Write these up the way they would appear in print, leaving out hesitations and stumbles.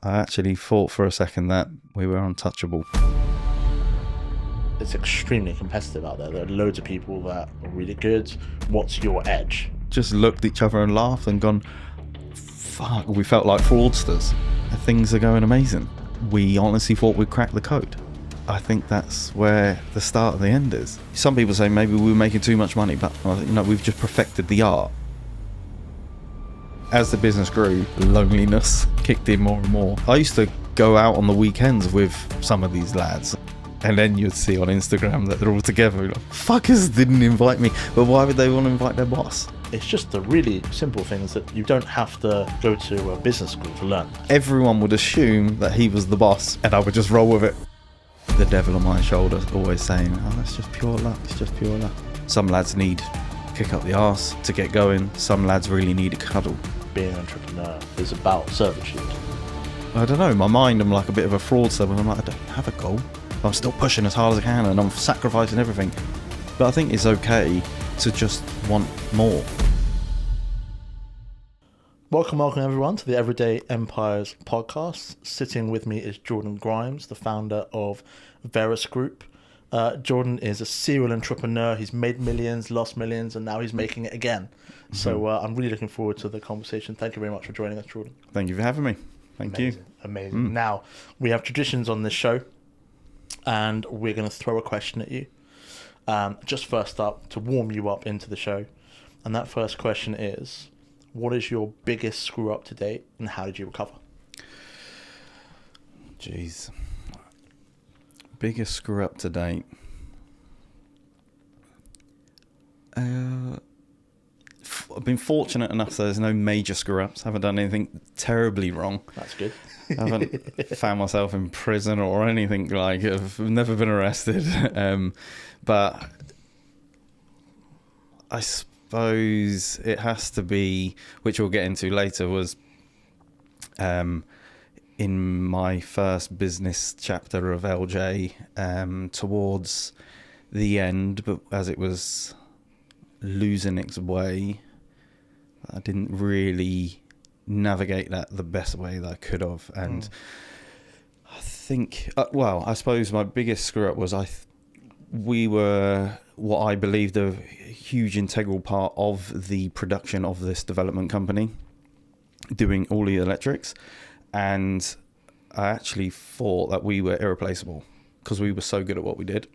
I actually thought for a second that we were untouchable. It's extremely competitive out there. There are loads of people that are really good. What's your edge? Just looked at each other and laughed and gone, fuck, we felt like fraudsters. Things are going amazing. We honestly thought we'd crack the code. I think that's where the start of the end is. Some people say maybe we were making too much money, but we've just perfected the art. As the business grew, loneliness kicked in more and more. I used to go out on the weekends with some of these lads, and then you'd see on Instagram that they're all together. Like, fuckers didn't invite me, but why would they want to invite their boss? It's just the really simple things that you don't have to go to a business school to learn. Everyone would assume that he was the boss, and I would just roll with it. The devil on my shoulder always saying, oh, it's just pure luck, it's just pure luck. Some lads need a kick up the arse to get going. Some lads really need a cuddle. Being an entrepreneur is about servitude. I don't know, in my mind I'm like a bit of a fraudster, but I'm like, I don't have a goal. I'm still pushing as hard as I can and I'm sacrificing everything. But I think it's okay to just want more. Welcome everyone to the Everyday Empires podcast. Sitting with me is Jordan Grimes, the founder of Verus Group. Jordan is a serial entrepreneur. He's made millions, lost millions, and now he's making it again. Mm-hmm. So I'm really looking forward to the conversation. Thank you very much for joining us, Jordan. Thank you for having me. Thank you. Amazing. Now, we have traditions on this show, and we're going to throw a question at you. Just first up, to warm you up into the show. And that first question is, what is your biggest screw up to date, and how did you recover? Jeez. Biggest screw up to date. I've been fortunate enough so there's no major screw ups. Haven't done anything terribly wrong. That's good. I haven't found myself in prison or anything like it. I've never been arrested. But I suppose it has to be, which we'll get into later, was in my first business chapter of LJ, towards the end, but as it was losing its way, I didn't really navigate that the best way that I could have. And I think, I suppose my biggest screw up was we were what I believed a huge integral part of the production of this development company, doing all the electrics. And I actually thought that we were irreplaceable because we were so good at what we did.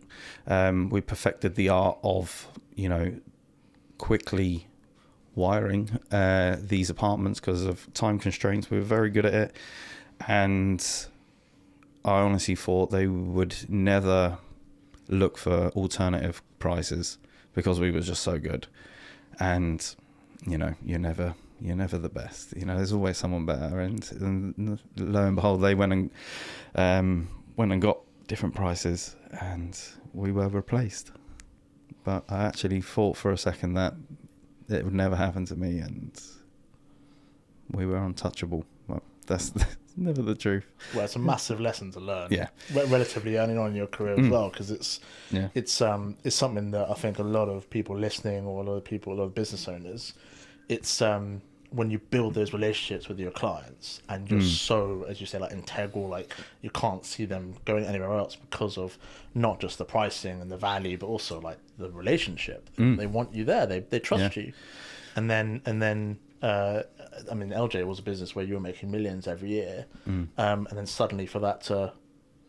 We perfected the art of, quickly wiring these apartments because of time constraints. We were very good at it. And I honestly thought they would never look for alternative prices because we were just so good. And, you're never the best. There's always someone better. And lo and behold, they went and got different prices, and we were replaced. But I actually thought for a second that it would never happen to me, and we were untouchable. Well, that's never the truth. Well, it's a massive lesson to learn. Yeah, relatively early on in your career as well, because it's something that I think a lot of people listening, or a lot of business owners, it's when you build those relationships with your clients and you're so, as you say, like integral, like you can't see them going anywhere else because of not just the pricing and the value, but also like the relationship. They want you there. They trust you. And then LJ was a business where you were making millions every year. And then suddenly for that to,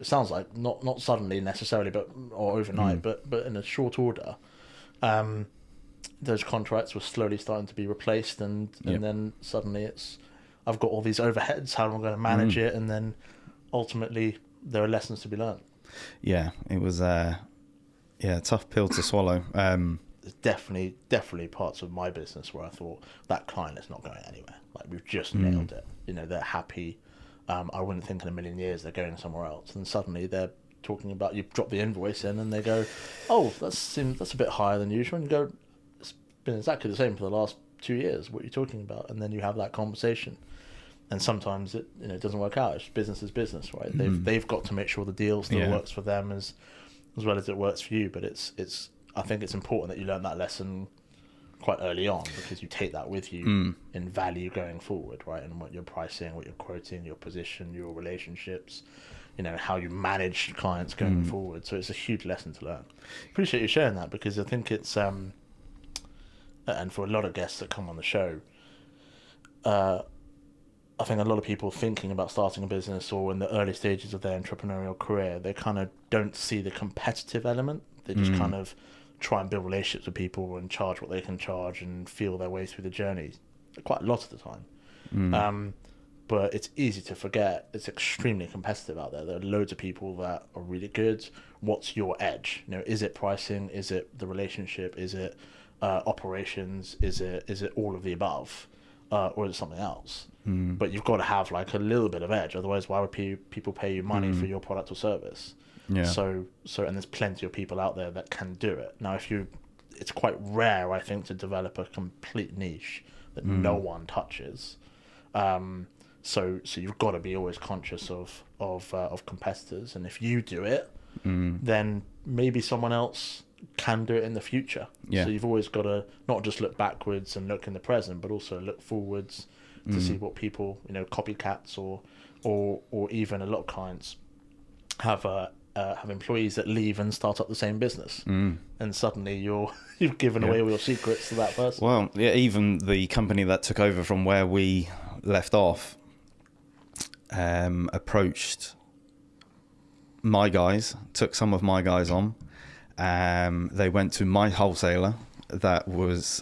it sounds like not suddenly necessarily, or overnight, but in a short order, those contracts were slowly starting to be replaced, and then suddenly I've got all these overheads, how am I going to manage it? And then ultimately there are lessons to be learned. Yeah, it was a tough pill to swallow. There's definitely parts of my business where I thought that client is not going anywhere. Like we've just nailed it. They're happy. I wouldn't think in a million years they're going somewhere else. And suddenly they're talking about, you drop the invoice in and they go, oh, that's a bit higher than usual. And you go, been exactly the same for the last 2 years. What are you talking about? And then you have that conversation, and sometimes it doesn't work out. It's business is business, right? They've got to make sure the deal still works for them as well as it works for you. But I think it's important that you learn that lesson quite early on, because you take that with you in value going forward, right? And what you're pricing, what you're quoting, your position, your relationships, how you manage clients going forward. So it's a huge lesson to learn. Appreciate you sharing that, because I think it's and for a lot of guests that come on the show, I think a lot of people thinking about starting a business or in the early stages of their entrepreneurial career, they kind of don't see the competitive element. They just kind of try and build relationships with people and charge what they can charge and feel their way through the journey quite a lot of the time. But it's easy to forget it's extremely competitive out there. There are loads of people that are really good. What's your edge? Is it pricing? Is it the relationship? Is it operations? Is it all of the above? Or is it something else? But you've got to have like a little bit of edge. Otherwise, why would people pay you money for your product or service? Yeah. So and there's plenty of people out there that can do it. Now, it's quite rare, I think, to develop a complete niche that no one touches. So you've got to be always conscious of competitors, and if you do it, then maybe someone else can do it in the future. Yeah. So you've always got to not just look backwards and look in the present, but also look forwards to see what people, copycats or even a lot of clients have employees that leave and start up the same business, and suddenly you've given away all your secrets to that person. Well, yeah, even the company that took over from where we left off approached my guys, took some of my guys on. They went to my wholesaler that was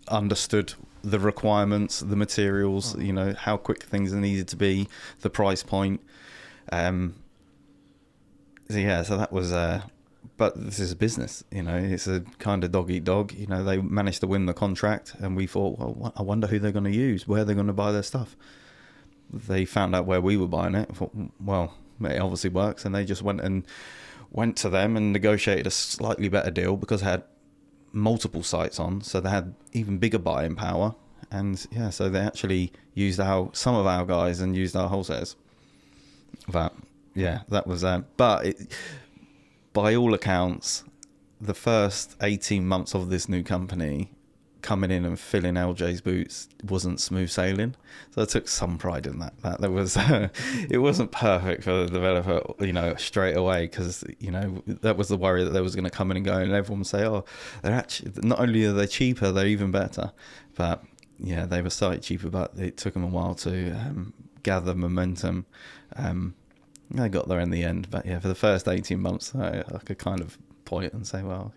understood the requirements, the materials, how quick things needed to be, the price point. So that was but this is a business, it's a kind of dog eat dog. They managed to win the contract, and we thought, well, I wonder who they're going to use, where they're going to buy their stuff. They found out where we were buying it. I thought, well, it obviously works, and they just went to them and negotiated a slightly better deal, because they had multiple sites on, so they had even bigger buying power. And so they actually used some of our guys and used our wholesalers. That was but by all accounts, the first 18 months of this new company, coming in and filling LJ's boots, wasn't smooth sailing. So I took some pride in that. That there was, it wasn't perfect for the developer, straight away, because that was the worry that they was going to come in and go, and everyone would say, oh, they're actually, not only are they cheaper, they're even better. But they were slightly cheaper, but it took them a while to gather momentum. They got there in the end, but for the first 18 months, I could kind of point and say, well,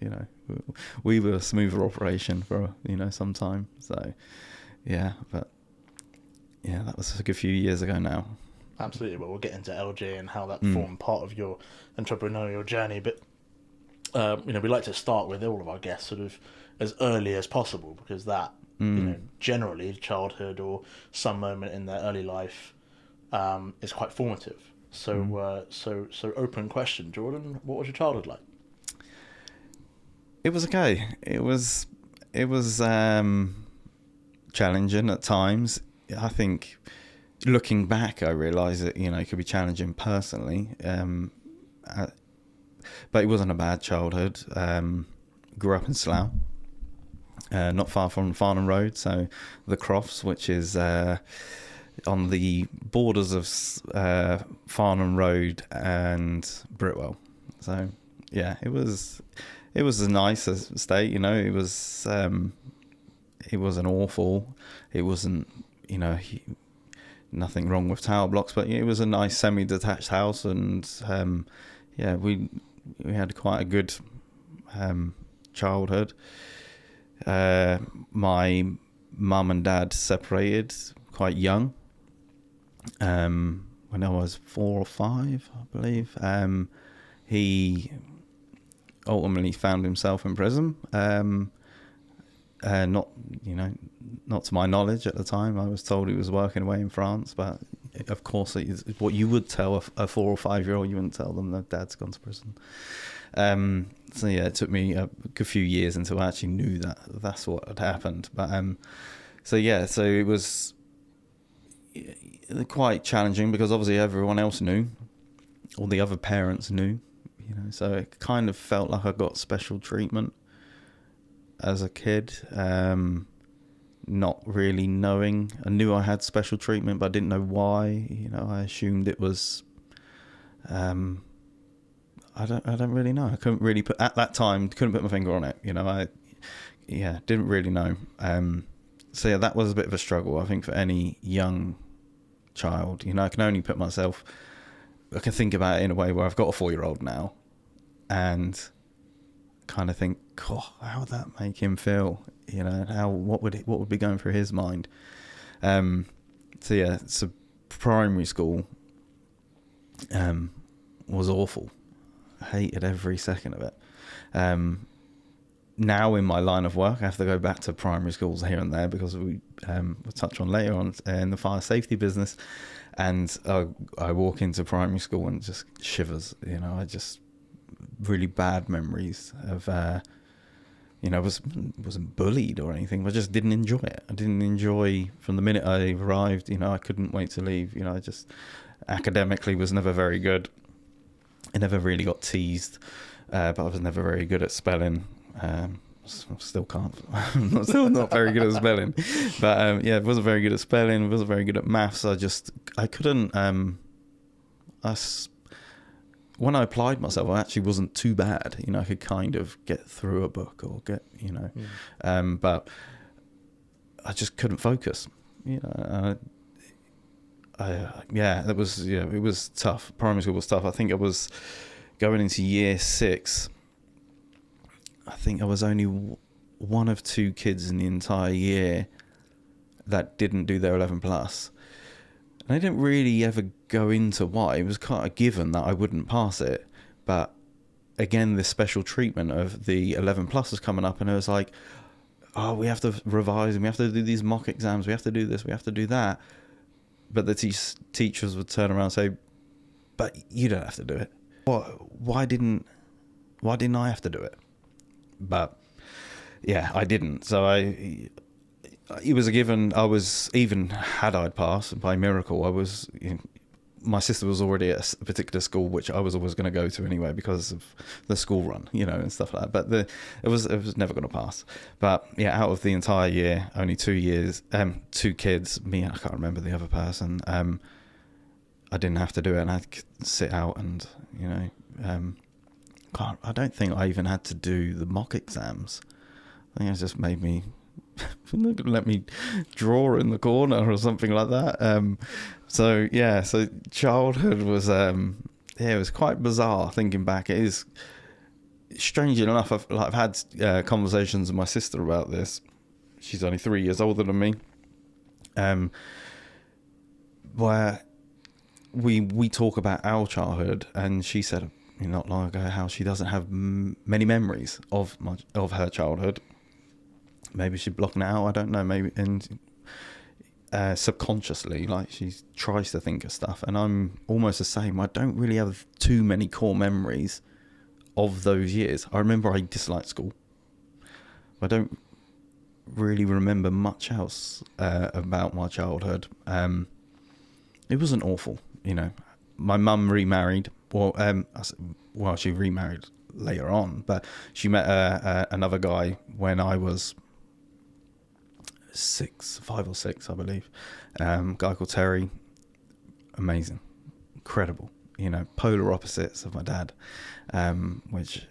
we were a smoother operation for some time. So but that was a good few years ago now. Absolutely. Well, we'll get into LJ and how that formed part of your entrepreneurial journey, but we like to start with all of our guests sort of as early as possible, because that generally childhood or some moment in their early life is quite formative. So so open question, Jordan, what was your childhood like? It was okay. It was challenging at times. I think looking back, I realise that it could be challenging personally, but it wasn't a bad childhood. Grew up in Slough, not far from Farnham Road, so the Crofts, which is on the borders of Farnham Road and Britwell. So it was a nice estate. It wasn't awful. It wasn't nothing wrong with tower blocks, but it was a nice semi-detached house, and we had quite a good childhood. My mum and dad separated quite young, when I was 4 or 5, I believe. He ultimately found himself in prison. Not to my knowledge at the time. I was told he was working away in France, but of course, what you would tell a 4 or 5 year old, you wouldn't tell them that dad's gone to prison. It took me a good few years until I actually knew that that's what had happened. But so it was quite challenging, because obviously everyone else knew, all the other parents knew, so it kind of felt like I got special treatment. as a kid, not really knowing. I knew I had special treatment, but I didn't know why. You know, I assumed it was. I don't really know. I couldn't really put at that time. Couldn't put my finger on it. You know, didn't really know. So yeah, that was a bit of a struggle, I think, for any young child. You know, I can only put myself. I can think about it in a way where I've got a 4-year-old now, and kind of think, oh, how would that make him feel? You know, what would be going through his mind? So yeah, so primary school was awful. I hated every second of it. Now in my line of work, I have to go back to primary schools here and there because we'll touch on later on in the fire safety business. And I walk into primary school and just shivers. You know, I just really bad memories of, you know, wasn't bullied or anything, but I just didn't enjoy it. I didn't enjoy from the minute I arrived. You know, I couldn't wait to leave. You know, I just academically was never very good. I never really got teased, but I was never very good at spelling. Still can't. I'm still not very good at spelling, but yeah, wasn't very good at spelling. Wasn't very good at maths. I couldn't. When I applied myself, I actually wasn't too bad. You know, I could kind of get through a book or get, you know, but I just couldn't focus. You know, it was tough. Primary school was tough. I think I was going into year 6. I think I was only one of 2 kids in the entire year that didn't do their 11 plus. And I didn't really ever go into why. It was kind of given that I wouldn't pass it. But again, this special treatment of the 11 plus was coming up, and it was like, oh, we have to revise and we have to do these mock exams. We have to do this. We have to do that. But the teachers would turn around and say, but you don't have to do it. Why didn't I have to do it? But yeah, I didn't. So it was a given. I was, even had I'd passed by miracle, I was, you know, my sister was already at a particular school which I was always going to go to anyway because of the school run, you know, and stuff like that. But it was never going to pass. But yeah, out of the entire year, only 2 kids, me, I can't remember the other person. I didn't have to do it, and I could sit out and, you know, I don't think I even had to do the mock exams. I think it just made me let me draw in the corner or something like that. So childhood was it was quite bizarre thinking back. It is, strangely enough, I've had conversations with my sister about this. She's only 3 years older than me, where we talk about our childhood, and she said not long ago how she doesn't have many memories of her childhood. Maybe she's blocking it out, I don't know, maybe, and subconsciously, like, she tries to think of stuff, and I'm almost the same. I don't really have too many core memories of those years. I remember I disliked school. I don't really remember much else about my childhood. It wasn't awful, you know. My mum remarried, she remarried later on, but she met another guy when I was 5 or 6, I believe. Guy called Terry. Amazing, incredible, you know, polar opposites of my dad, which,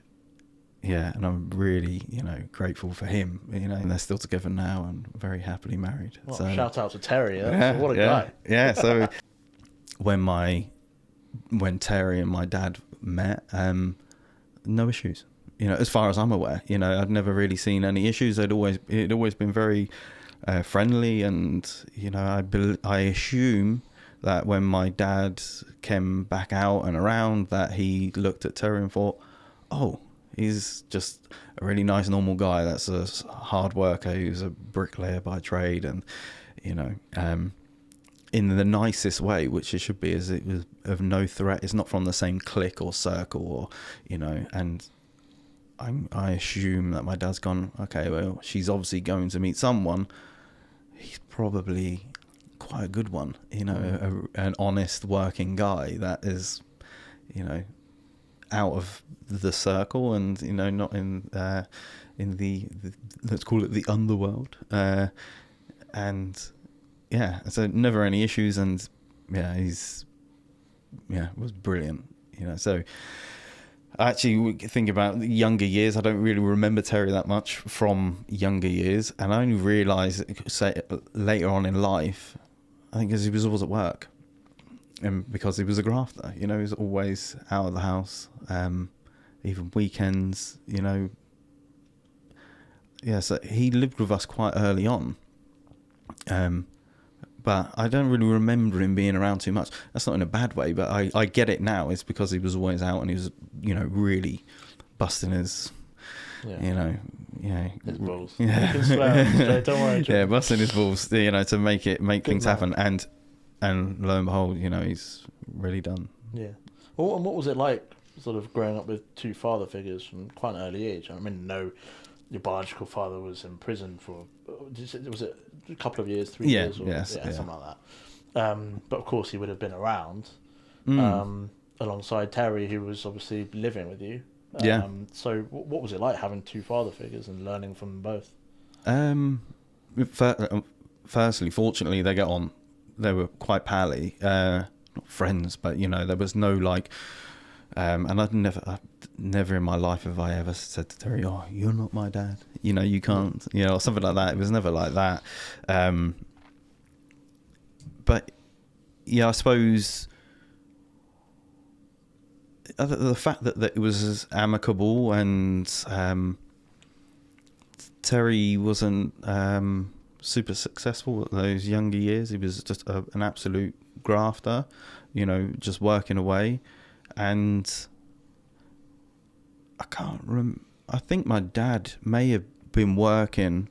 yeah, and I'm really, you know, grateful for him, you know, and they're still together now and very happily married. Well, so shout out to Terry. So what a guy. Yeah, so when Terry and my dad met, no issues, you know, as far as I'm aware. You know, I'd never really seen any issues. It'd always been very friendly, and, you know, I assume that when my dad came back out and around, that he looked at Terry and thought, oh, he's just a really nice normal guy that's a hard worker who's a bricklayer by trade, and, you know, in the nicest way, which it should be, as it was of no threat. It's not from the same clique or circle, or, you know, and I assume that my dad's gone, okay, well, she's obviously going to meet someone. He's probably quite a good one, you know, an honest working guy that is, you know, out of the circle, and not in the let's call it the underworld, and so never any issues, and he's was brilliant, so. I actually think about the younger years. I don't really remember Terry that much from younger years, and I only realised, say, later on in life, I think because he was always at work, and because he was a grafter. He was always out of the house, even weekends. So he lived with us quite early on, but I don't really remember him being around too much. That's not in a bad way, but I get it now. It's because he was always out, and he was, really busting his, his balls. Yeah. You can swear, don't worry. Yeah, busting his balls, to make things happen, and lo and behold, he's really done. Yeah. Well, and what was it like, sort of growing up with two father figures from quite an early age? I mean, your biological father was in prison for, was it a couple of years, 3 years? Something like that. But of course he would have been around alongside Terry, who was obviously living with you. So what was it like having two father figures and learning from them both? Firstly, fortunately, they get on. They were quite pally, not friends, but there was no like. And I've never in my life have I ever said to Terry, "Oh, you're not my dad. You can't," or something like that. It was never like that. But I suppose the fact that it was as amicable, and Terry wasn't super successful at those younger years. He was just an absolute grafter, just working away. And I can't remember. I think my dad may have been working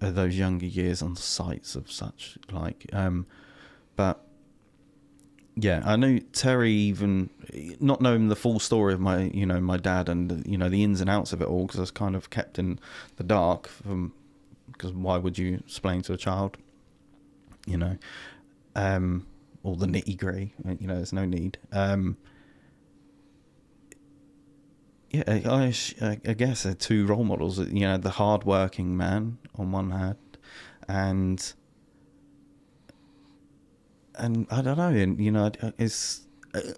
at those younger years on sites of such like. But I knew Terry, even not knowing the full story of my my dad and the ins and outs of it all, because I was kind of kept in the dark because why would you explain to a child, all the nitty gritty, there's no need. I guess two role models, the hard-working man on one hand, and I don't know, it's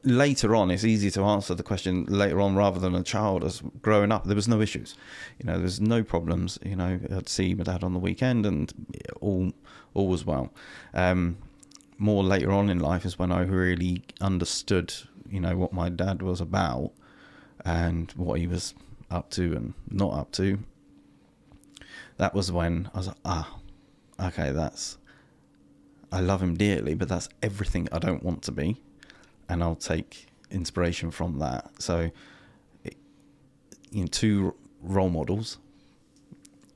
later on, it's easy to answer the question later on rather than a child. As growing up, there was no issues, there was no problems. I'd see my dad on the weekend, and all was well. More later on in life is when I really understood, what my dad was about and what he was up to and not up to. That was when I was like, okay, I love him dearly, but that's everything I don't want to be, and I'll take inspiration from that. So, two role models,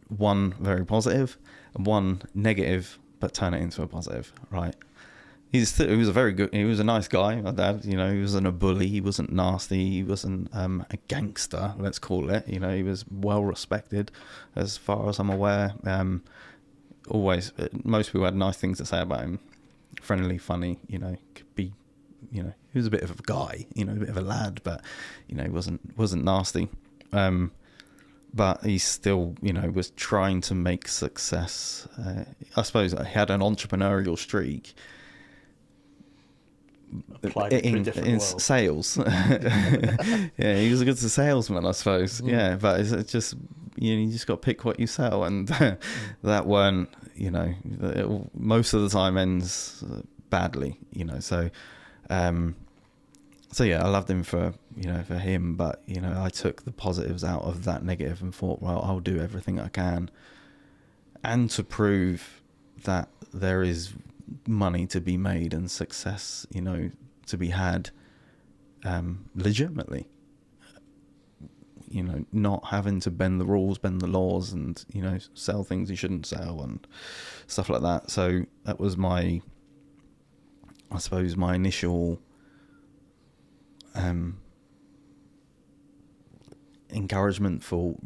one very positive and one negative, but turn it into a positive, right? He was a nice guy, my dad. He wasn't a bully. He wasn't nasty. He wasn't a gangster, let's call it. He was well respected, as far as I'm aware. Always, most people had nice things to say about him. Friendly, funny. Could be. He was a bit of a guy. A bit of a lad, but he wasn't nasty. But he still, was trying to make success. I suppose he had an entrepreneurial streak. In sales. He was a good salesman, I suppose. But it's just you just got to pick what you sell, and that weren't most of the time ends badly. So I loved him for him, but I took the positives out of that negative and thought, well, I'll do everything I can, and to prove that there is money to be made and success, to be had legitimately, not having to bend the rules, bend the laws, and sell things you shouldn't sell and stuff like that. So that was my initial encouragement for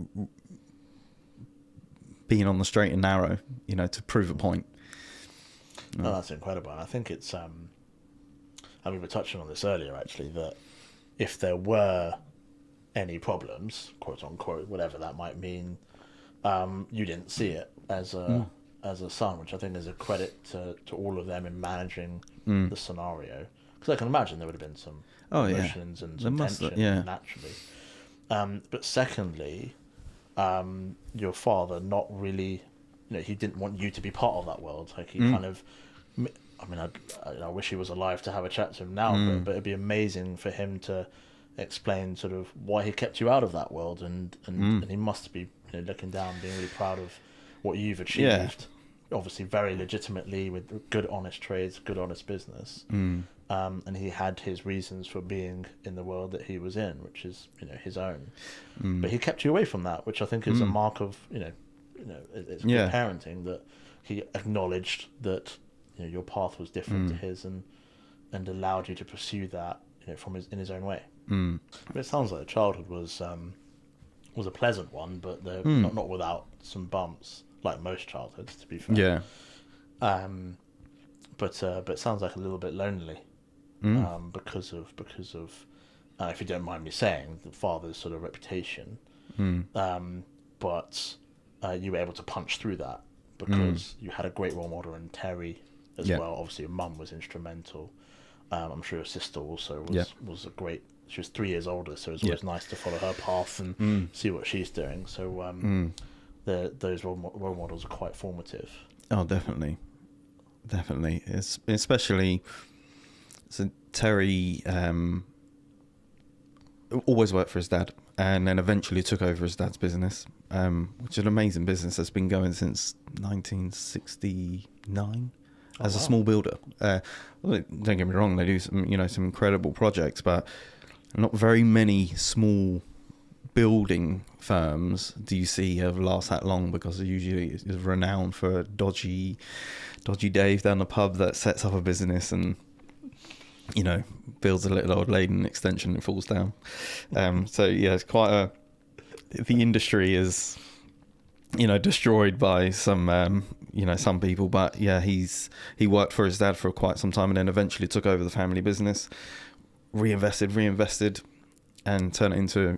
being on the straight and narrow, to prove a point. No, that's incredible. And I think it's, and we were touching on this earlier actually, that if there were any problems, quote unquote, whatever that might mean, you didn't see it as a son, which I think is a credit to all of them in managing the scenario. Because I can imagine there would have been some emotions and some tension naturally. But secondly, your father not really, he didn't want you to be part of that world. Like he kind of, I mean, I wish he was alive to have a chat to him now, but it'd be amazing for him to explain sort of why he kept you out of that world, and he must be looking down, being really proud of what you've achieved. Obviously, very legitimately with good, honest trades, good, honest business. And he had his reasons for being in the world that he was in, which is his own. But he kept you away from that, which I think is a mark of it's good parenting, that he acknowledged that your path was different to his, and allowed you to pursue that in his own way. But it sounds like the childhood was a pleasant one, but not without some bumps, like most childhoods, to be fair. But it sounds like a little bit lonely, because of if you don't mind me saying, the father's sort of reputation. But you were able to punch through that because you had a great role model in Terry as well. Obviously, your mum was instrumental. I'm sure your sister also was a great. She was 3 years older, so it was always nice to follow her path and see what she's doing. So those role models are quite formative. Oh, definitely. It's especially so Terry always worked for his dad, and then eventually took over his dad's business, which is an amazing business that's been going since 1969 as a small builder. Don't get me wrong, they do some incredible projects, but not very many small building firms do you see have last that long, because it usually is renowned for a dodgy Dave down the pub that sets up a business and builds a little old lady an extension and falls down. So it's quite the industry is destroyed by some some people, but he worked for his dad for quite some time, and then eventually took over the family business, reinvested and turned it into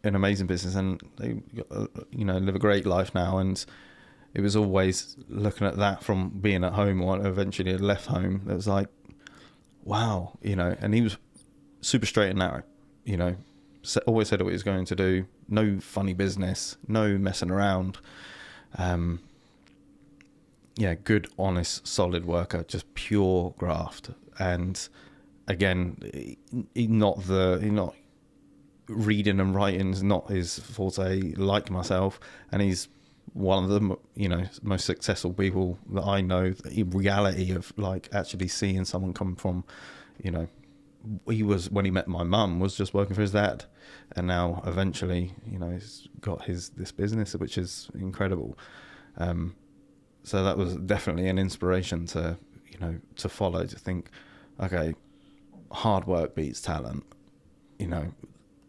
an amazing business, and they live a great life now. And it was always looking at that from being at home, or eventually had left home, it was like, wow, and he was super straight and narrow, always said what he was going to do, no funny business, no messing around. Good, honest, solid worker, just pure graft. And again, he not reading and writing is not his forte, like myself, and he's one of the most successful people that I know. The reality of actually seeing someone come from he was, when he met my mum, was just working for his dad, and now eventually he's got this business, which is incredible. So that was definitely an inspiration to follow, to think, okay, hard work beats talent.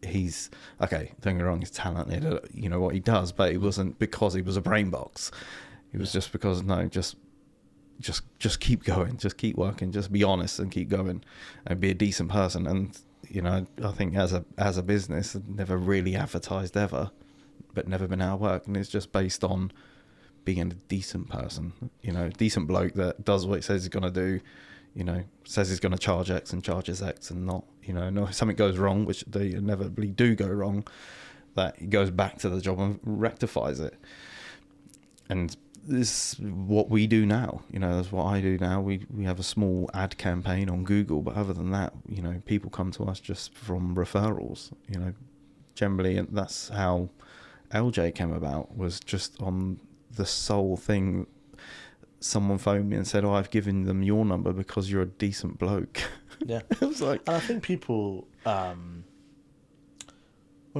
He's okay, don't get me wrong, he's talented at what he does, but it wasn't because he was a brain box. It was just because just keep going, just keep working, just be honest and keep going and be a decent person. And I think as a business, never really advertised ever, but never been out of work, and it's just based on being a decent person, decent bloke that does what he says he's going to do, says he's going to charge X and charges X, and not, if something goes wrong, which they inevitably do go wrong, that he goes back to the job and rectifies it. And this is what we do now, that's what I do now. We have a small ad campaign on Google, but other than that, people come to us just from referrals, generally, and that's how LJ came about, was just on the sole thing. Someone phoned me and said, I've given them your number because you're a decent bloke. Yeah. I was like, and I think people, when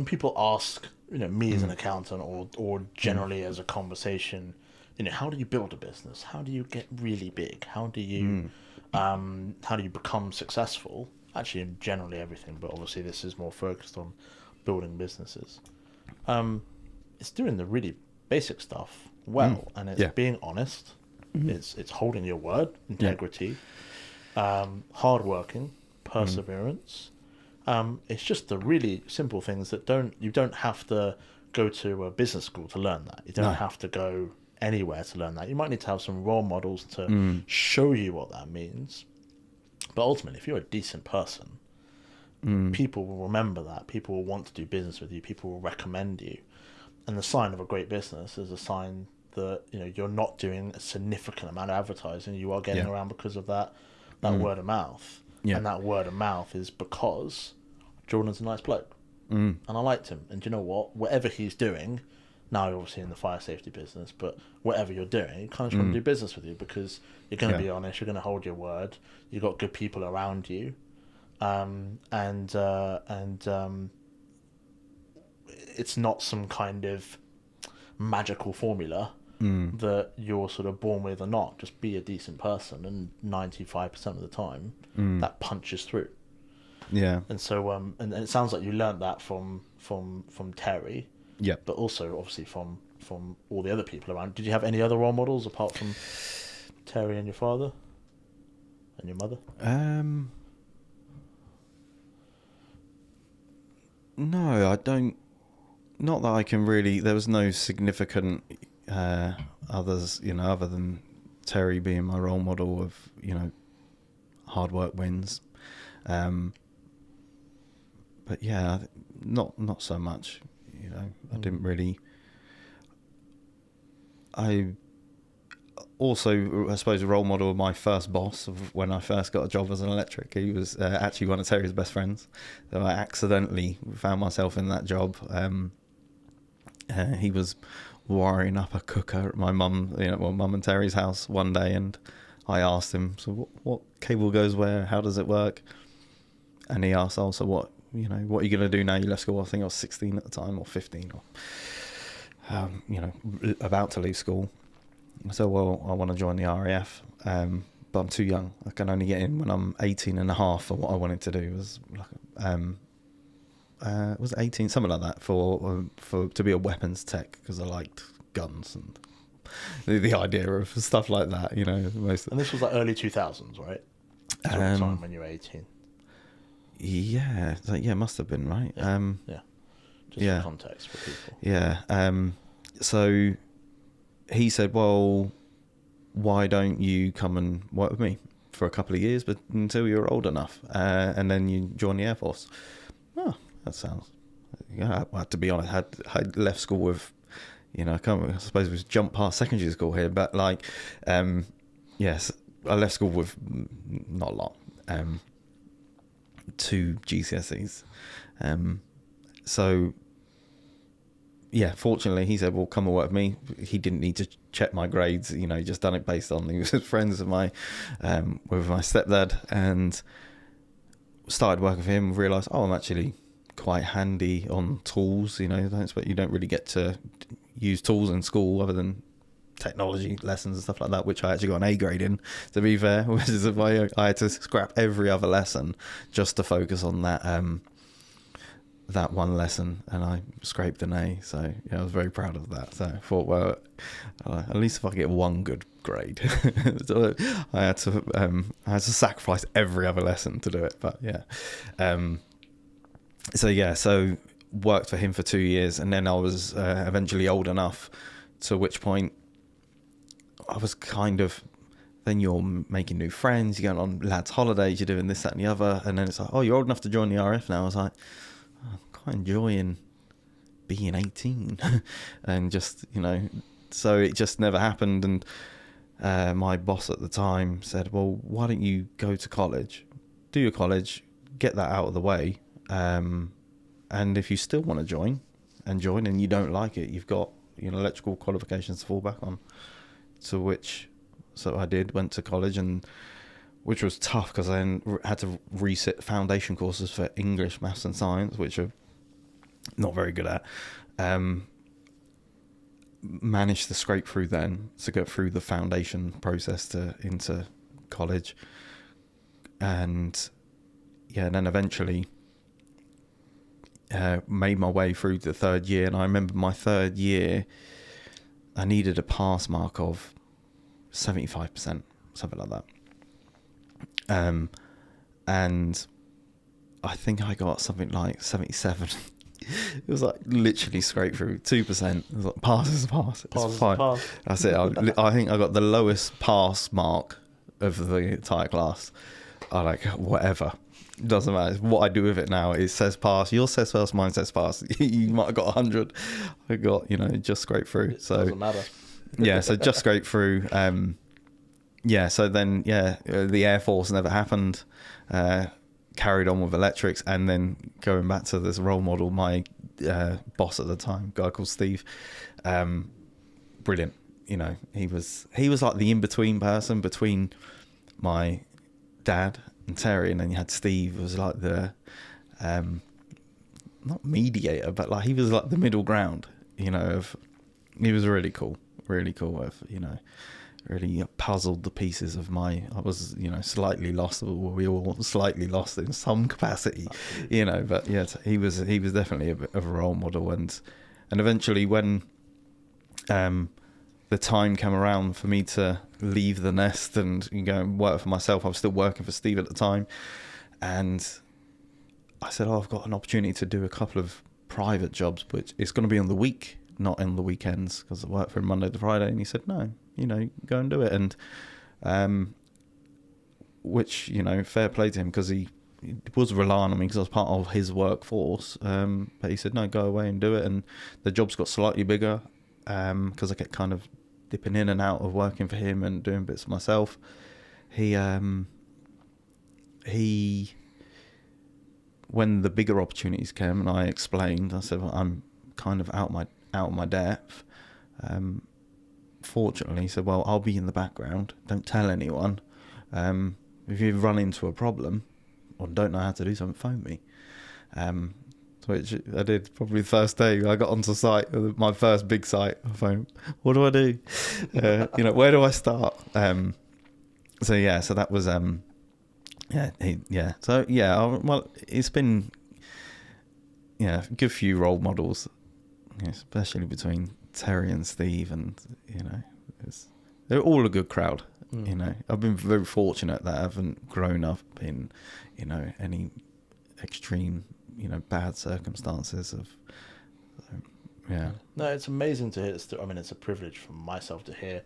people ask, me as an accountant, or generally as a conversation, how do you build a business? How do you get really big? How do you become successful? Actually, in generally everything, but obviously this is more focused on building businesses. It's doing the really basic stuff well, and it's being honest. It's holding your word, integrity. hardworking, perseverance. It's just the really simple things that you don't have to go to a business school to learn that. You don't No. have to go anywhere to learn that. You might need to have some role models to Mm. show you what that means. But ultimately, if you're a decent person, people will remember that. People will want to do business with you. People will recommend you. And the sign of a great business is a sign that you're not doing a significant amount of advertising. You are getting around because of that word of mouth. Yeah. And that word of mouth is because Jordan's a nice bloke. And I liked him. And do you know what? Whatever he's doing, now you're obviously in the fire safety business, but whatever you're doing, you kind of want to do business with you because you're going to be honest, you're going to hold your word, you've got good people around you, and it's not some kind of magical formula that you're sort of born with or not. Just be a decent person, and 95% of the time, that punches through. Yeah. And so, and it sounds like you learnt that from Terry. Yeah. But also, obviously, from all the other people around. Did you have any other role models apart from Terry and your father and your mother? No, I don't. Not that I can really. There was no significant others, other than Terry being my role model of, hard work wins. But yeah, not so much. I didn't really. I also, I suppose, a role model of my first boss of when I first got a job as an electric. He was actually one of Terry's best friends. So I accidentally found myself in that job. He was wiring up a cooker at my mum and Terry's house one day, and I asked him, "So what cable goes where? How does it work?" And he asked, "Oh, so what are you going to do now you left school?" I think I was 16 at the time, or 15, or about to leave school. So, well, I want to join the RAF, but I'm too young. I can only get in when I'm 18 and a half. For what I wanted to do was was 18, something like that, for to be a weapons tech, because I liked guns and the idea of stuff like that. And this was like early 2000s, right? Sort of time when you were 18. Yeah, it must have been, right? Yeah. Just for context for people. Yeah. So he said, "Well, why don't you come and work with me for a couple of years, but until you're old enough, and then you join the Air Force?" Oh, that sounds. Yeah, well, to be honest, I left school with, I suppose we've jumped past secondary school here, but yes, I left school with not a lot. 2 GCSEs. So yeah, fortunately he said, "Well, come and work with me." He didn't need to check my grades, he just done it based on, he was friends with my stepdad, and started working for him, realised, I'm actually quite handy on tools. You don't really get to use tools in school other than technology lessons and stuff like that, which I actually got an A grade in, to be fair, which is why I had to scrap every other lesson just to focus on that one lesson, and I scraped an A. So yeah, I was very proud of that. So I thought, well, at least if I get one good grade. So I had to sacrifice every other lesson to do it. But yeah, so worked for him for 2 years, and then I was eventually old enough, to which point I was kind of, then you're making new friends, you're going on lads' holidays, you're doing this, that, and the other, and then it's like, oh, you're old enough to join the RF now. I was like, I'm quite enjoying being 18, and just, so it just never happened. And my boss at the time said, well, why don't you go to college, do your college, get that out of the way, and if you still want to join, and you don't like it, you've got electrical qualifications to fall back on. So I did, went to college, and which was tough because I then had to resit foundation courses for English, maths and science, which are not very good at. Managed to scrape through then to get through the foundation process into college, and then eventually made my way through the third year. And I remember my third year, I needed a pass mark of 75%, something like that. And I think I got something like 77. It was like literally straight through 2%. It was like pass is a pass. It's fine. Pass. That's it. I think I got the lowest pass mark of the entire class. I like whatever. It doesn't matter. What I do with it now, it says pass. Yours says first, mine says pass. You might have got 100. I got, just scraped through. It so doesn't matter. yeah, so just scraped through. So then the Air Force never happened. Carried on with electrics, and then going back to this role model, my boss at the time, a guy called Steve, brilliant. He was like the in-between person between my dad and Terry, and then you had Steve, who was like the not mediator, but like he was like the middle ground. He was really cool. Really puzzled the pieces of I was, slightly lost, or we all slightly lost in some capacity, but yeah, he was definitely a bit of a role model. And eventually when the time came around for me to leave the nest and go and work for myself, I was still working for Steve at the time, and I said, I've got an opportunity to do a couple of private jobs, which it's going to be on the week, not on the weekends, because I work from Monday to Friday. And he said, no, go and do it. And which, fair play to him, because he was relying on me because I was part of his workforce. But he said, no, go away and do it. And the jobs got slightly bigger because I kept kind of dipping in and out of working for him and doing bits for myself. He when the bigger opportunities came and I explained, I said, well, I'm kind of out of my depth. Fortunately, he said, well, I'll be in the background. Don't tell anyone. If you run into a problem or don't know how to do something, phone me. Which I did probably the first day I got onto site, my first big site. I phoned, what do I do? Where do I start? So that was, well, it's been, a good few role models, especially between Terry and Steve, and they're all a good crowd. I've been very fortunate that I haven't grown up in any extreme bad circumstances of No, it's amazing to hear. It's a privilege for myself to hear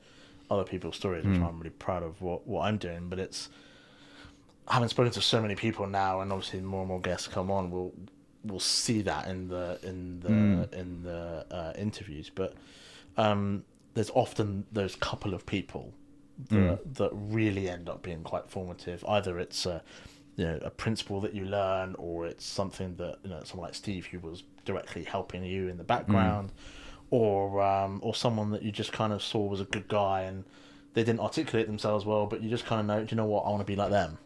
other people's stories, which I'm really proud of what I'm doing. But it's, having spoken to so many people now, and obviously more and more guests come on, we'll see that in the interviews. But there's often those couple of people that really end up being quite formative. Either it's a principle that you learn, or it's something that someone like Steve, who was directly helping you in the background, or someone that you just kind of saw was a good guy and they didn't articulate themselves well, but you just kind of know, do you know what, I want to be like them.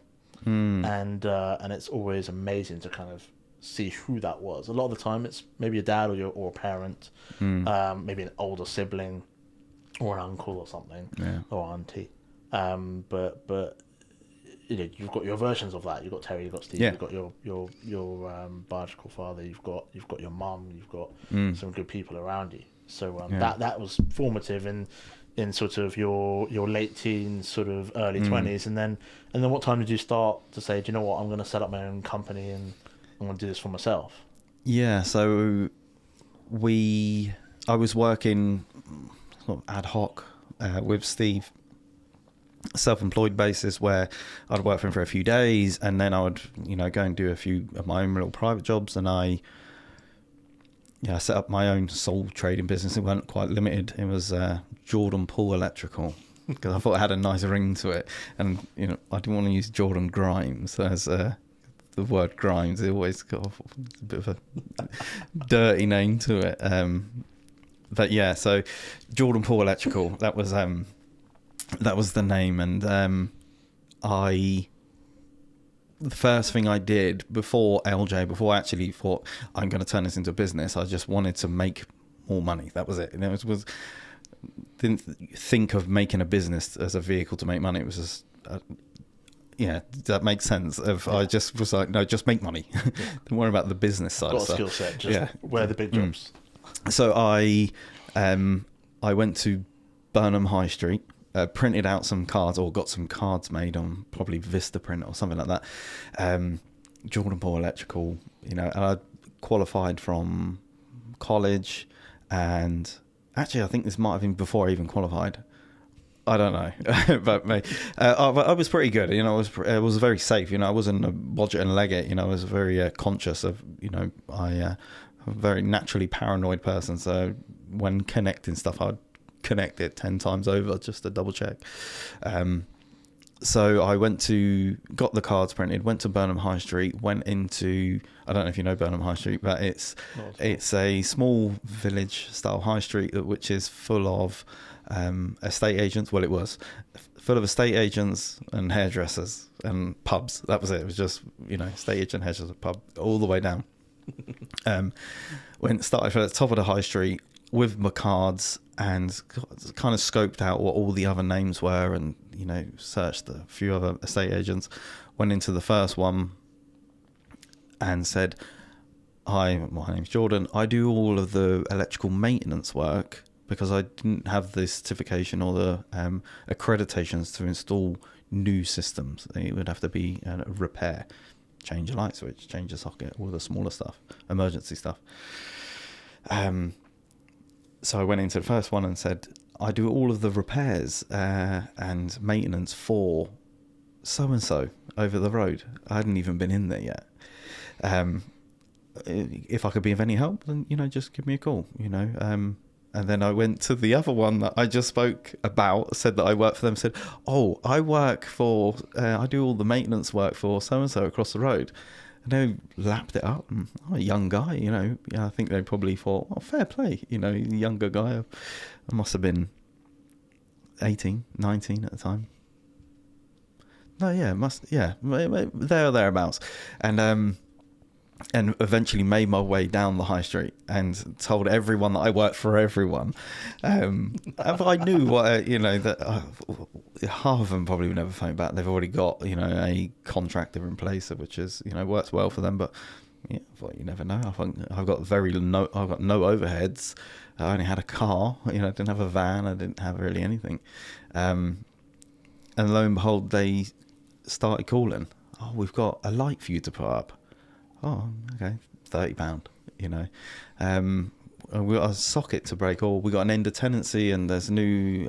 And it's always amazing to kind of see who that was. A lot of the time it's maybe a dad or a parent, maybe an older sibling or an uncle or something, or auntie. But you've got your versions of that. You've got Terry, you've got Steve, you've got your biological father, you've got your mum, you've got some good people around you. So that was formative in sort of your late teens, sort of early 20s, and then what time did you start to say, do you know what, I'm going to set up my own company and I'm going to do this for myself? Yeah, so I was working sort of ad hoc with Steve, self-employed basis, where I'd work for him for a few days, and then I would go and do a few of my own little private jobs, and I set up my own sole trading business. It wasn't quite limited. It was Jordan Pool Electrical, because I thought it had a nice ring to it, and I didn't want to use Jordan Grimes as the word Grimes. It always got a bit of a dirty name to it. But yeah, so Jordan Pool Electrical, that was the name. And the first thing I did before LJ, before I actually thought I'm going to turn this into a business, I just wanted to make more money. That was it. And it was didn't think of making a business as a vehicle to make money. It was just that makes sense. I just was like, no, just make money. Don't worry about the business side. Got a skill set. Just wear the big jobs. So I went to Burnham High Street, printed out some cards, or got some cards made on probably Vistaprint or something like that. Jordan Paul Electrical, and I qualified from college, and actually I think this might have been before I even qualified. I don't know, but I was pretty good. I was very safe. I wasn't a bodge it and leg it. I was very conscious of. I'm a very naturally paranoid person. So when connecting stuff, I'd connect it 10 times over just to double check. So I got the cards printed, went to Burnham High Street, went into, I don't know if you know Burnham High Street, but it's a small village style high street which is full of estate agents. Well, it was full of estate agents and hairdressers and pubs. That was it. It was just, estate agent, hairdresser, pub, all the way down. Started from the top of the high street with my cards and kind of scoped out what all the other names were, and searched a few other estate agents. Went into the first one and said, "Hi, my name's Jordan. I do all of the electrical maintenance work because I didn't have the certification or the accreditations to install new systems. It would have to be a repair, change a light switch, change a socket, all the smaller stuff, emergency stuff." So I went into the first one and said, "I do all of the repairs and maintenance for so-and-so over the road. I hadn't even been in there yet. If I could be of any help, then, just give me a call, And then I went to the other one that I just spoke about, said that I work for them, said, "Oh, I do all the maintenance work for so-and-so across the road." And they lapped it up. And, a young guy, I think they probably thought, "Oh, fair play." Younger guy. I must have been 18, 19 at the time. No, yeah, there or thereabouts. And eventually made my way down the high street and told everyone that I worked for everyone. But I knew that half of them probably would never phone back. They've already got, a contractor in place, which is, works well for them. But yeah, I thought, you never know. I've got no overheads. I only had a car, I didn't have a van. I didn't have really anything. And lo and behold, they started calling. "Oh, we've got a light for you to put up." "Oh, okay, £30, we got a socket to break, or we got an end of tenancy and there's new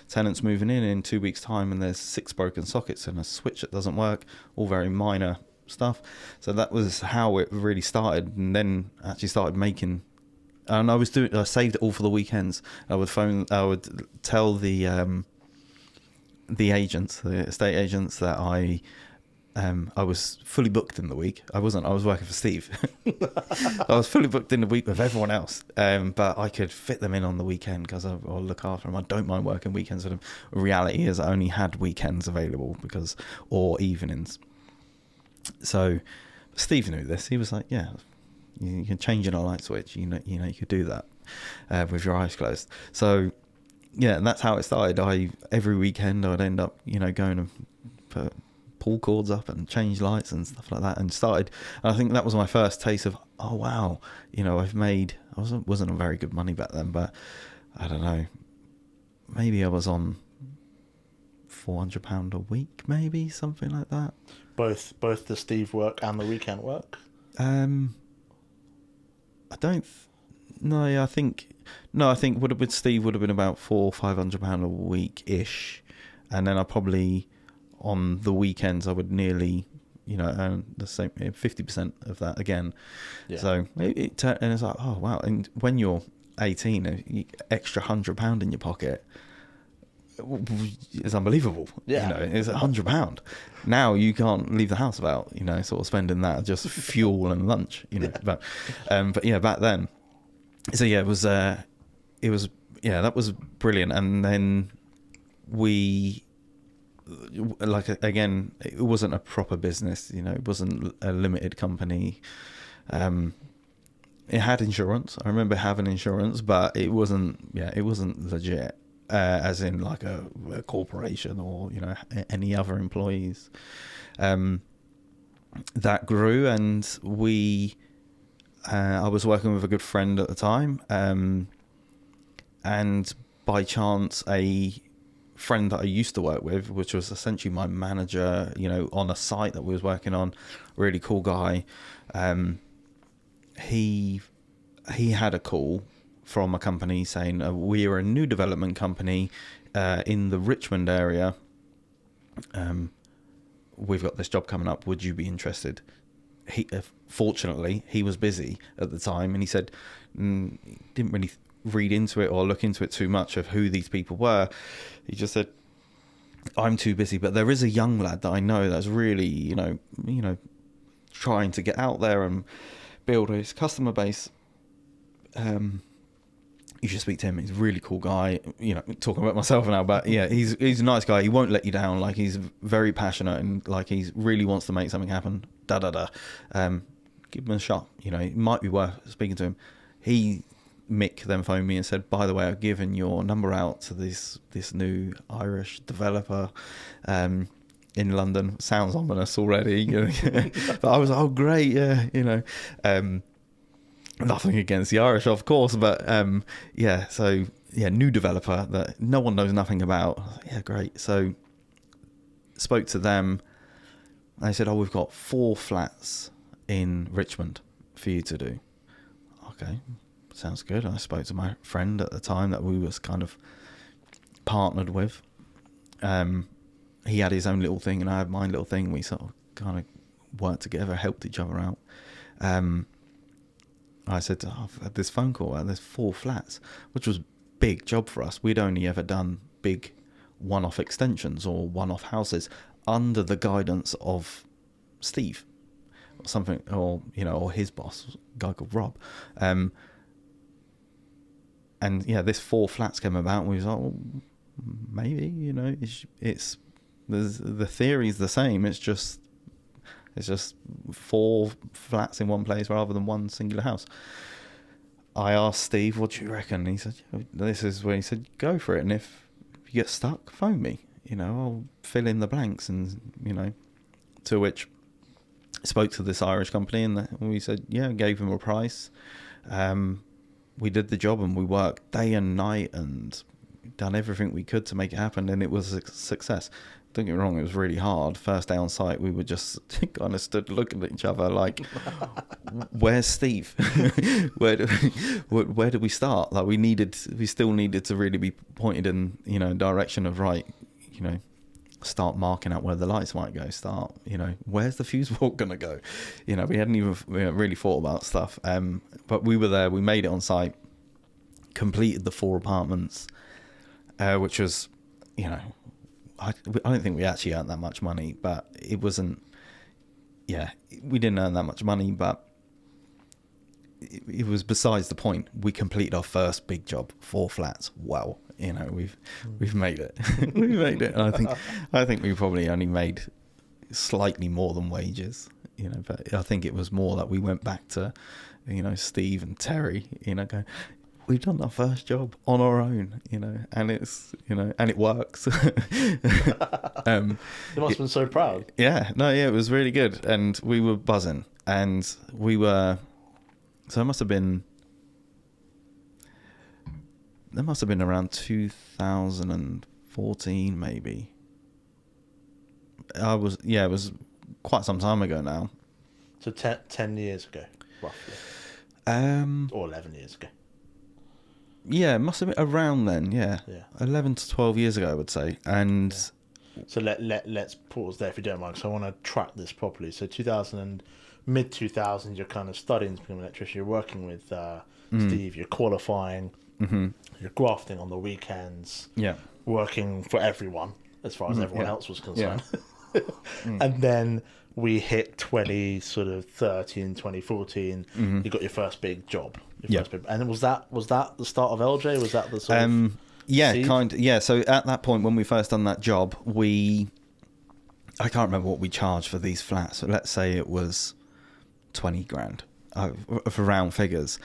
tenants moving in 2 weeks' time, and there's 6 broken sockets and a switch that doesn't work," all very minor stuff. So that was how it really started, and then actually started making. And I saved it all for the weekends. I would tell the agents, the estate agents, that I was fully booked in the week. I wasn't. I was working for Steve. I was fully booked in the week with everyone else, but I could fit them in on the weekend because I'll look after them. I don't mind working weekends with them. The reality is, I only had weekends available or evenings. So Steve knew this. He was like, "Yeah, you can change in a light switch. You could do that with your eyes closed." So yeah, and that's how it started. Every weekend I'd end up, going and put pull cords up and change lights and stuff like that, and I think that was my first taste of, oh wow, I wasn't on very good money back then, but I don't know, maybe I was on £400 a week, maybe something like that. Both the Steve work and the weekend work. I think with Steve would have been about £400-500 a week ish, and then I probably on the weekends I would nearly earn the same 50% of that again. Yeah. So and it's like, oh wow, and when you're 18, extra £100 in your pocket is unbelievable. Yeah. It's £100. Now you can't leave the house without sort of spending that just fuel and lunch. But yeah, back then. So yeah, it was that was brilliant. And then again, it wasn't a proper business, it wasn't a limited company. It had insurance. I remember having insurance, but it wasn't legit, as in like a corporation or, any other employees. That grew, and I was working with a good friend at the time, and by chance friend that I used to work with, which was essentially my manager, you know, on a site that we was working on, really cool guy. He had a call from a company saying, we are a new development company in the Richmond area. We've got this job coming up. Would you be interested? Fortunately, he was busy at the time, and he said, didn't really read into it or look into it too much of who these people were. He just said, I'm too busy, but there is a young lad that I know that's really, you know, trying to get out there and build his customer base. You should speak to him. He's a really cool guy. You know, talking about myself now, but yeah, he's a nice guy. He won't let you down. Like, he's very passionate, and like, he really wants to make something happen. Give him a shot. You know, it might be worth speaking to him. Mick then phoned me and said, by the way, I've given your number out to this new Irish developer in London. Sounds ominous already. You know? But I was like, oh, great, yeah, you know. Nothing against the Irish, of course, but new developer that no one knows nothing about. Yeah, great. So spoke to them. They said, we've got 4 flats in Richmond for you to do. Okay, sounds good. I spoke to my friend at the time that we was kind of partnered with. He had his own little thing and I had my little thing. We sort of kind of worked together, helped each other out. I said, I've had this phone call, there's 4 flats, which was a big job for us. We'd only ever done big one-off extensions or one-off houses under the guidance of Steve or something, or, you know, or his boss, a guy called Rob. And yeah, this 4 flats came about and we was like, well, maybe, you know, the theory's the same. It's just 4 flats in one place rather than one singular house. I asked Steve, what do you reckon? He said, this is where he said, go for it. And if you get stuck, phone me. You know, I'll fill in the blanks. And, you know, to which I spoke to this Irish company and we said, yeah, gave him a price. We did the job and we worked day and night and done everything we could to make it happen. And it was a success. Don't get me wrong, it was really hard. First day on site, we were just kind of stood looking at each other like, where's Steve? where do we start? Like, we still needed to really be pointed in, you know, direction of, right, you know, start marking out where the lights might go. Start, you know, where's the fuse board going to go? You know, we hadn't even really thought about stuff. But we were there, we made it on site, completed the 4 apartments, which was, you know, I don't think we actually earned that much money, but it wasn't, yeah, we didn't earn that much money, but it was besides the point. We completed our first big job, 4 flats. Wow. You know, we've made it. We made it. And I think we probably only made slightly more than wages, you know, but I think it was more that we went back to, you know, Steve and Terry, you know, going, we've done our first job on our own, you know, and it's, you know, and it works. You must have been so proud. Yeah, it was really good. And we were buzzing and so there must have been around 2014, maybe. It was quite some time ago now. So 10 years ago, roughly. Or 11 years ago. Yeah, it must have been around then, yeah. 11 to 12 years ago, I would say. And so let's pause there if you don't mind, because I want to track this properly. So mid-2000s, you're kind of studying to become an electrician. You're working with Steve, you're qualifying, you're grafting on the weekends, working for everyone, as far as everyone else was concerned. And then we hit 2014, you got your first big job. And was that the start of LJ? Was that the sort of seed? So at that point when we first done that job, I can't remember what we charged for these flats. So let's say it was 20 grand for round figures.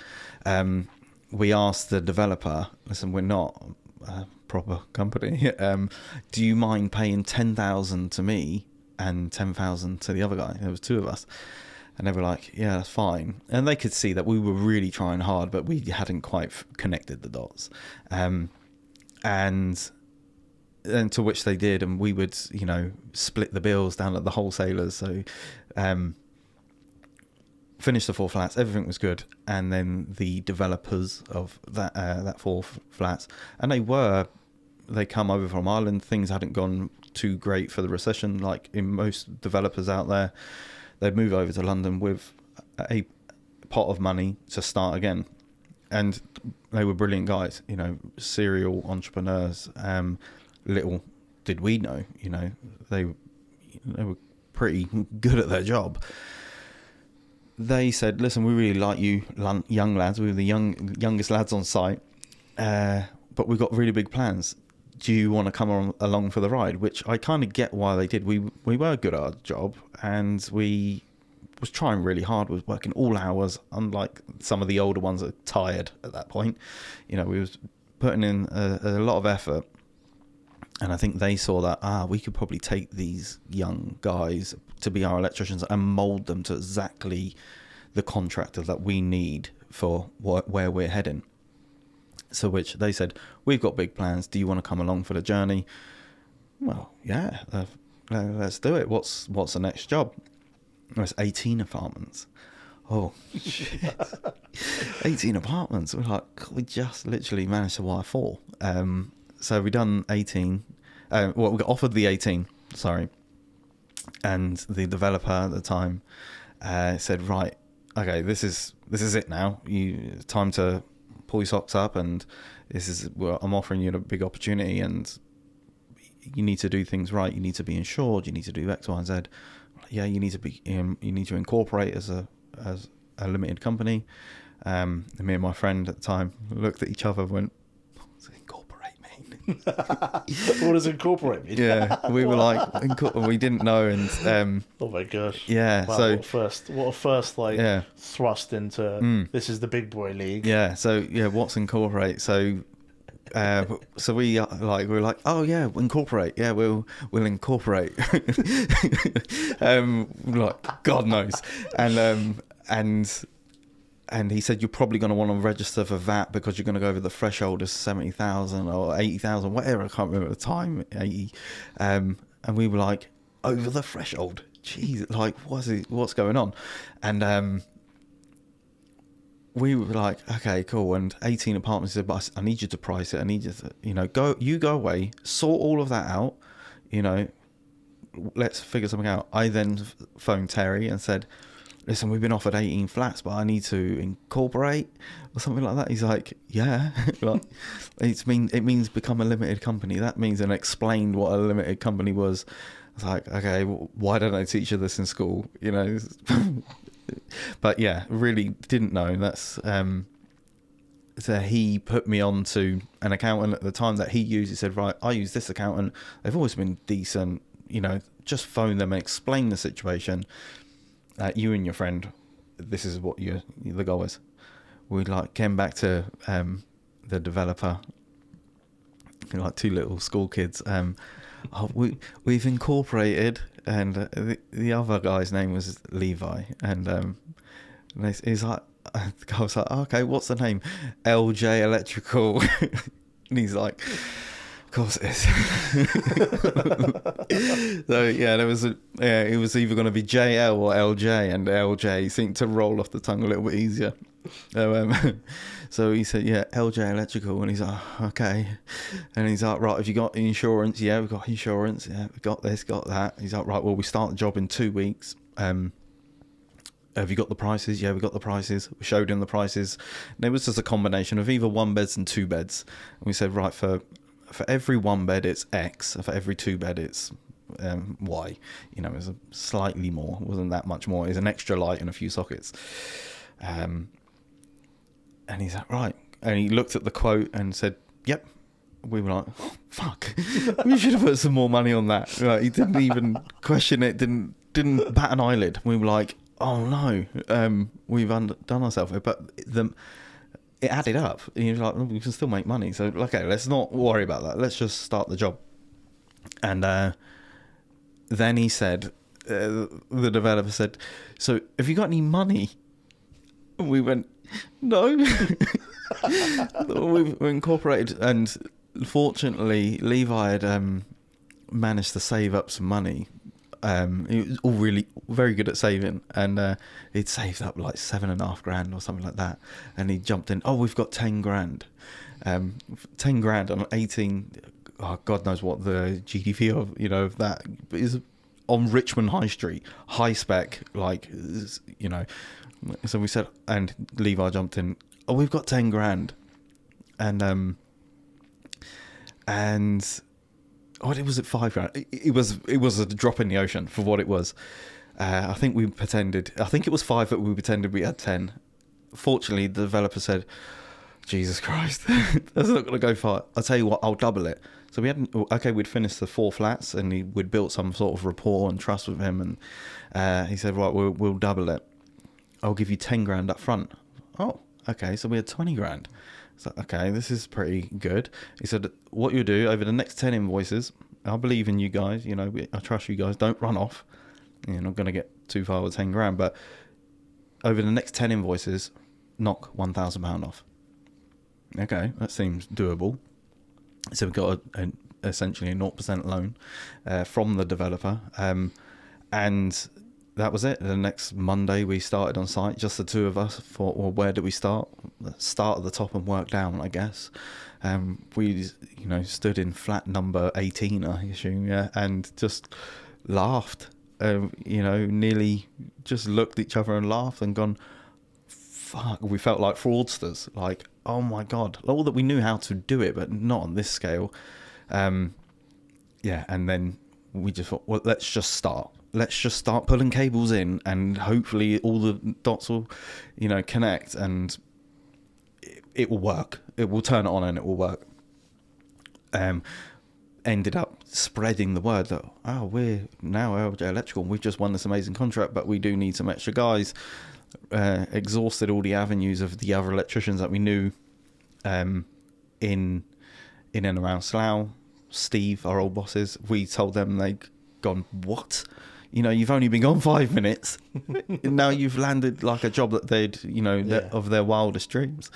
We asked the developer, listen, we're not a proper company. Do you mind paying 10,000 to me and 10,000 to the other guy? There was 2 of us. And they were like, yeah, that's fine. And they could see that we were really trying hard, but we hadn't quite connected the dots. And and to which they did, and we would, you know, split the bills down at the wholesalers. So finished the 4 flats, everything was good, and then the developers of that 4 flats, and they come over from Ireland. Things hadn't gone too great for the recession, like in most developers out there. They'd move over to London with a pot of money to start again, and they were brilliant guys, you know, serial entrepreneurs. Little did we know, you know, they were pretty good at their job. They said, listen, we really like you young lads. We were the youngest lads on site, but we've got really big plans. Do you want to come along for the ride? Which I kind of get why they did. We were good at our job, and we was trying really hard, was working all hours, unlike some of the older ones that are tired at that point. You know, we was putting in a lot of effort. And I think they saw that, we could probably take these young guys to be our electricians and mould them to exactly the contractor that we need for where we're heading. So which they said, we've got big plans. Do you want to come along for the journey? Well, yeah, let's do it. What's the next job? It's 18 apartments. Oh, shit. 18 apartments. We're like, we just literally managed to wire 4. So we done 18. We got offered the 18. Sorry, and the developer at the time said, "Right, okay, this is it now. It's time to pull your socks up, and I'm offering you a big opportunity, and you need to do things right. You need to be insured. You need to do X, Y, and Z. Yeah, you need to incorporate as a limited company." And me and my friend at the time looked at each other and went, "What's incorporate mean?" What does incorporate mean? Yeah, we were like, we didn't know, and oh my gosh, yeah. Wow, So what a first thrust into this is the big boy league. Yeah. So yeah, what's incorporate? So so we were like, oh yeah, incorporate. Yeah, we'll incorporate. Like God knows, and he said, you're probably going to want to register for VAT because you're going to go over the threshold of 70,000 or 80,000, whatever. I can't remember at the time, 80. And we were like, over the threshold? Jeez, like, what's going on? And we were like, okay, cool. And 18 apartments, said, but I need you to price it. I need you to, go away, sort all of that out, let's figure something out. I then phoned Terry and said, listen, we've been offered 18 flats, but I need to incorporate or something like that. He's like, yeah, like it means become a limited company. That means, and explained what a limited company was. I was like, okay, why don't I teach you this in school? But yeah, really didn't know. That's so he put me on to an accountant at the time that he used. He said, right, I use this accountant. They've always been decent. Just phone them and explain the situation. You and your friend, this is what the goal is. We came back to the developer, like 2 little school kids. We've incorporated, and the other guy's name was Levi, and he's like, the guy was like, okay, what's the name? LJ Electrical, and he's like, of course it is. So yeah, it was either going to be JL or LJ, and LJ seemed to roll off the tongue a little bit easier. So he said, yeah, LJ Electrical, and he's like, okay, and he's like, right, have you got insurance? Yeah, we've got insurance. Yeah, we've got this, got that. He's like, right, well, we start the job in 2 weeks. Have you got the prices? Yeah, we got the prices. We showed him the prices, and it was just a combination of either 1 beds and 2 beds. And we said, right, for every 1 bed it's X, for every 2 bed it's Y. It was slightly more. It wasn't that much more. It was an extra light and a few sockets. And he's like, right. And he looked at the quote and said, yep. We were like, oh, fuck. We should have put some more money on that. He didn't even question it, didn't bat an eyelid. We were like, oh no, we've done ourselves. But it added up. And he was like, we can still make money. So, okay, let's not worry about that. Let's just start the job. And then he said, the developer said, so have you got any money? And we went, no. We've incorporated, and Fortunately, Levi had managed to save up some money. He was all really very good at saving, and he'd saved up like $7,500 or something like that. And he jumped in. Oh, we've got 10 grand. 10 grand on 18. Oh, God knows what the GDP of of that is on Richmond High Street, high spec, like So we said, and Levi jumped in. Oh, we've got 10 grand, and what it was at 5 grand. It was a drop in the ocean for what it was. I think we pretended. I think it was 5, but we pretended we had 10. Fortunately, the developer said, "Jesus Christ, that's not going to go far. I'll tell you what, I'll double it." So we'd finished the 4 flats, and we'd built some sort of rapport and trust with him, and he said, "Right, we'll double it. I'll give you 10 grand up front." Oh, okay. So we had 20 grand. So, okay, this is pretty good. He said, "What you do over the next 10 invoices, I believe in you guys, I trust you guys, don't run off. You're not going to get too far with 10 grand, but over the next 10 invoices, knock £1,000 off." Okay, that seems doable. So we got essentially a 0% loan from the developer, and that was it. The next Monday we started on site, just the two of us. Thought, well, where do we start? Start at the top and work down, I guess. We, stood in flat number 18, I assume, yeah, and just laughed. Nearly just looked at each other and laughed and gone, fuck. We felt like fraudsters. Like, oh my God, all that we knew how to do it, but not on this scale. And then we just thought, well, let's just start pulling cables in, and hopefully all the dots will, connect, and it will work. It will turn it on and it will work. Ended up spreading the word that, oh, we're now LJ Electrical. We've just won this amazing contract, but we do need some extra guys. Exhausted all the avenues of the other electricians that we knew in and around Slough. Steve, our old bosses, we told them, they'd gone, what? You've only been gone 5 minutes. Now you've landed like a job that they'd, of their wildest dreams.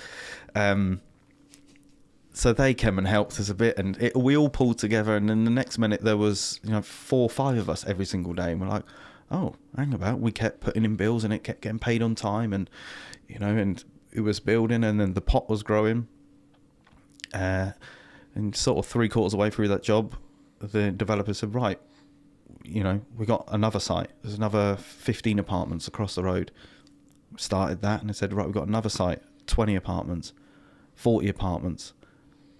So they came and helped us a bit, and we all pulled together. And then the next minute there was, 4 or 5 of us every single day. And we're like, oh, hang about. We kept putting in bills, and it kept getting paid on time. And, and it was building, and then the pot was growing. And sort of 3/4 away through that job, the developer said, right, we got another site. There's another 15 apartments across the road. We started that, and they said, right, we've got another site, 20 apartments, 40 apartments,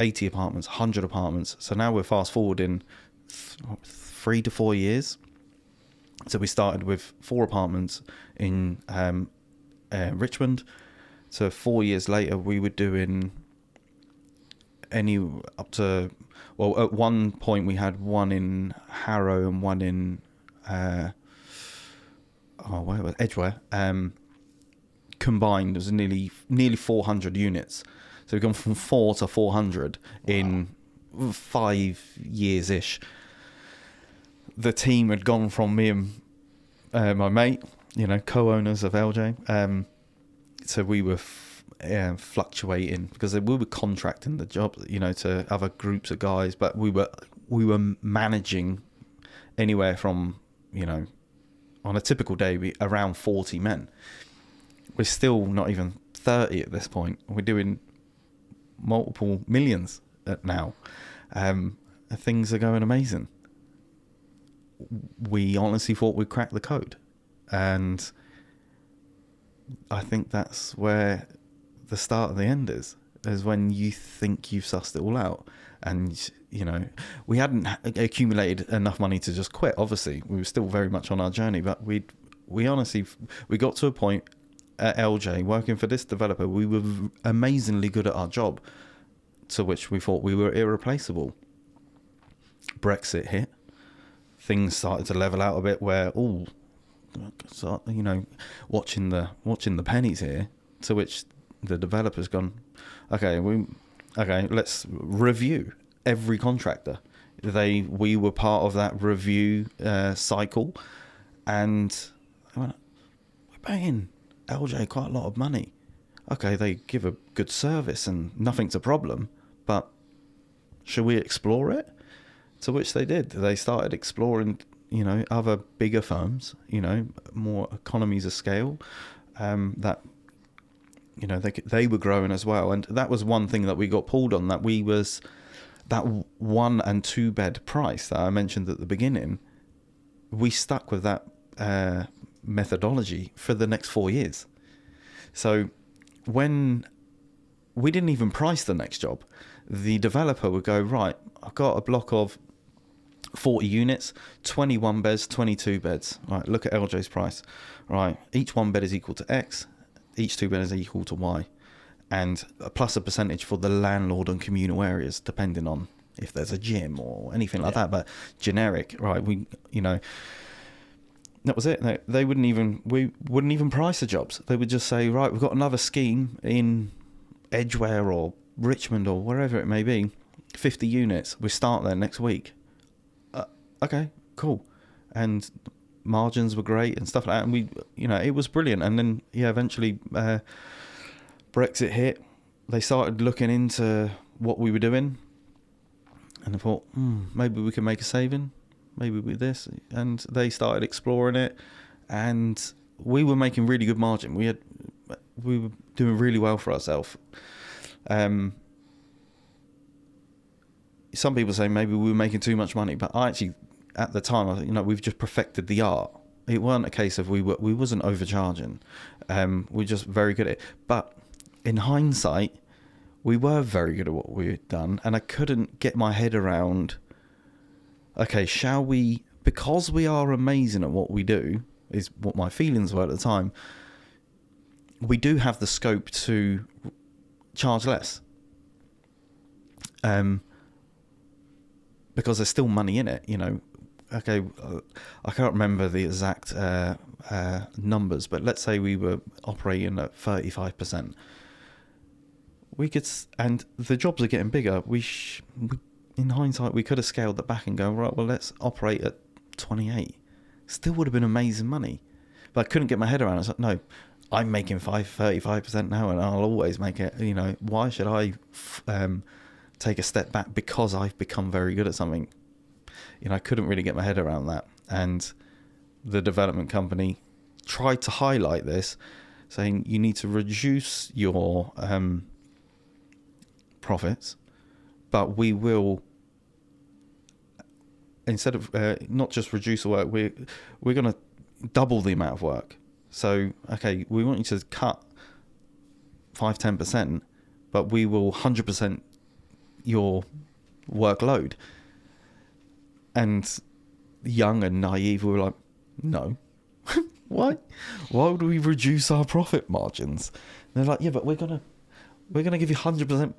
80 apartments, 100 apartments. So now we're fast forwarding 3 to 4 years. So we started with 4 apartments in Richmond. So 4 years later, we were doing up to, well, at one point we had one in Harrow and one in where was Edgware. Combined, it was nearly 400 units. So we've gone from 4 to 400 in 5 years ish. The team had gone from me and my mate, co-owners of LJ. So we were fluctuating, because we were contracting the job, to other groups of guys, but we were managing anywhere from, on a typical day, around 40 men. We're still not even 30 at this point. We're doing multiple millions now. Things are going amazing. We honestly thought we'd crack the code, and I think that's where the start of the end is when you think you've sussed it all out. And we hadn't accumulated enough money to just quit. Obviously we were still very much on our journey, but we honestly got to a point at LJ working for this developer. We were amazingly good at our job, to which we thought we were irreplaceable. Brexit hit, things started to level out a bit, where watching the pennies here, to which the developer's gone, okay, let's review every contractor. We were part of that review cycle, and we're paying LJ quite a lot of money. Okay, they give a good service and nothing's a problem, but Shall we explore it? To which they did. They started exploring, other bigger firms, more economies of scale, that, they were growing as well. And that was one thing that we got pulled on, that that 1 and 2 bed price that I mentioned at the beginning. We stuck with that methodology for the next 4 years. So when we didn't even price the next job, the developer would go, right, I've got a block of 40 units, 21 beds, 22 beds. Right, look at LJ's price. Right, each 1 bed is equal to X, each 2 bed is equal to Y, and plus a percentage for the landlord and communal areas, depending on if there's a gym or anything like that. But generic, right? That was it. We wouldn't even price the jobs. They would just say, right, we've got another scheme in Edgware or Richmond or wherever it may be, 50 units. We start there next week. Okay, cool. And margins were great and stuff like that. And we, it was brilliant. And then, eventually Brexit hit. They started looking into what we were doing. And I thought, maybe we can make a saving. Maybe with this. And they started exploring it. And we were making really good margin. We were doing really well for ourselves. Some people say maybe we were making too much money, but I actually, at the time, I thought, we've just perfected the art. It weren't a case of we wasn't overcharging. We're just very good at it. But in hindsight, we were very good at what we had done, and I couldn't get my head around, okay, shall we, because we are amazing at what we do, is what my feelings were at the time, we do have the scope to charge less. Because there's still money in it, Okay, I can't remember the exact numbers, but let's say we were operating at 35%. We could, and the jobs are getting bigger. In hindsight, we could have scaled that back and go, right, well, let's operate at 28. Still would have been amazing money. But I couldn't get my head around it. I was like, no, I'm making 35% now, and I'll always make it. Why should I take a step back because I've become very good at something? I couldn't really get my head around that. And the development company tried to highlight this, saying you need to reduce your profits, but we will, instead of not just reduce the work, we're going to double the amount of work. So, okay, we want you to cut 5-10%, but we will 100% your workload. And young and naive, we were like, no. Why would we reduce our profit margins? And they're like, yeah, but we're gonna give you 100%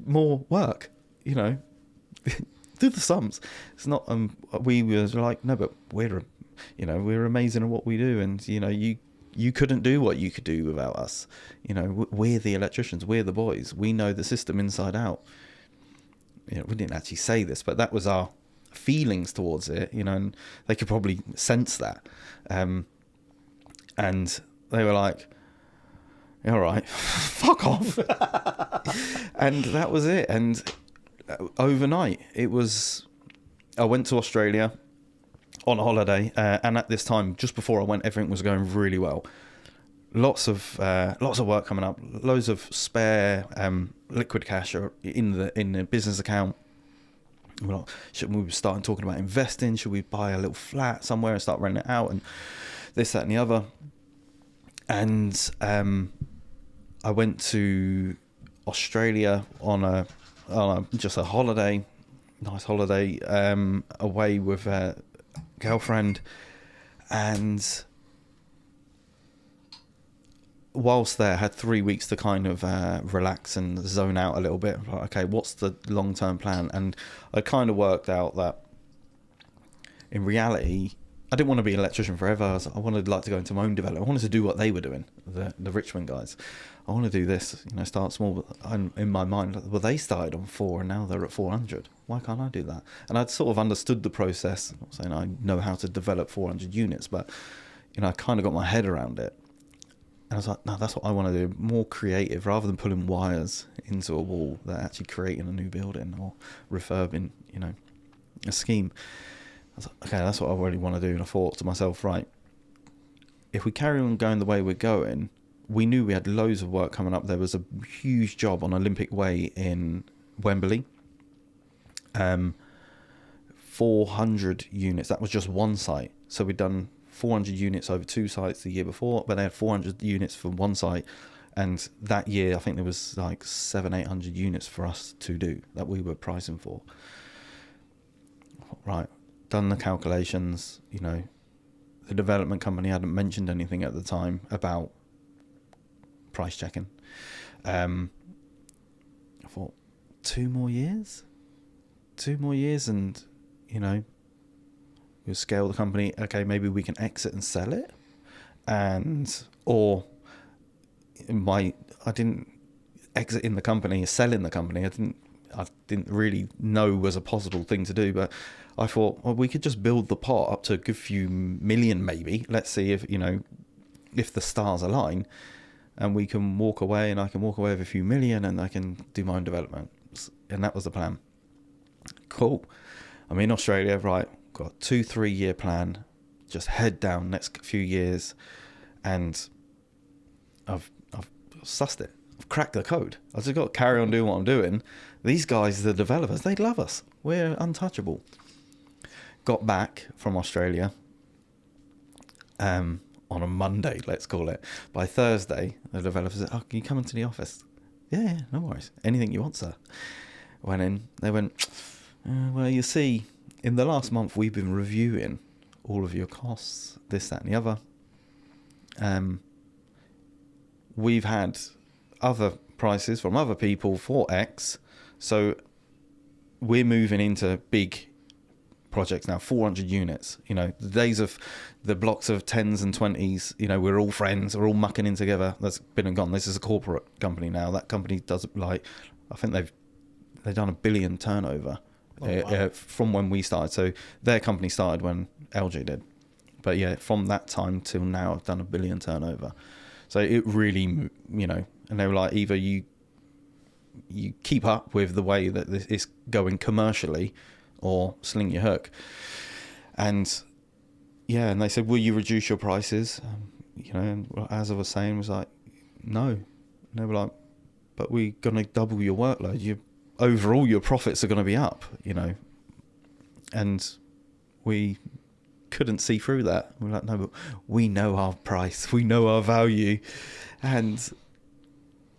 more work. Do the sums. It's not. We were like, no, but we're amazing at what we do, and you couldn't do what you could do without us. We're the electricians. We're the boys. We know the system inside out. We didn't actually say this, but that was our feelings towards it, and they could probably sense that. And they were like, all right, fuck off. And that was it. And overnight, I went to Australia on a holiday, and at this time, just before I went, everything was going really well. Lots of work coming up, loads of spare liquid cash in the business account. We were starting talking about investing. Should we buy a little flat somewhere and start renting it out, and this, that, and the other. And I went to Australia on just a holiday, nice holiday, away with a girlfriend, and whilst there, I had 3 weeks to kind of relax and zone out a little bit. Like, okay, what's the long-term plan? And I kind of worked out that in reality, I didn't want to be an electrician forever. I wanted to go into my own development. I wanted to do what they were doing, the Richmond guys. I want to do this, start small. And in my mind, well, they started on 4 and now they're at 400. Why can't I do that? And I'd sort of understood the process. I'm not saying I know how to develop 400 units, but I kind of got my head around it. And I was like, no, that's what I want to do. More creative, rather than pulling wires into a wall. They're actually creating a new building or refurbing, a scheme. I was like, okay, that's what I really want to do. And I thought to myself, right, if we carry on going the way we're going, we knew we had loads of work coming up. There was a huge job on Olympic Way in Wembley. 400 units. That was just one site. So we'd done 400 units over 2 sites the year before, but they had 400 units for one site. And that year, I think there was like 700-800 units for us to do that we were pricing for. Right. Done the calculations, the development company hadn't mentioned anything at the time about price checking. I thought, 2 more years, and we'll scale the company. Okay, maybe we can exit and sell it, I didn't exit in the company, sell in the company. I didn't really know was a possible thing to do, but I thought, well, we could just build the pot up to a good few million, maybe. Let's see if the stars align, and we can walk away, and I can walk away with a few million, and I can do my own development. And that was the plan. Cool. I'm in Australia, right? Got a 2-3 year plan. Just head down next few years, and I've sussed it. I've cracked the code. I've just got to carry on doing what I'm doing. These guys, the developers, they love us. We're untouchable. Got back from Australia on a Monday, let's call it. By Thursday, the developer said, "Oh, can you come into the office?" Yeah, no worries. Anything you want, sir. Went in. They went, well, you see, in the last month, we've been reviewing all of your costs, this, that, and the other. We've had other prices from other people for X, so we're moving into big projects now, 400 units. The days of the blocks of 10s and 20s, we're all friends, we're all mucking in together. That's been and gone. This is a corporate company now. That company does, I think they've done $1 billion turnover from when we started. So their company started when LJ did, but yeah, from that time till now, I've done $1 billion turnover. So it really, and they were like, either you keep up with the way that this is going commercially, or sling your hook. And yeah, and they said, will you reduce your prices? And as I was saying, was like, no. And they were like, but we're going to double your workload. Overall, your profits are going to be up, And we couldn't see through that. We're like, no, but we know our price. We know our value. And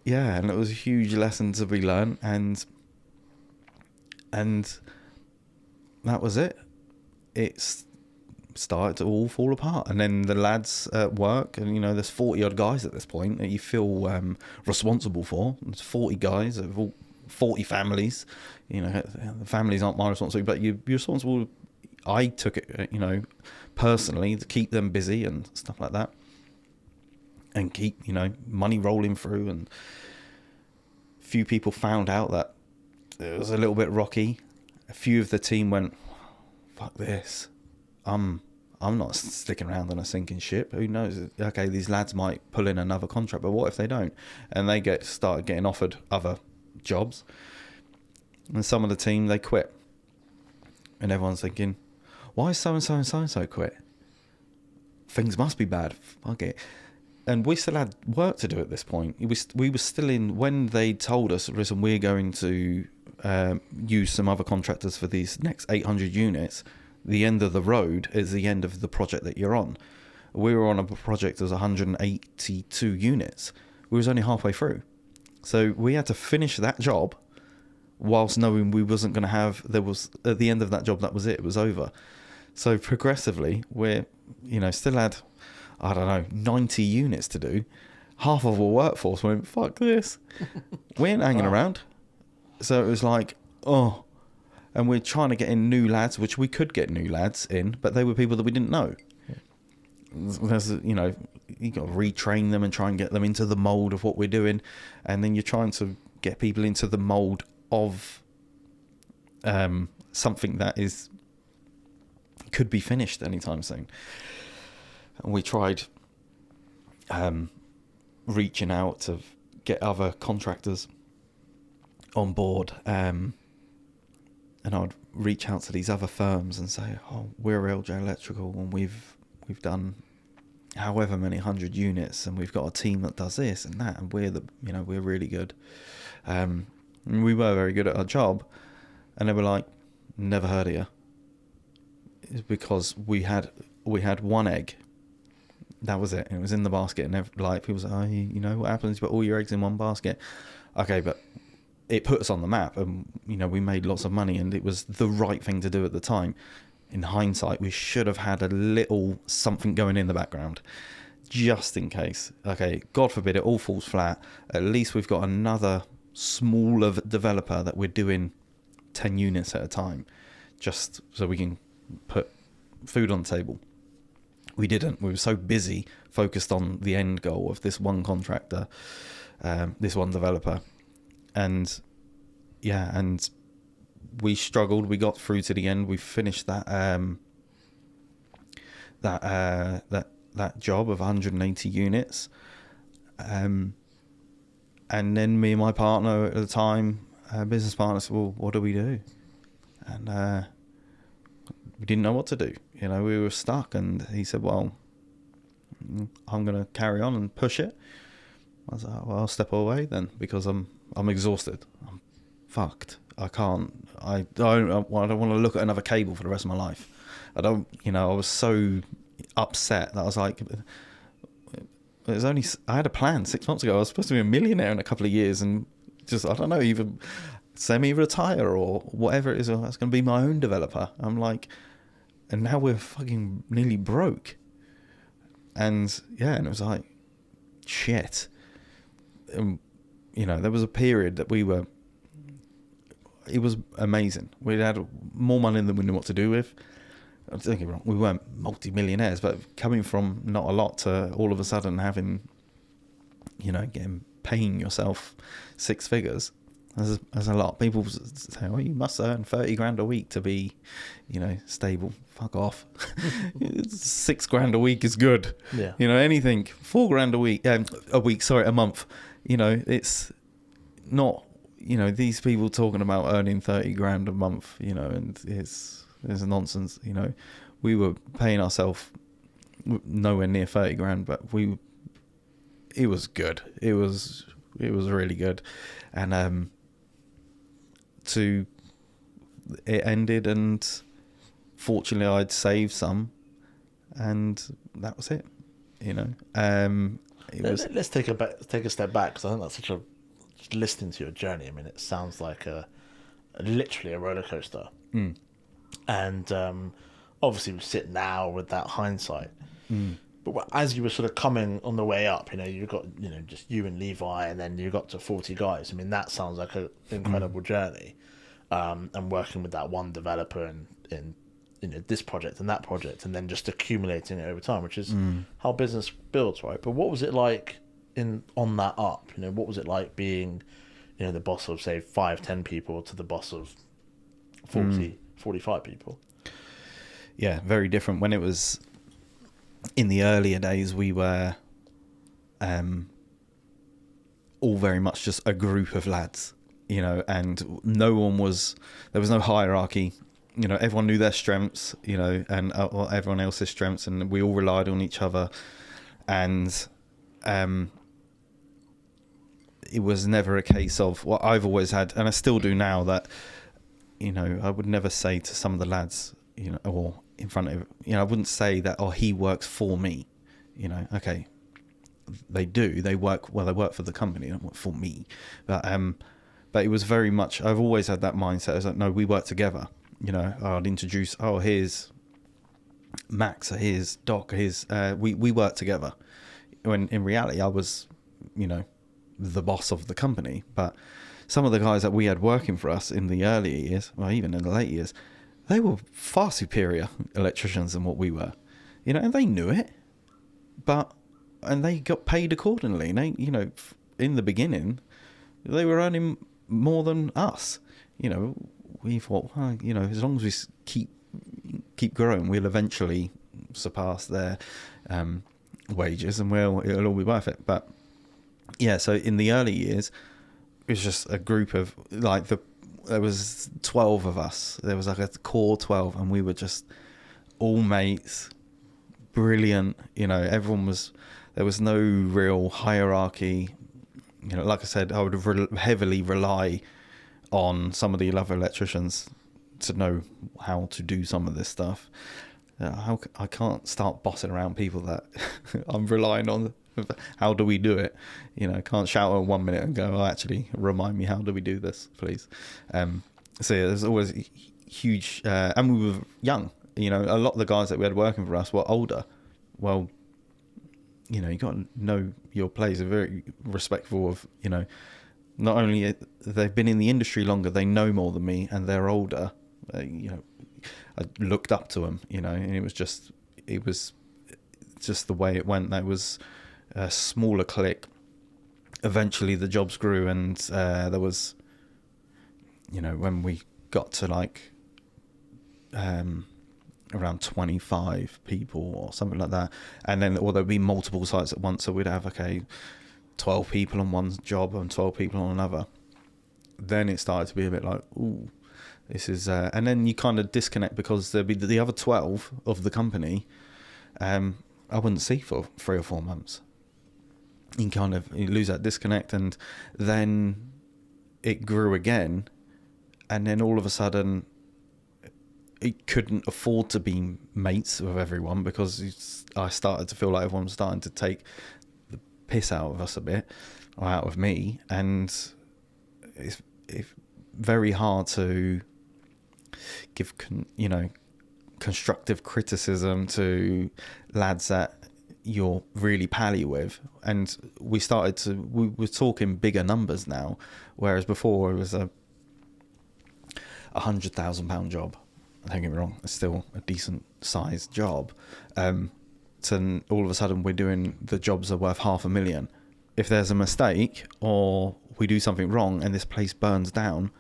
yeah, and it was a huge lesson to be learned. And that was it. It started to all fall apart. And then the lads at work, and there's 40 odd guys at this point that you feel responsible for. There's 40 guys of all 40 families. The families aren't my responsibility, but you're responsible. I took it, personally, to keep them busy and stuff like that, and keep money rolling through. And a few people found out that it was a little bit rocky. A few of the team went, fuck this, I'm not sticking around on a sinking ship. Who knows? Okay, these lads might pull in another contract, but what if they don't? And they started getting offered other jobs. And some of the team, they quit. And everyone's thinking, why is so-and-so and so-and-so quit? Things must be bad. Fuck it. And we still had work to do at this point. We were still in, when they told us, listen, we're going to use some other contractors for these next 800 units. The end of the road is the end of the project that you're on. We were on a project that was 182 units. We was only halfway through. So we had to finish that job whilst knowing we wasn't going to have, at the end of that job, that was it. It was over. So progressively, we're, still had, 90 units to do. Half of our workforce went, fuck this. We ain't hanging around. So it was like, oh, and we're trying to get in new lads, which we could get new lads in, but they were people that we didn't know. There's, you got to retrain them and try and get them into the mold of what we're doing. And then you're trying to get people into the mold of something that could be finished anytime soon. And we tried reaching out to get other contractors on board, and I'd reach out to these other firms and say, "Oh, we're LJ Electrical, and we've done however many 100 units, and we've got a team that does this and that, and we're really good." And we were very good at our job, and they were like, "Never heard of you." It's because we had one egg. That was it. It was in the basket, and like people say, "Oh, you know what happens? You put all your eggs in one basket." Okay, but it put us on the map, and we made lots of money, and it was the right thing to do at the time. In hindsight, we should have had a little something going in the background, just in case. Okay, God forbid it all falls flat. At least we've got another smaller developer that we're doing 10 units at a time, just so we can put food on the table. We didn't. We were so busy, focused on the end goal of this one contractor, this one developer, and we struggled. We got through to the end. We finished that job of 180 units, and then me and my partner at the time, business partner, said, "Well, what do we do?" And we didn't know what to do. We were stuck, and he said, "Well, I'm going to carry on and push it." I was like, "Well, I'll step away then, because I'm exhausted. I'm fucked. I can't. I don't want to look at another cable for the rest of my life. I don't. I was so upset that I was like, I had a plan 6 months ago. I was supposed to be a millionaire in a couple of years, and just, I don't know, either semi-retire or whatever it is. I was going to be my own developer. I'm like, and now we're fucking nearly broke." And it was like, shit. There was a period that it was amazing. We had more money than we knew what to do with. Don't get me wrong, we weren't multi-millionaires, but coming from not a lot to all of a sudden having, paying yourself 6 figures, there's a lot. People say, "Oh, you must earn 30 grand a week to be, stable." Fuck off. 6 grand a week is good. Yeah. Anything 4 grand a month. It's not. These people talking about earning 30 grand a month. And it's nonsense. We were paying ourselves nowhere near 30 grand, but it was good. It was really good, and it ended, and fortunately I'd saved some, and that was it. Let's take a step back, because I think that's just listening to your journey. I mean, it sounds like literally a roller coaster. And obviously we sit now with that hindsight. But as you were sort of coming on the way up, you got just you and Levi, and then you got to 40 guys. I mean, that sounds like an incredible journey. And working with that one developer in this project and that project, and then just accumulating it over time, which is how business builds, right? But what was it like on that up? What was it like being the boss of, say, 5-10 people to the boss of 40-45 people? Yeah, very different. When it was in the earlier days, we were all very much just a group of lads, and there was no hierarchy. Everyone knew their strengths, and everyone else's strengths, and we all relied on each other. And it was never a case of what I've always had, and I still do now, that I would never say to some of the lads, or in front of, I wouldn't say that, "Oh, he works for me." Okay, they do. They work for the company, they don't work for me. But it was very much, I've always had that mindset. I was like, no, we work together. I'd introduce, here's Max, here's Doc, we work together. When in reality, I was, the boss of the company. But some of the guys that we had working for us in the earlier years, or even in the late years, they were far superior electricians than what we were, and they knew it, and they got paid accordingly. And they, in the beginning, they were earning more than us. We thought, as long as we keep growing, we'll eventually surpass their wages, and it'll all be worth it. But yeah, so in the early years, it was just a group of like there was 12 of us. There was like a core 12, and we were just all mates, brilliant. You know, there was no real hierarchy. You know, like I said, I would heavily rely on some of the other electricians to know how to do some of this stuff. I can't start bossing around people that I'm relying on. How do we do it? You know, I can't shout at 1 minute and go, oh, actually, remind me, how do we do this, please? So yeah, there's always huge, and we were young. You know, a lot of the guys that we had working for us were older. Well, you know, you got to know your place. They're very respectful of, you know, not only they've been in the industry longer, they know more than me, and they're older. You know, I looked up to them, you know, and it was just the way it went. There was a smaller clique. Eventually the jobs grew, and there was, you know, when we got to like around 25 people or something like that, and then or there'd be multiple sites at once, so we'd have 12 people on one job and 12 people on another. Then it started to be a bit like, ooh, this is and then you kind of disconnect, because there'd be the other 12 of the company I wouldn't see for 3 or 4 months. You lose that disconnect, and then it grew again, and then all of a sudden it couldn't afford to be mates with everyone, because I started to feel like everyone was starting to take the piss out of us a bit, or out of me, and it's very hard to give constructive criticism to lads that you're really pally with. And we were talking bigger numbers now, whereas before it was a £100,000 job. Don't get me wrong, it's still a decent sized job. So all of a sudden we're doing the jobs that are worth £500,000. If there's a mistake or we do something wrong and this place burns down,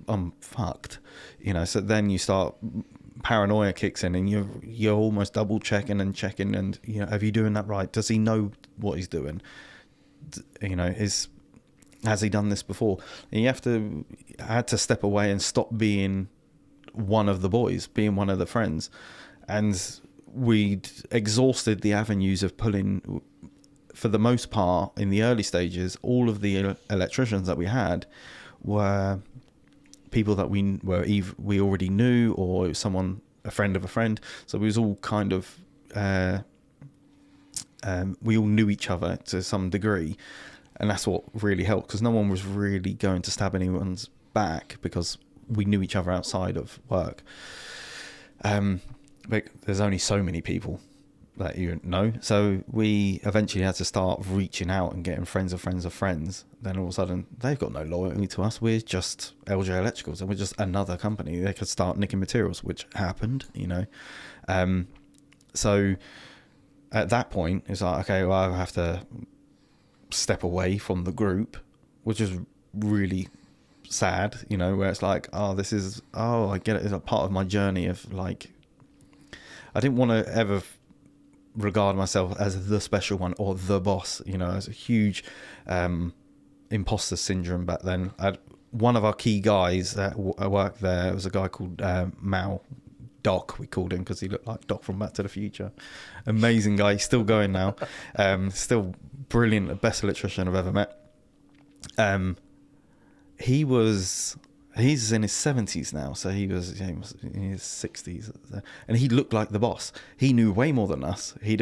I'm fucked, you know. So then you start, paranoia kicks in, and you're almost double checking, and you know, have you doing that right? Does he know what he's doing? You know, has he done this before? And I had to step away and stop being one of the boys, being one of the friends, and we'd exhausted the avenues of pulling. For the most part, in the early stages, all of the electricians that we had were people that we already knew, or it was a friend of a friend. So we was all kind of we all knew each other to some degree, and that's what really helped, because no one was really going to stab anyone's back, because we knew each other outside of work. But there's only so many people that you know, so we eventually had to start reaching out and getting friends of friends of friends. Then all of a sudden they've got no loyalty to us, we're just LJ Electricals, and we're just another company. They could start nicking materials, which happened, you know. So at that point it's like, okay, well, I have to step away from the group, which is really sad, you know, where it's like, I get it, it's a part of my journey of like, I didn't want to ever regard myself as the special one or the boss, you know. As a huge imposter syndrome back then. One of our key guys that worked there was a guy called Mao. Doc, we called him, because he looked like Doc from Back to the Future. Amazing guy. He's still going now. Still brilliant, the best electrician I've ever met. He's in his 70s now, so he was in his 60s, and he looked like the boss. He knew way more than us. He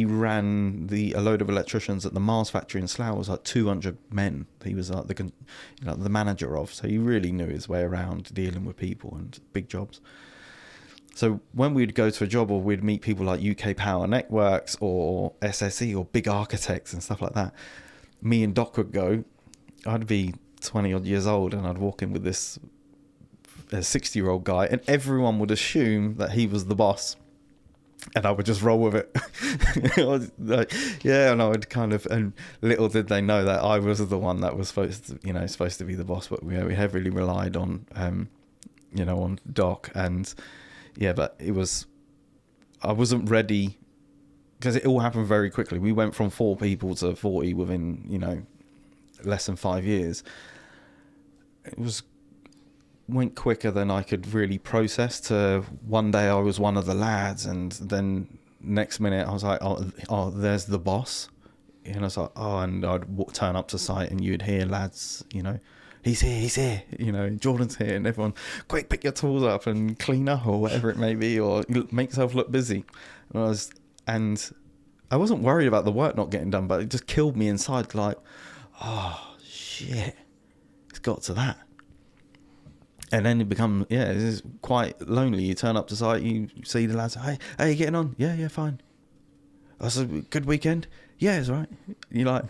ran a load of electricians at the Mars factory in Slough. It was like 200 men. He was like the manager of, so he really knew his way around dealing with people and big jobs. So when we'd go to a job, or we'd meet people like UK Power Networks or SSE or big architects and stuff like that, me and Doc would go. I'd be 20 odd years old, and I'd walk in with this 60-year-old guy, and everyone would assume that he was the boss, and I would just roll with it. And I would and little did they know that I was the one that was supposed to be the boss. But we heavily relied on on Doc, and but I wasn't ready, because it all happened very quickly. We went from 4 people to 40 within, you know, less than 5 years. It went quicker than I could really process. To one day I was one of the lads, and then next minute I was like, oh, there's the boss. And I was like, oh, and I'd turn up to site and you'd hear lads, you know, he's here, you know, Jordan's here, and everyone, quick, pick your tools up and clean up or whatever it may be, or make yourself look busy. And I wasn't worried about the work not getting done, but it just killed me inside, like, oh, shit, it's got to that. And then it becomes, it's quite lonely. You turn up to site, you see the lads, hey, you getting on? Yeah, fine. I said, good weekend? Yeah, it's right. You're like,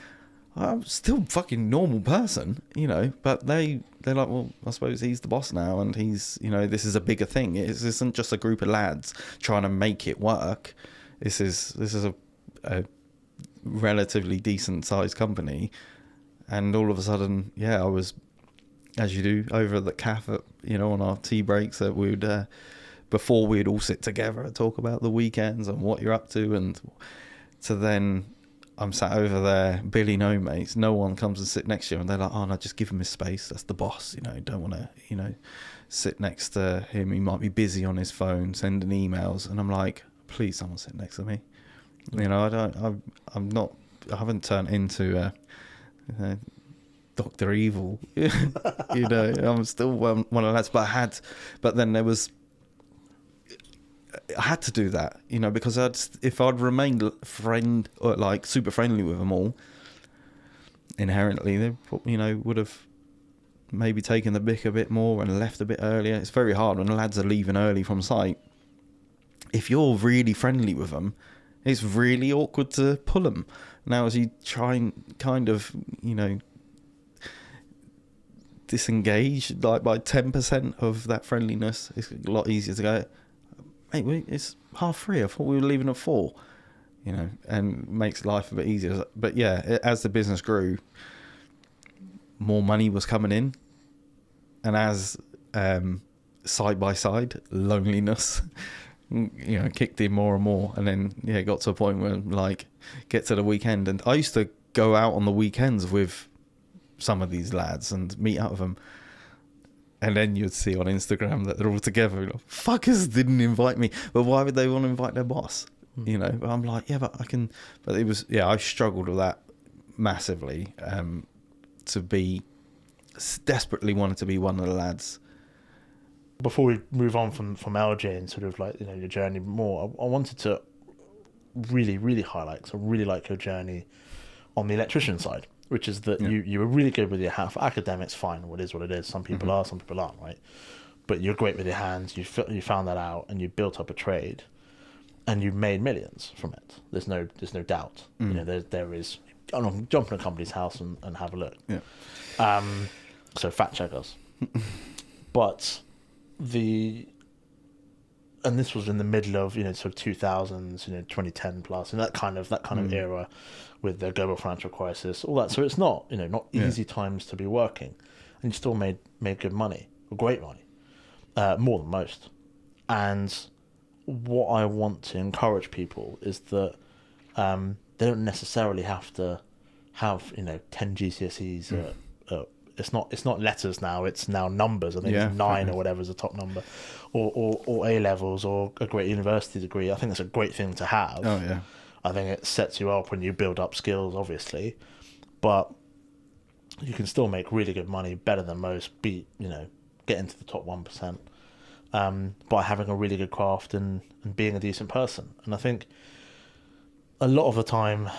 I'm still a fucking normal person, you know, but they're like, well, I suppose he's the boss now, and he's, you know, this is a bigger thing. It isn't just a group of lads trying to make it work. This is a relatively decent sized company. And all of a sudden, I was, as you do, over at the cafe, you know, on our tea breaks, that we would, before we'd all sit together and talk about the weekends and what you're up to, and to then I'm sat over there, Billy no mates, no one comes and sit next to you, and they're like, oh no, just give him his space, that's the boss, you know, don't want to, you know, sit next to him, he might be busy on his phone, sending emails, and I'm like, please someone sit next to me, you know, I haven't turned into Dr. Evil, you know, I'm still one of the lads, but then I had to do that, you know, because if I'd remained super friendly with them all, inherently they, you know, would have maybe taken the bick a bit more and left a bit earlier. It's very hard when the lads are leaving early from site. If you're really friendly with them, it's really awkward to pull them. Now, as you try and kind of, you know, disengage like by 10% of that friendliness, it's a lot easier to go, mate, it's 3:30. I thought we were leaving at 4, you know, and makes life a bit easier. But as the business grew, more money was coming in, and as side by side loneliness, you know, kicked in more and more, and then it got to a point where, like, get to the weekend, and I used to go out on the weekends with some of these lads and meet up with them. And then you'd see on Instagram that they're all together. Like, fuckers didn't invite me. But why would they want to invite their boss? You know, but I'm like, but I can. But it was, I struggled with that massively. To be desperately wanted to be one of the lads. Before we move on from LJ and sort of like, you know, your journey more, I wanted to really, really highlight, because I really like your journey on the electrician side, which is that you were really good with your hands. For academics, fine, what it is. Some people are, some people aren't, right? But you're great with your hands. You found that out, and you built up a trade, and you made millions from it. There's no doubt. You know, there is. I don't know, jump in a company's house and have a look. Yeah. So fact check us. But and this was in the middle of, you know, sort of 2000s, you know, 2010 plus, and that kind of era with the global financial crisis, all that. So it's not, you know, not easy times to be working, and you still made good money, or great money, more than most. And what I want to encourage people is that they don't necessarily have to have, you know, 10 GCSEs. It's not letters now; it's now numbers. I think it's 9 or whatever is the top number, or A levels, or a great university degree. I think that's a great thing to have. Oh yeah. I think it sets you up when you build up skills, obviously, but you can still make really good money, better than most. You know, get into the top 1%, by having a really good craft and being a decent person. And I think a lot of the time,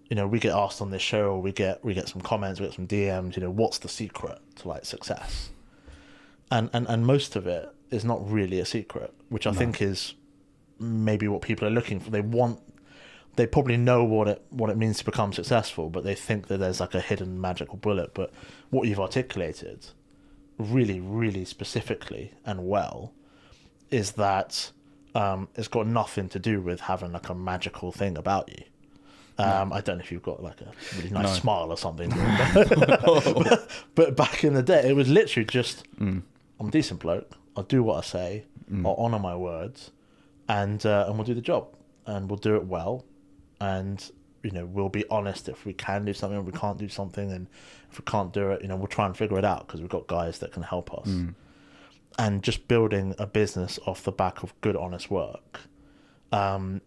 you know, we get asked on this show, or we get some comments, we get some DMs, you know, what's the secret to like success? And most of it is not really a secret, which I think is maybe what people are looking for. They probably know what it means to become successful, but they think that there's like a hidden magical bullet. But what you've articulated really, really specifically and well is that it's got nothing to do with having like a magical thing about you. I don't know if you've got like a really nice smile or something, but back in the day, it was literally just, I'm a decent bloke, I'll do what I say, I'll honour my words, and we'll do the job, and we'll do it well, and we'll be honest if we can do something or we can't do something, and if we can't do it, we'll try and figure it out because we've got guys that can help us. And just building a business off the back of good, honest work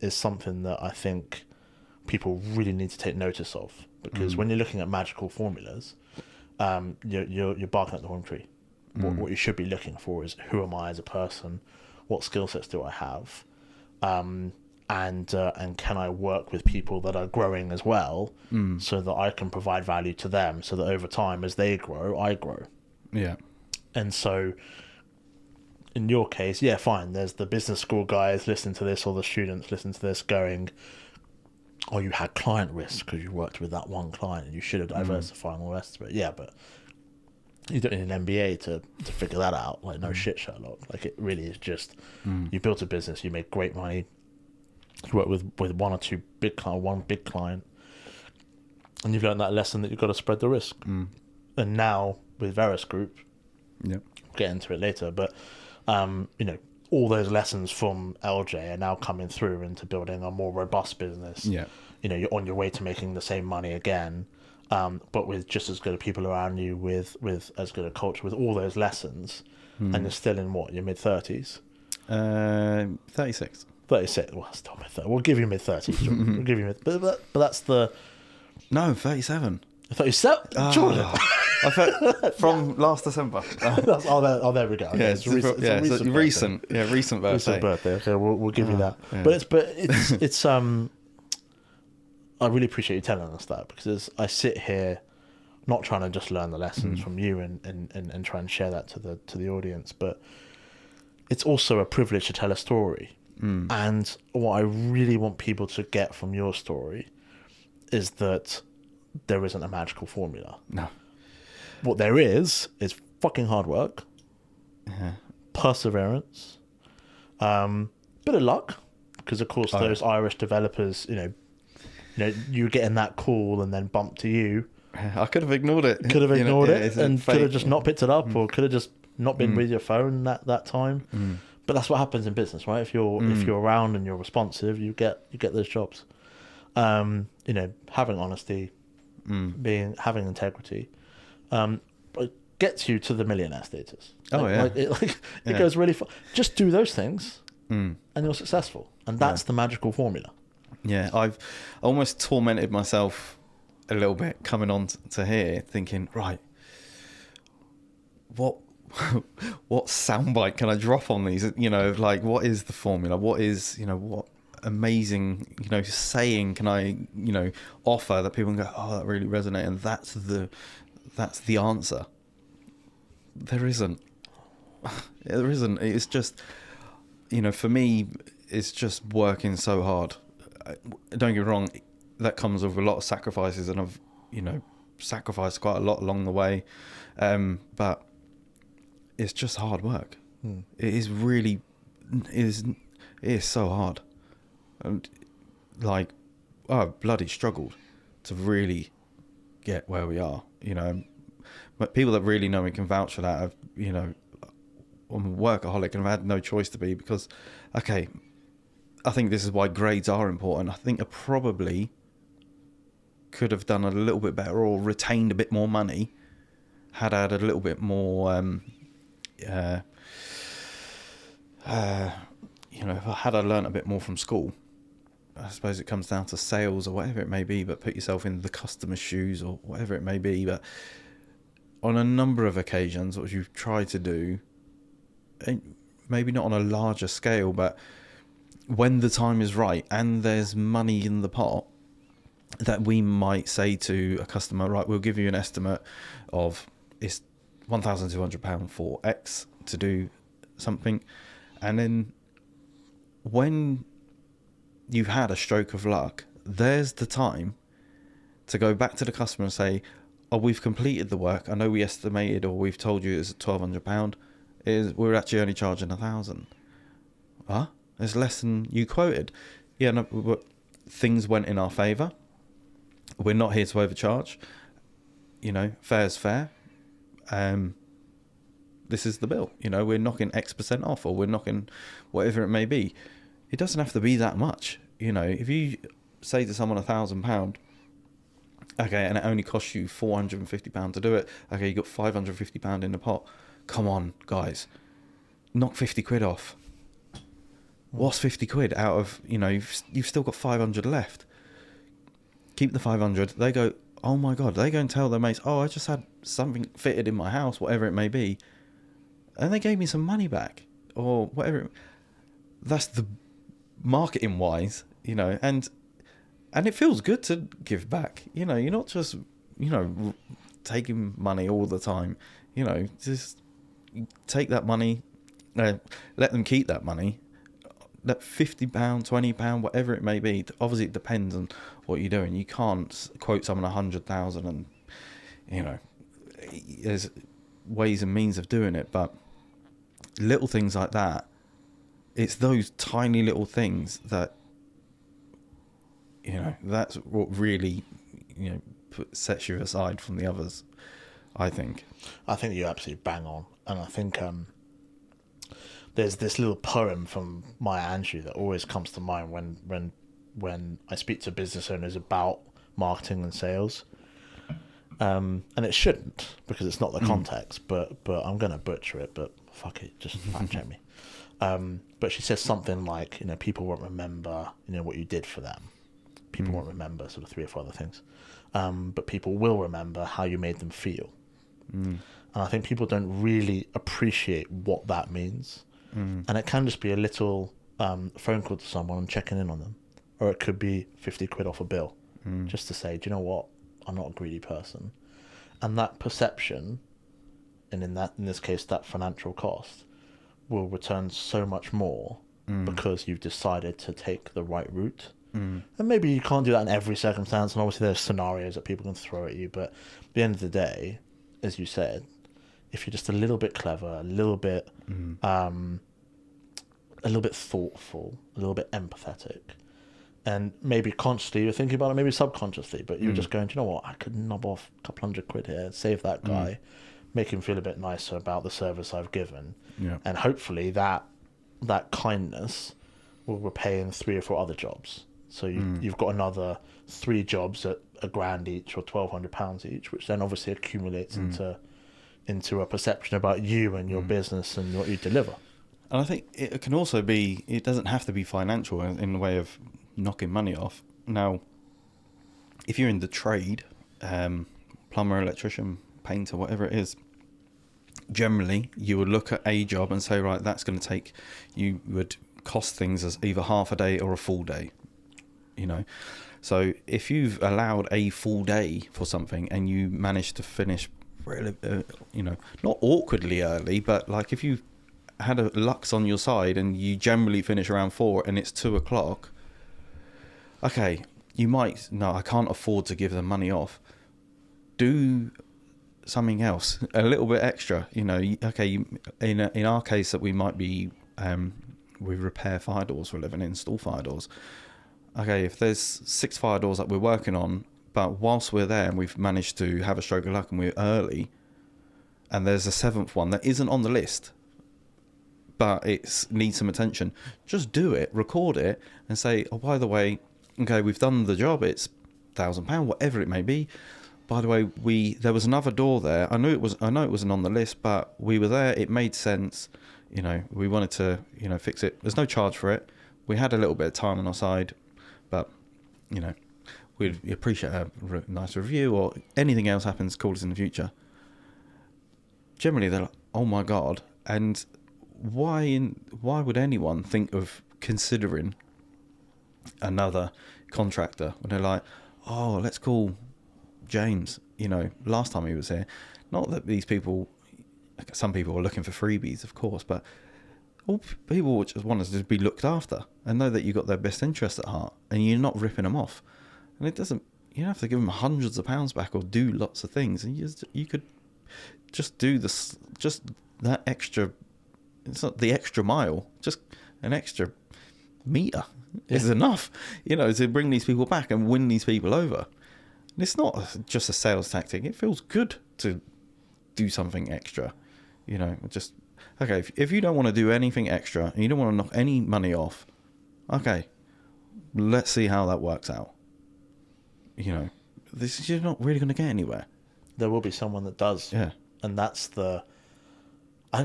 is something that I think people really need to take notice of, because when you're looking at magical formulas, you're barking up the wrong tree. What you should be looking for is, who am I as a person? What skill sets do I have? And can I work with people that are growing as well, so that I can provide value to them, so that over time, as they grow, I grow. Yeah. And so, in your case, yeah, fine. There's the business school guys listening to this, or the students listening to this, going, "Oh, you had client risk because you worked with that one client, and you should have diversified and all the rest of it." Yeah, but you don't need an MBA to figure that out. Like, no shit, Sherlock. Like, it really is just you built a business, you made great money, you work with one or two big client, one big client, and you've learned that lesson that you've got to spread the risk. And now with Verus Group, Yep. we'll get into it later, but all those lessons from LJ are now coming through into building a more robust business. Yeah. You're on your way to making the same money again, but with just as good of people around you, with as good a culture, with all those lessons, and you're still in your mid-30s? 36. 36. Well, still mid-30s. We'll give you mid-30s. We'll give you but that's the... No, 37. 37? Jordan. I thought from last December. There we go. Okay, Yeah, it's recent recent birthday. Recent birthday. Okay, we'll give you that. Yeah. But it's I really appreciate you telling us that, because I sit here not trying to just learn the lessons from you and try and share that to the audience, but it's also a privilege to tell a story. And what I really want people to get from your story is that there isn't a magical formula. No. What there is fucking hard work, Yeah. perseverance, bit of luck, because of course those Irish developers, you were getting that call and then bumped to you. I could have ignored it. Could have ignored it and fake. could have just not picked it up, or could have just not been with your phone that time. But that's what happens in business, right? If you're around and you're responsive, you get those jobs. Having honesty, having integrity, it gets you to the millionaire status. It goes really far. Just do those things, and you're successful, and that's the magical formula. Yeah, I've almost tormented myself a little bit coming on to here, thinking, right, what soundbite can I drop on these? What is the formula? What is, what amazing, saying can I, offer that people can go, oh, that really resonates, and that's the answer. There isn't. It's just, for me, it's just working so hard. Don't get me wrong, that comes with a lot of sacrifices, and I've, sacrificed quite a lot along the way. But it's just hard work. It is really, it is so hard. And I've bloody struggled to really get where we are, But people that really know me can vouch for that. I'm a workaholic and I've had no choice to be, because, okay, I think this is why grades are important. I think I probably could have done a little bit better, or retained a bit more money, had I had a little bit more, had I learnt a bit more from school. I suppose it comes down to sales or whatever it may be, but put yourself in the customer's shoes or whatever it may be. But on a number of occasions, what you've tried to do, maybe not on a larger scale, but when the time is right and there's money in the pot, that we might say to a customer, right, we'll give you an estimate of, it's £1,200 for X to do something. And then when you've had a stroke of luck, there's the time to go back to the customer and say, oh, we've completed the work. I know we estimated, or we've told you it's £1,200. We're actually only charging £1,000. Huh? It's less than you quoted. Yeah, no, things went in our favour. We're not here to overcharge. Fair's fair. This is the bill. We're knocking X% off, or we're knocking whatever it may be. It doesn't have to be that much. If you say to someone £1,000, okay, and it only costs you £450 to do it. Okay, you got £550 in the pot. Come on, guys, knock 50 quid off. What's 50 quid out of, you've still got 500 left. Keep the 500. They go, oh my God, they go and tell their mates, oh, I just had something fitted in my house, whatever it may be, and they gave me some money back, or whatever. That's the marketing wise, and it feels good to give back. You're not just, taking money all the time. Just take that money, let them keep that money. That £50, £20, whatever it may be. Obviously, it depends on what you're doing. You can't quote someone 100,000, and there's ways and means of doing it. But little things like that, it's those tiny little things that that's what really sets you aside from the others. I think you're absolutely bang on, and I think there's this little poem from Maya Angelou that always comes to mind when I speak to business owners about marketing and sales. And it shouldn't, because it's not the context, but I'm going to butcher it, but fuck it, just fact check me. But she says something like, people won't remember, what you did for them. People won't remember sort of 3 or 4 other things. But people will remember how you made them feel. And I think people don't really appreciate what that means. And it can just be a little phone call to someone and checking in on them. Or it could be 50 quid off a bill, just to say, do you know what? I'm not a greedy person. And that perception, and in this case, that financial cost, will return so much more because you've decided to take the right route. And maybe you can't do that in every circumstance, and obviously there's scenarios that people can throw at you, but at the end of the day, as you said, if you're just a little bit clever, a little bit thoughtful, a little bit empathetic, and maybe consciously you're thinking about it, maybe subconsciously, but you're just going, do you know what, I could knob off a couple £100 here, save that guy, make him feel a bit nicer about the service I've given, and hopefully that kindness will repay in 3 or 4 other jobs. So you've got another 3 jobs at £1,000 each or £1,200 each, which then obviously accumulates into a perception about you and your business and what you deliver. And I think it can also be, it doesn't have to be financial in the way of knocking money off. Now, if you're in the trade, plumber, electrician, painter, whatever it is, generally you would look at a job and say, right, that's going to take, you would cost things as either half a day or a full day, So if you've allowed a full day for something and you manage to finish really, not awkwardly early, but like if you had a lux on your side and you generally finish around 4 and it's 2 o'clock, okay, you might, no, I can't afford to give them money off. Do something else, a little bit extra, okay, in our case that we might be, we repair fire doors for a living, install fire doors. Okay, if there's 6 fire doors that we're working on, but whilst we're there and we've managed to have a stroke of luck and we're early, and there's a 7th one that isn't on the list, but it needs some attention, just do it, record it, and say, oh, by the way, okay, we've done the job, it's £1,000, whatever it may be. By the way, there was another door there. I know it wasn't on the list, but we were there. It made sense. We wanted to, fix it. There's no charge for it. We had a little bit of time on our side, but, we'd appreciate a nice review, or anything else happens, call us in the future. Generally, they're like, oh my God. And why would anyone think of considering another contractor when they're like, oh, let's call James, last time he was here? Not that these people, some people are looking for freebies, of course, but all people just want us to be looked after and know that you got their best interest at heart and you're not ripping them off. And you don't have to give them hundreds of pounds back or do lots of things. And you could just do this, just that extra, it's not the extra mile, just an extra meter is enough, to bring these people back and win these people over. And it's not just a sales tactic. It feels good to do something extra, just, okay, if you don't want to do anything extra and you don't want to knock any money off, okay, let's see how that works out. You know, this is, you're not really going to get anywhere. There will be someone that does. Yeah. And I think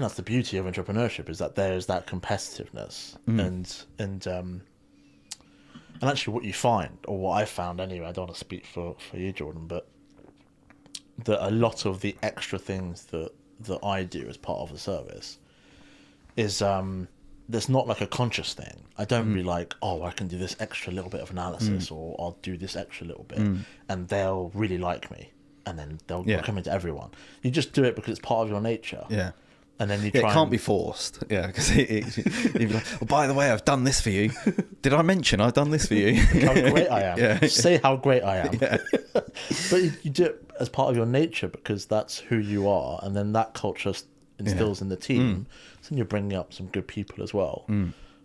that's the beauty of entrepreneurship, is that there's that competitiveness. And actually what you find, or what I found anyway, I don't want to speak for you, Jordan, but that a lot of the extra things that I do as part of the service is there's not like a conscious thing. I don't be like, oh, I can do this extra little bit of analysis, or I'll do this extra little bit, and they'll really like me, and then they'll come into everyone. You just do it because it's part of your nature. Yeah. And then you try. It can't be forced. Yeah, because you'd be like, oh, by the way, I've done this for you. Did I mention I've done this for you? How great I am. Yeah. Say how great I am. Yeah. But you do it as part of your nature because that's who you are, and then that culture instills in the team. So then you're bringing up some good people as well.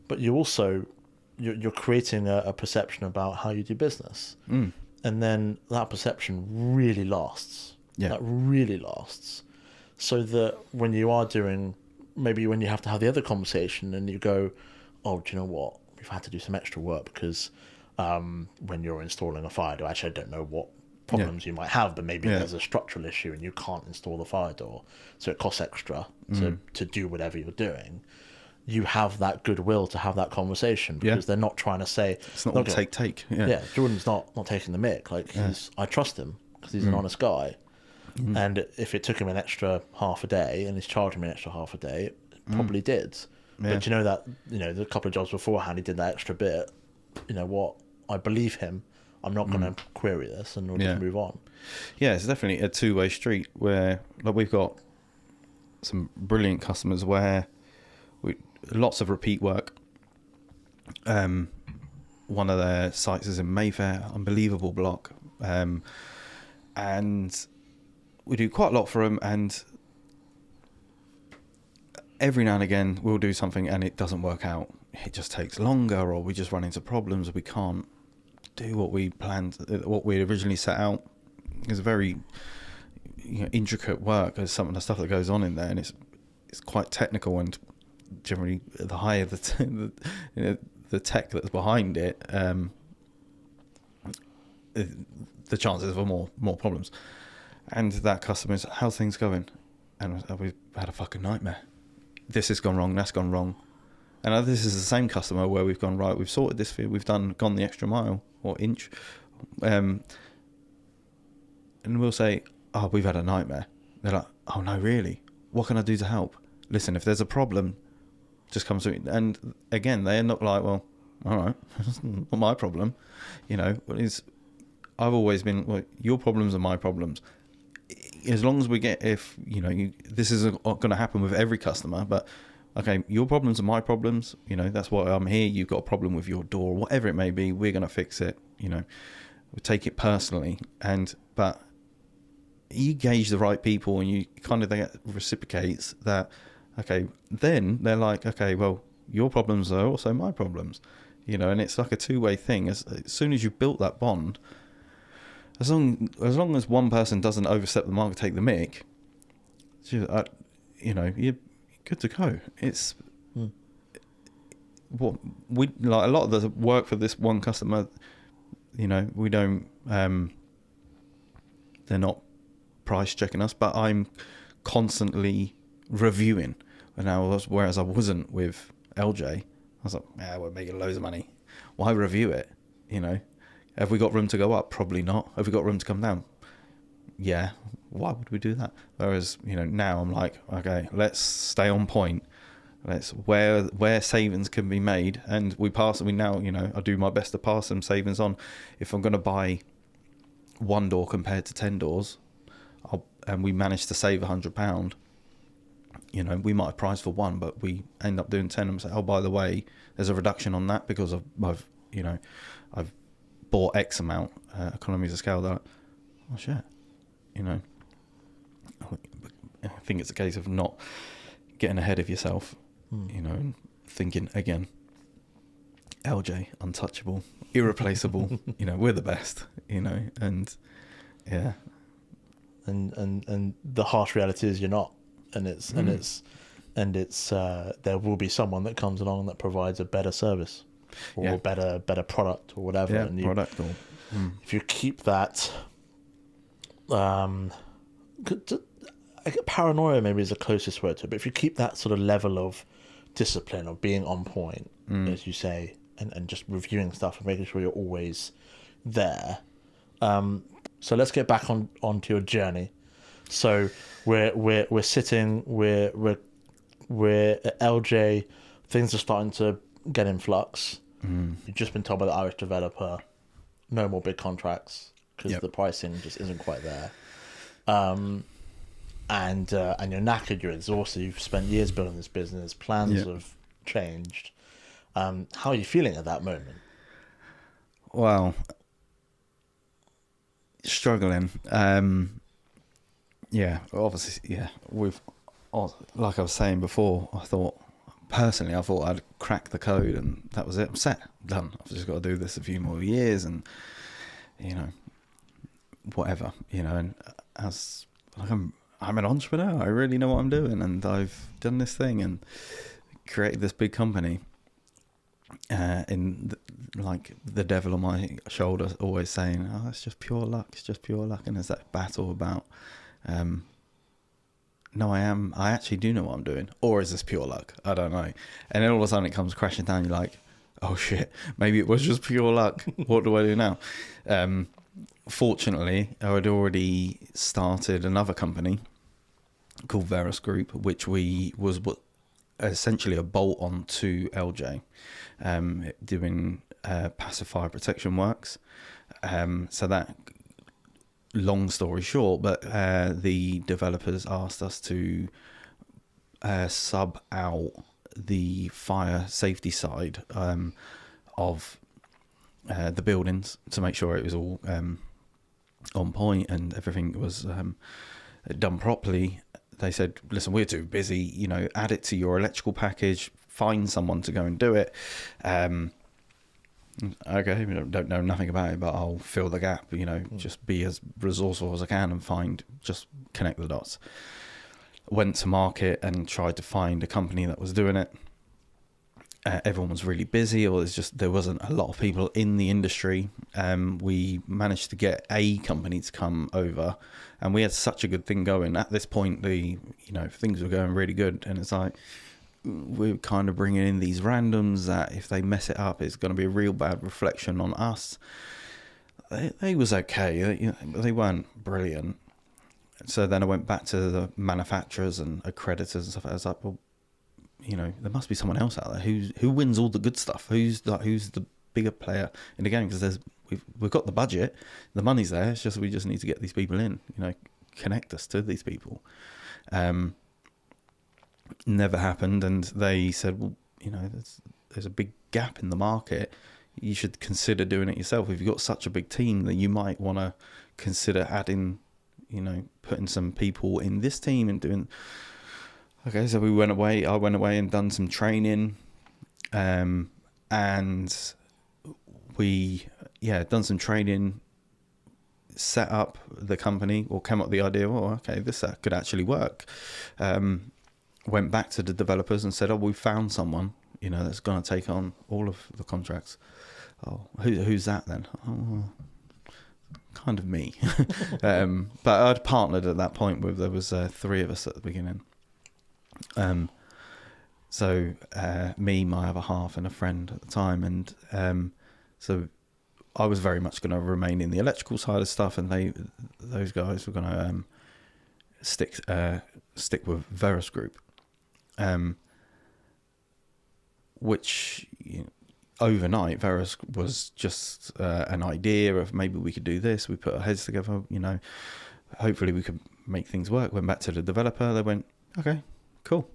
But you also you're creating a perception about how you do business, and then that perception really lasts. Yeah. That really lasts. So that when you are doing, maybe when you have to have the other conversation and you go, oh, do you know what? We've had to do some extra work because when you're installing a fire door, actually I don't know what problems you might have, but maybe there's a structural issue and you can't install the fire door, so it costs extra to do whatever you're doing. You have that goodwill to have that conversation because they're not trying to say... It's not all take. Yeah, Jordan's not taking the mick. Like, I trust him because he's an honest guy. And if it took him an extra half a day and he's charging me an extra half a day, it probably did. But you know that, the couple of jobs beforehand, he did that extra bit. You know what? I believe him. I'm not going to query this, and we'll just move on. Yeah, it's definitely a two-way street where, like, we've got some brilliant customers where lots of repeat work. One of their sites is in Mayfair, unbelievable block. And we do quite a lot for them, and every now and again we'll do something and it doesn't work out. It just takes longer, or we just run into problems. We can't do what we planned, what we originally set out. It's very intricate work. There's some of the stuff that goes on in there, and it's quite technical, and generally the higher the tech that's behind it, the chances of more problems. And that customer's, how's things going? And we've had a fucking nightmare. This has gone wrong, that's gone wrong. And this is the same customer where we've gone, right, we've sorted this for you, we've gone the extra mile or inch. And we'll say, oh, we've had a nightmare. They're like, oh no, really? What can I do to help? Listen, if there's a problem, just come to me. And again, they end up like, well, all right, it's not my problem. I've always been, well, your problems are my problems. As long as we get, this isn't going to happen with every customer, but okay, your problems are my problems. That's why I'm here. You've got a problem with your door, whatever it may be. We're going to fix it. We take it personally, but you gauge the right people, and you kind of that reciprocates that. Okay, then they're like, okay, well, your problems are also my problems. And it's like a two-way thing. As soon as you've built that bond. As long as one person doesn't overstep the mark, take the mick, you're good to go. It's what we like. A lot of the work for this one customer, we don't. They're not price checking us, but I'm constantly reviewing. Whereas I wasn't with LJ, I was like, we're making loads of money. Why review it? Have we got room to go up? Probably not. Have we got room to come down? Yeah. Why would we do that? Whereas, now I'm like, okay, let's stay on point. Let's where savings can be made, and I do my best to pass some savings on. If I'm going to buy one door compared to 10 doors, and we manage to save £100, we might have priced for one, but we end up doing 10 and say, oh, by the way, there's a reduction on that because I've bought X amount, economies of scale. That, oh shit, I think it's a case of not getting ahead of yourself, and thinking again, LJ, untouchable, irreplaceable, we're the best, and yeah. And the harsh reality is you're not, and it's there will be someone that comes along that provides a better service. or better product or whatever. Yeah, And product or... if you keep that, I get paranoia maybe is the closest word to it, but if you keep that sort of level of discipline, of being on point, as you say, and just reviewing stuff and making sure you're always there. So let's get back onto your journey. So we're sitting, we're at LJ, things are starting to get in flux. You've just been told by the Irish developer, no more big contracts because the pricing just isn't quite there. And you're knackered, you're exhausted, you've spent years building this business, plans have changed. How are you feeling at that moment? Well, struggling. Obviously, like I was saying before, I thought I'd crack the code and that was it. I'm set, done. I've just got to do this a few more years and, whatever, and as like I'm an entrepreneur, I really know what I'm doing, and I've done this thing and created this big company. The devil on my shoulder always saying, "Oh, it's just pure luck. It's just pure luck." And there's that battle about, no, I actually do know what I'm doing, or is this pure luck? I don't know. And then all of a sudden it comes crashing down. You're like, oh shit, maybe it was just pure luck. What do I do now? Fortunately, I had already started another company called Verus Group, which was essentially a bolt on to LJ, doing passive fire protection works. So that, long story short, but the developers asked us to sub out the fire safety side of the buildings to make sure it was all on point and everything was done properly. They said, listen, we're too busy, add it to your electrical package, find someone to go and do it. Okay, don't know nothing about it, but I'll fill the gap, just be as resourceful as I can and just connect the dots. Went to market and tried to find a company that was doing it. Everyone was really busy, or there wasn't a lot of people in the industry. We managed to get a company to come over, and we had such a good thing going. At this point, things were going really good, and it's like, we're kind of bringing in these randoms that if they mess it up, it's going to be a real bad reflection on us. They was okay. They weren't brilliant. So then I went back to the manufacturers and accreditors and stuff. I was like, well, there must be someone else out there who wins all the good stuff. Who's the bigger player in the game? Because we've got the budget, the money's there. It's just we just need to get these people in. Connect us to these people. Never happened, and they said, well, there's a big gap in the market. You should consider doing it yourself. If you've got such a big team, then you might want to consider adding, putting some people in this team and doing. Okay, so I went away and done some training, and we done some training, set up the company, or came up with the idea, okay, this could actually work. Went back to the developers and said, we found someone, that's going to take on all of the contracts. Oh, who's that then? Oh, kind of me. But I'd partnered at that point there was 3 of us at the beginning. So me, my other half, and a friend at the time, and so I was very much going to remain in the electrical side of stuff, and those guys were going to stick with Verus Group. Which overnight, Verus was just an idea of maybe we could do this. We put our heads together, hopefully we could make things work. Went back to the developer. They went, okay, cool,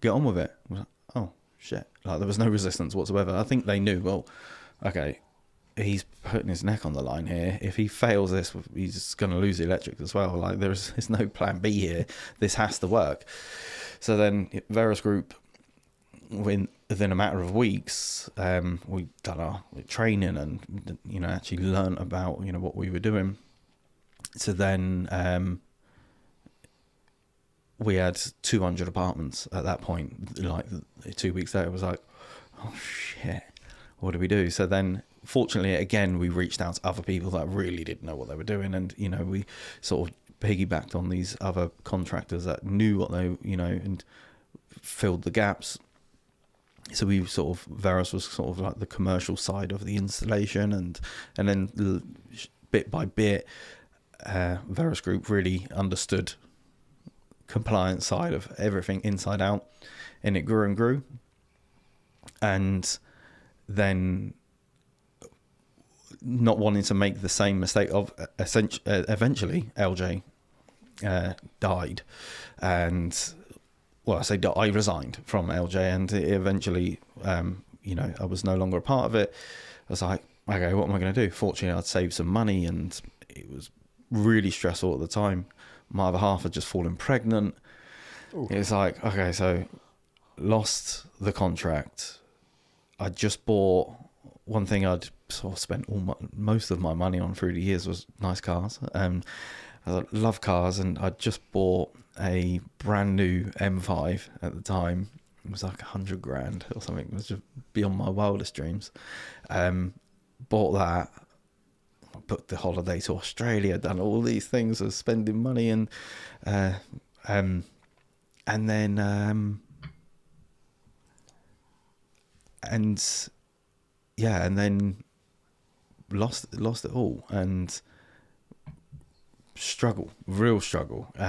get on with it. I was like, oh shit! Like, there was no resistance whatsoever. I think they knew, well, okay, he's putting his neck on the line here. If he fails this, he's going to lose the electrics as well. Like, there's no plan B here. This has to work. So then Verus Group, within a matter of weeks, we done our training and, actually learned about, what we were doing. So then we had 200 apartments at that point. Like 2 weeks later, it was like, oh shit, what do we do? So then, fortunately, again, we reached out to other people that really didn't know what they were doing, and we sort of piggybacked on these other contractors that knew what they, and filled the gaps. So we sort of, Verus was sort of like the commercial side of the installation, and then bit by bit, Verus Group really understood compliance side of everything inside out, and it grew and grew. And then, not wanting to make the same mistake of eventually LJ died, and well, I resigned from LJ, and it eventually, I was no longer a part of it. I was like, okay, what am I going to do? Fortunately, I'd saved some money, and it was really stressful at the time. My other half had just fallen pregnant. Ooh. It was like, okay, so lost the contract. I just bought one thing I'd sort of spent most of my money on through the years was nice cars. I love cars, and I just bought a brand new M5 at the time. It was like $100,000 or something. It was just beyond my wildest dreams. Bought that, booked the holiday to Australia, done all these things of spending money, and then lost it all, and real struggle. What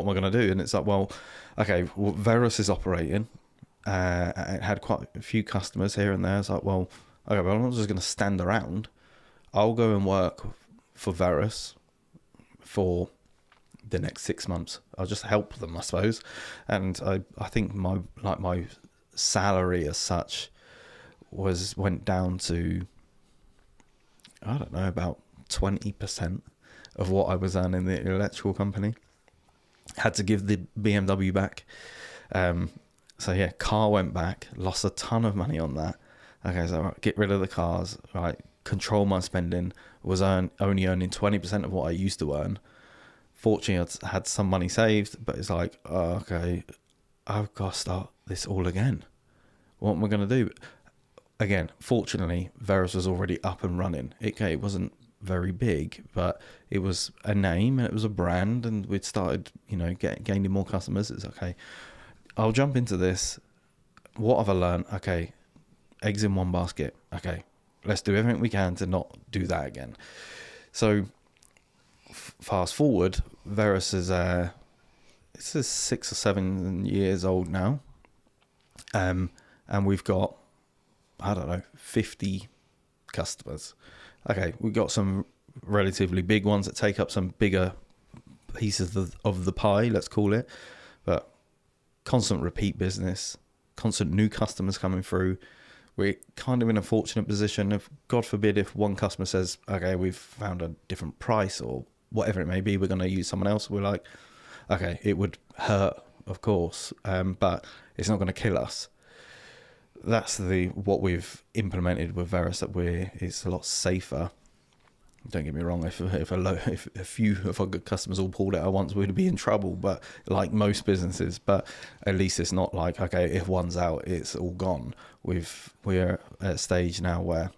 am I going to do? And it's like, well, okay, Verus is operating. It had quite a few customers here and there. It's like, well, okay, but I'm not just going to stand around. I'll go and work for Verus for the next 6 months. I'll just help them, I suppose. And I think my salary as such went down to, I don't know, about 20% of what I was earning in the electrical company. Had to give the BMW back. So yeah, car went back, lost a ton of money on that. Okay, so right, get rid of the cars, right, control my spending, was only earning 20% of what I used to earn. Fortunately, I had some money saved, but it's like, okay, I've got to start this all again. What am I going to do? Again, fortunately, Verus was already up and running. It wasn't very big, but it was a name and it was a brand, and we'd started, gaining more customers. It's okay, I'll jump into this. What have I learned? Okay, eggs in one basket. Okay, let's do everything we can to not do that again. So fast forward, Verus is it's 6 or 7 years old now, and we've got, I don't know, 50 customers. Okay, we've got some relatively big ones that take up some bigger pieces of the pie, let's call it, but constant repeat business, constant new customers coming through. We're kind of in a fortunate position. If, God forbid, if one customer says, okay, we've found a different price or whatever it may be, we're going to use someone else, we're like, okay, it would hurt, of course, but it's not going to kill us. That's what we've implemented with Verus, that it's a lot safer. Don't get me wrong, if a few of our good customers all pulled out at once, we'd be in trouble, but like most businesses. But at least it's not like, okay, if one's out, it's all gone. We're at a stage now where,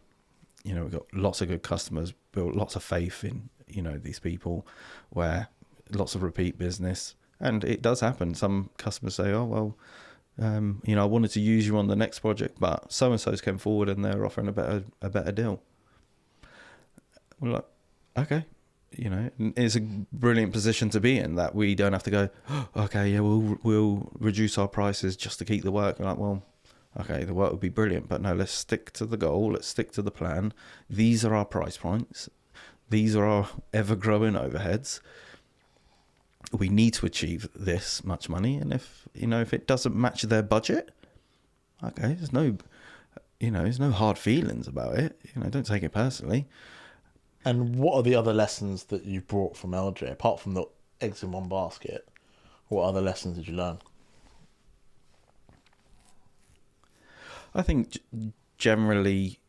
we've got lots of good customers, built lots of faith in, these people, where lots of repeat business. And it does happen. Some customers say, oh, well, I wanted to use you on the next project, but so-and-so's came forward and they're offering a better deal. We're like, okay, it's a brilliant position to be in, that we don't have to go, oh, okay, yeah, we'll reduce our prices just to keep the work. We're like, well, okay, the work would be brilliant, but no, let's stick to the goal. Let's stick to the plan. These are our price points. These are our ever-growing overheads. We need to achieve this much money, and if it doesn't match their budget, okay, there's no hard feelings about it. Don't take it personally. And what are the other lessons that you brought from LJ, apart from the eggs in one basket? What other lessons did you learn? I think generally,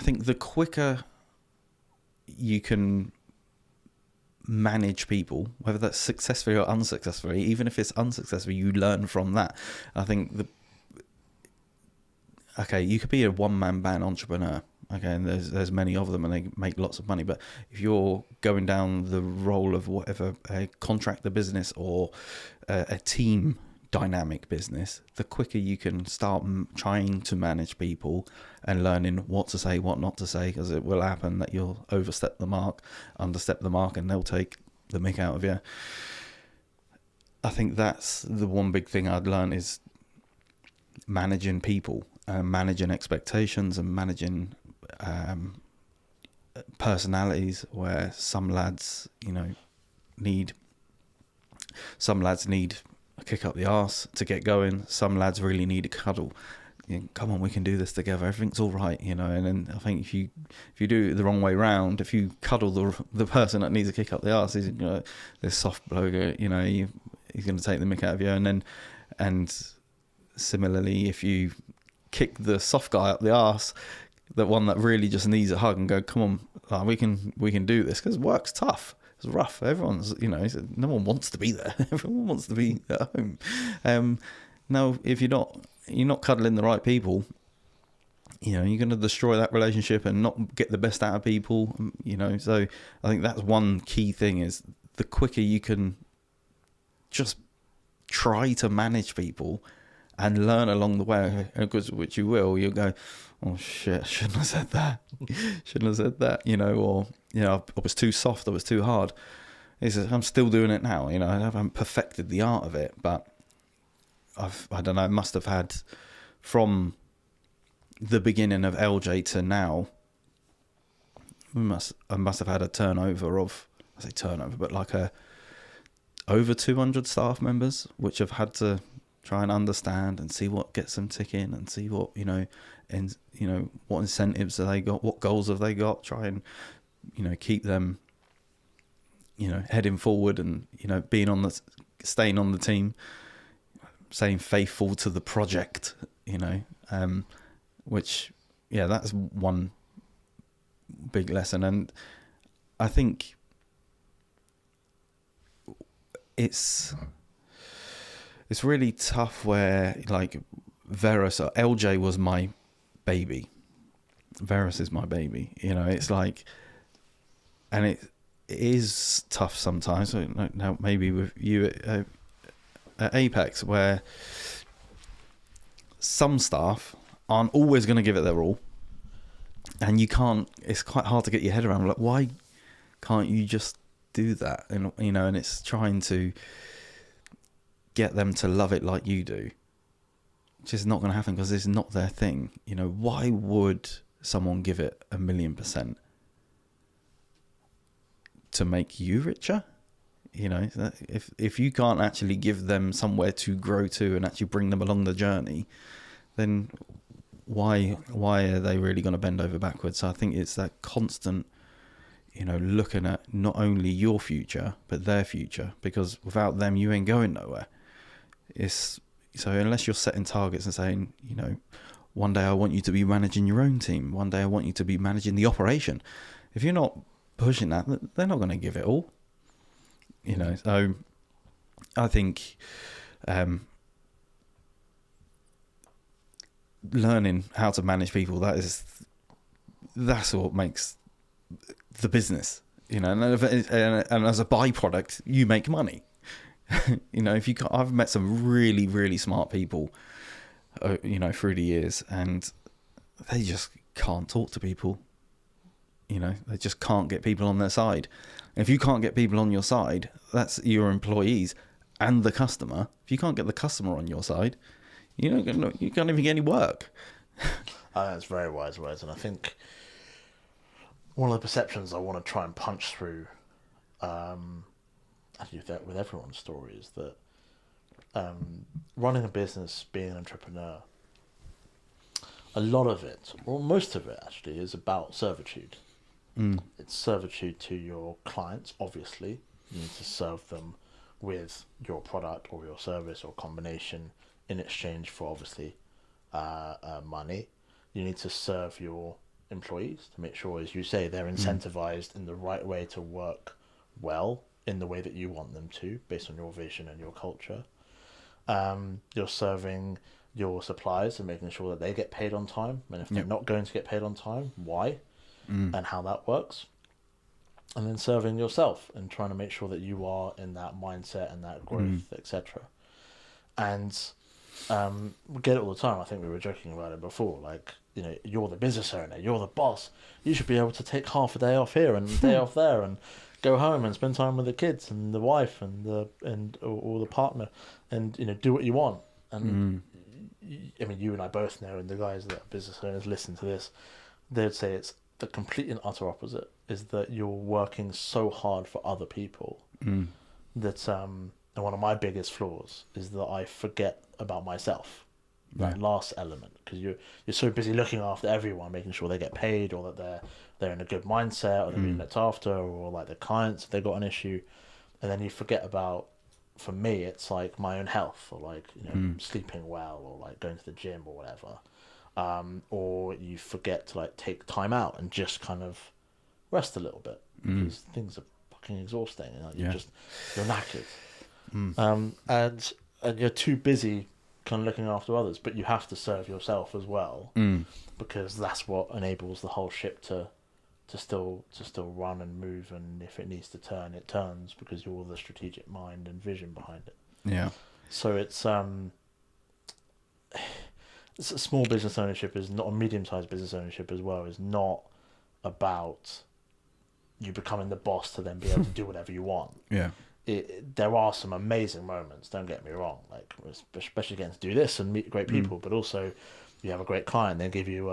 the quicker you can manage people, whether that's successfully or unsuccessfully. Even if it's unsuccessful, you learn from that. I think you could be a one-man band entrepreneur, okay, and there's many of them and they make lots of money, but if you're going down the role of whatever, a contractor business or a team dynamic business, the quicker you can start trying to manage people and learning what to say, what not to say, because it will happen that you'll overstep the mark, understep the mark, and they'll take the mick out of you. I think that's the one big thing I'd learn is managing people, managing expectations and managing personalities, where some lads need a kick up the arse to get going. Some lads really need a cuddle. Come on, we can do this together. Everything's all right, And then I think if you do it the wrong way round, if you cuddle the person that needs a kick up the arse, he's this soft bloke, he's going to take the mick out of you. And similarly, if you kick the soft guy up the arse, the one that really just needs a hug, and go, come on, we can do this, because work's tough. It's rough. Everyone's, no one wants to be there. Everyone wants to be at home. Now, if you're not cuddling the right people, you're going to destroy that relationship and not get the best out of people. So I think that's one key thing, is the quicker you can just try to manage people and learn along the way, which you will, you'll go, oh shit, shouldn't have said that. Or, I was too soft, I was too hard. I'm still doing it now, I haven't perfected the art of it, but I don't know, I must have had, from the beginning of LJ to now, I must have had a turnover of, but like over 200 staff members, which have had to try and understand and see what gets them ticking, and see what, what incentives have they got, what goals have they got, try and, keep them, heading forward, and, staying on the team, staying faithful to the project, which, that's one big lesson. And I think it's really tough, where like Verus or LJ was my baby. Verus is my baby. It's like, and it is tough sometimes. So now maybe with you at Apex, where some staff aren't always going to give it their all, and it's quite hard to get your head around. Like, why can't you just do that? And and it's trying to get them to love it like you do, which is not going to happen, because it's not their thing. Why would someone give it 1,000,000% to make you richer? If you can't actually give them somewhere to grow to and actually bring them along the journey, then why are they really going to bend over backwards? So I think it's that constant, looking at not only your future but their future, because without them you ain't going nowhere. So unless you're setting targets and saying, one day I want you to be managing your own team, one day I want you to be managing the operation, if you're not pushing that, they're not going to give it all. So I think learning how to manage people, that's what makes the business, and as a byproduct, you make money. I've met some really, really smart people, through the years, and they just can't talk to people. They just can't get people on their side. And if you can't get people on your side, that's your employees and the customer. If you can't get the customer on your side, you can't even get any work. That's very wise words, and I think one of the perceptions I want to try and punch through, with everyone's story, is that running a business, being an entrepreneur, a lot of it, or most of it actually, is about servitude. It's servitude to your clients. Obviously, you need to serve them with your product or your service or combination in exchange for, obviously, money. You need to serve your employees to make sure, as you say, they're incentivized in the right way to work well in the way that you want them to, based on your vision and your culture. You're serving your suppliers and making sure that they get paid on time. And if they're not going to get paid on time, why and how that works. And then serving yourself and trying to make sure that you are in that mindset and that growth, etc. And we get it all the time. I think we were joking about it before. Like, you know, you're the business owner, you're the boss. You should be able to take half a day off here and a day off there, and go home and spend time with the kids and the wife and or the partner, and, you know, do what you want. And I mean, you and I both know, and the guys that are business owners listen to this, they'd say it's the complete and utter opposite. Is that you're working so hard for other people that and one of my biggest flaws is that I forget about myself. That last element, because you're so busy looking after everyone, making sure they get paid, or that they're in a good mindset, or they're being looked after, or like their clients if they've got an issue, and then you forget about. For me, it's like my own health, or like, you know, sleeping well, or like going to the gym or whatever, or you forget to like take time out and just kind of rest a little bit, because things are fucking exhausting, and like, you're knackered, and you're too busy kind of looking after others, but you have to serve yourself as well, because that's what enables the whole ship to still run and move, and if it needs to turn, it turns, because you're the strategic mind and vision behind it. Yeah. So it's a small business ownership is not, a medium-sized business ownership as well is not about you becoming the boss to then be able to do whatever you want. Yeah. There are some amazing moments, don't get me wrong, like especially getting to do this and meet great people, but also you have a great client, they give you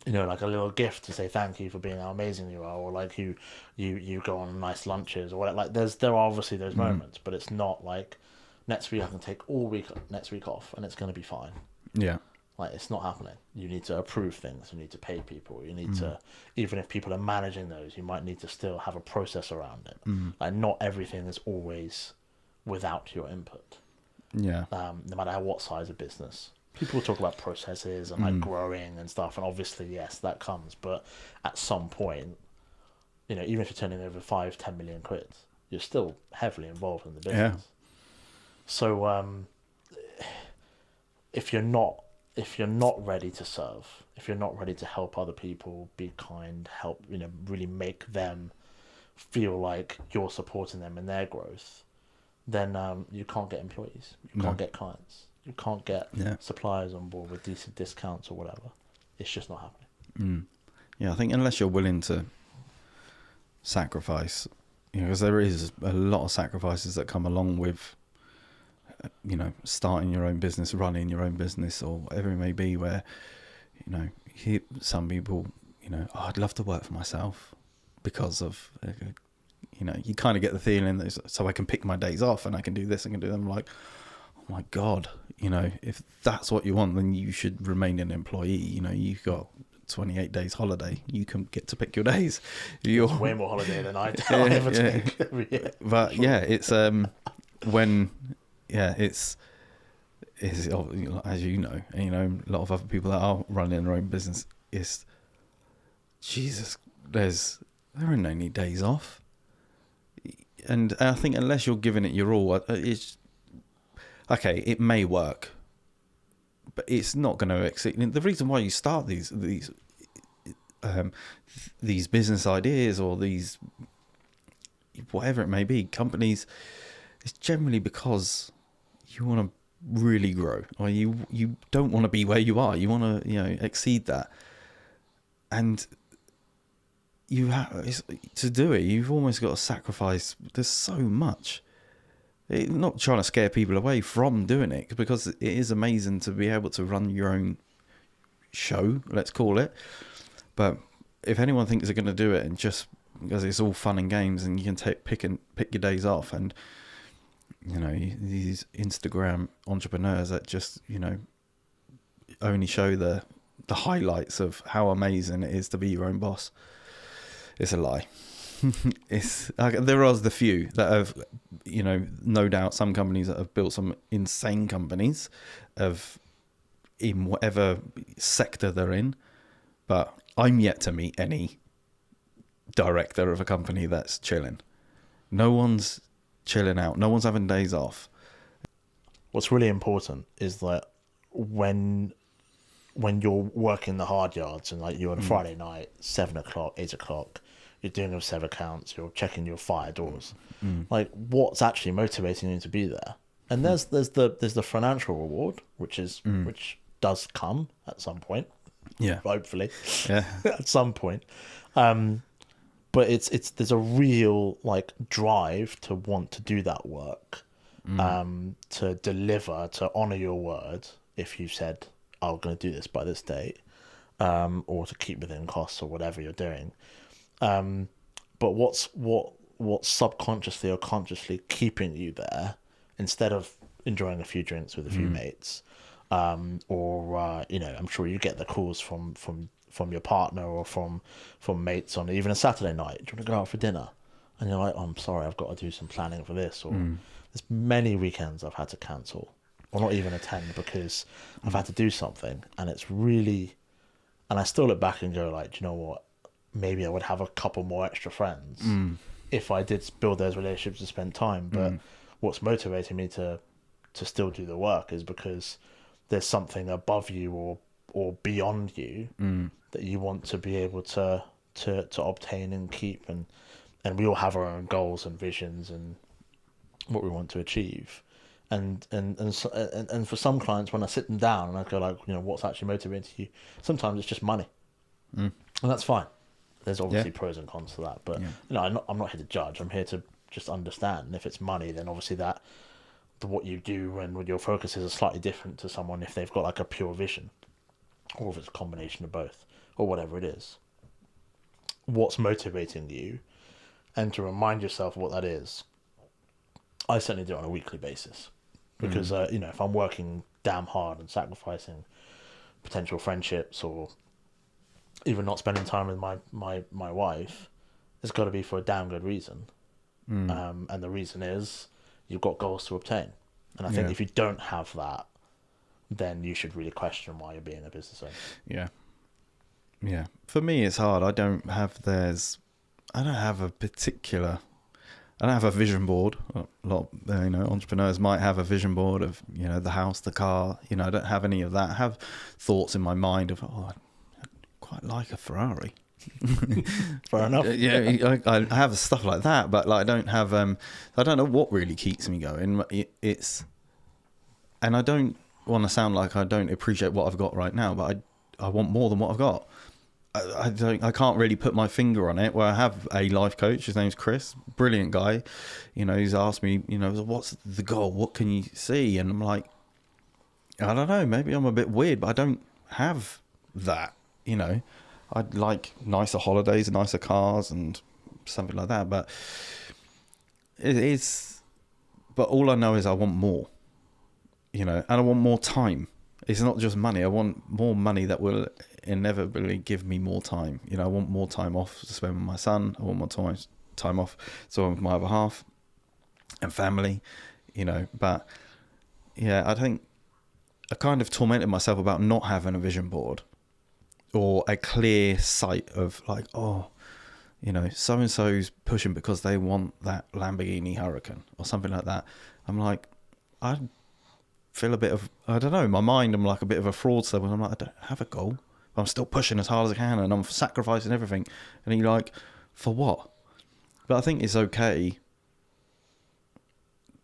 you know, like a little gift to say thank you for being how amazing you are, or like you go on nice lunches or whatever. Like there are obviously those moments, but it's not like next week I can take all next week off and it's going to be fine. Yeah. Like, it's not happening. You need to approve things. You need to pay people. You need to, even if people are managing those, you might need to still have a process around it. Like, not everything is always without your input. Yeah. No matter what size of business. People talk about processes and like growing and stuff, and obviously, yes, that comes. But at some point, you know, even if you're turning over 5-10 million quid, you're still heavily involved in the business. Yeah. So, if you're not ready to serve, if you're not ready to help other people, be kind, help, you know, really make them feel like you're supporting them in their growth, then you can't get employees, you can't get clients, you can't get suppliers on board with decent discounts or whatever. It's just not happening. Yeah, I think unless you're willing to sacrifice, you know, because there is a lot of sacrifices that come along with, you know, starting your own business, running your own business, or whatever it may be, where, you know, some people, you know, oh, I'd love to work for myself because of, you know, you kind of get the feeling that so I can pick my days off and I can do this, I can do them. Like, oh my God, you know, if that's what you want, then you should remain an employee. You know, you've got 28 days holiday. You can get to pick your days. It's way more holiday than I ever take every year. But yeah, it's when... Yeah, it's as you know, a lot of other people that are running their own business, is Jesus, there are no any days off. And I think unless you're giving it your all, it's okay, it may work, but it's not going to exceed. The reason why you start these business ideas, or these, whatever it may be, companies, it's generally because you want to really grow, or you don't want to be where you are. You want to, you know, exceed that, and you have to do it. You've almost got to sacrifice. There's so much. Not trying to scare people away from doing it, because it is amazing to be able to run your own show, let's call it. But if anyone thinks they're going to do it and just because it's all fun and games and you can pick your days off, and you know, these Instagram entrepreneurs that just, you know, only show the highlights of how amazing it is to be your own boss, it's a lie. It's there are the few that have, you know, no doubt some companies that have built some insane companies in whatever sector they're in, but I'm yet to meet any director of a company that's chilling. No one's chilling out. No one's having days off. What's really important is that when you're working the hard yards and like you're on a Friday night, 7 o'clock, 8 o'clock, you're doing your 7 accounts, you're checking your fire doors. Like, what's actually motivating you to be there? And there's the financial reward, which does come at some point. Yeah. Hopefully. Yeah. At some point. But there's a real like drive to want to do that work, to deliver, to honor your word. If you said, I'm going to do this by this date, or to keep within costs or whatever you're doing. But what's subconsciously or consciously keeping you there instead of enjoying a few drinks with a few mates, or I'm sure you get the calls from your partner or from mates on even a Saturday night. Do you want to go out for dinner? And you're like, oh, I'm sorry, I've got to do some planning for this. Or there's many weekends I've had to cancel or not even attend because I've had to do something, and it's really, and I still look back and go like, do you know what? Maybe I would have a couple more extra friends if I did build those relationships and spend time. But what's motivating me to still do the work is because there's something above you or beyond you that you want to be able to obtain and keep, and we all have our own goals and visions and what we want to achieve. And for some clients, when I sit them down and I go like, what's actually motivating you? Sometimes it's just money, and that's fine. There's obviously pros and cons to that, but I'm not here to judge. I'm here to just understand. And if it's money, then obviously what you do and with your focuses are slightly different to someone if they've got like a pure vision, or if it's a combination of both, or whatever it is. What's motivating you, and to remind yourself what that is. I certainly do it on a weekly basis, because if I'm working damn hard and sacrificing potential friendships or even not spending time with my wife, it's got to be for a damn good reason. And the reason is you've got goals to obtain. And I think if you don't have that, then you should really question why you're being a business owner. Yeah. Yeah. For me, it's hard. I don't have a vision board. A lot of, entrepreneurs might have a vision board of, the house, the car. I don't have any of that. I have thoughts in my mind of, I'd quite like a Ferrari. Fair enough. Yeah, I have stuff like that, but like I don't have. I don't know what really keeps me going. And I don't want to sound like I don't appreciate what I've got right now, but I want more than what I've got. I can't really put my finger on it. Where I have a life coach, his name's Chris, brilliant guy. He's asked me, what's the goal? What can you see? And I'm like, I don't know. Maybe I'm a bit weird, but I don't have that. I'd like nicer holidays and nicer cars and something like that. But but all I know is I want more, and I want more time. It's not just money. I want more money that will inevitably give me more time. I want more time off to spend with my son. I want more time off to spend with my other half and family, But yeah, I think I kind of tormented myself about not having a vision board or a clear sight of like, so-and-so's pushing because they want that Lamborghini Huracan or something like that. I'm like, I feel a bit of, I don't know, in my mind, I'm like a bit of a fraudster when I'm like, I don't have a goal. I'm still pushing as hard as I can and I'm sacrificing everything. And you're like, for what? But I think it's okay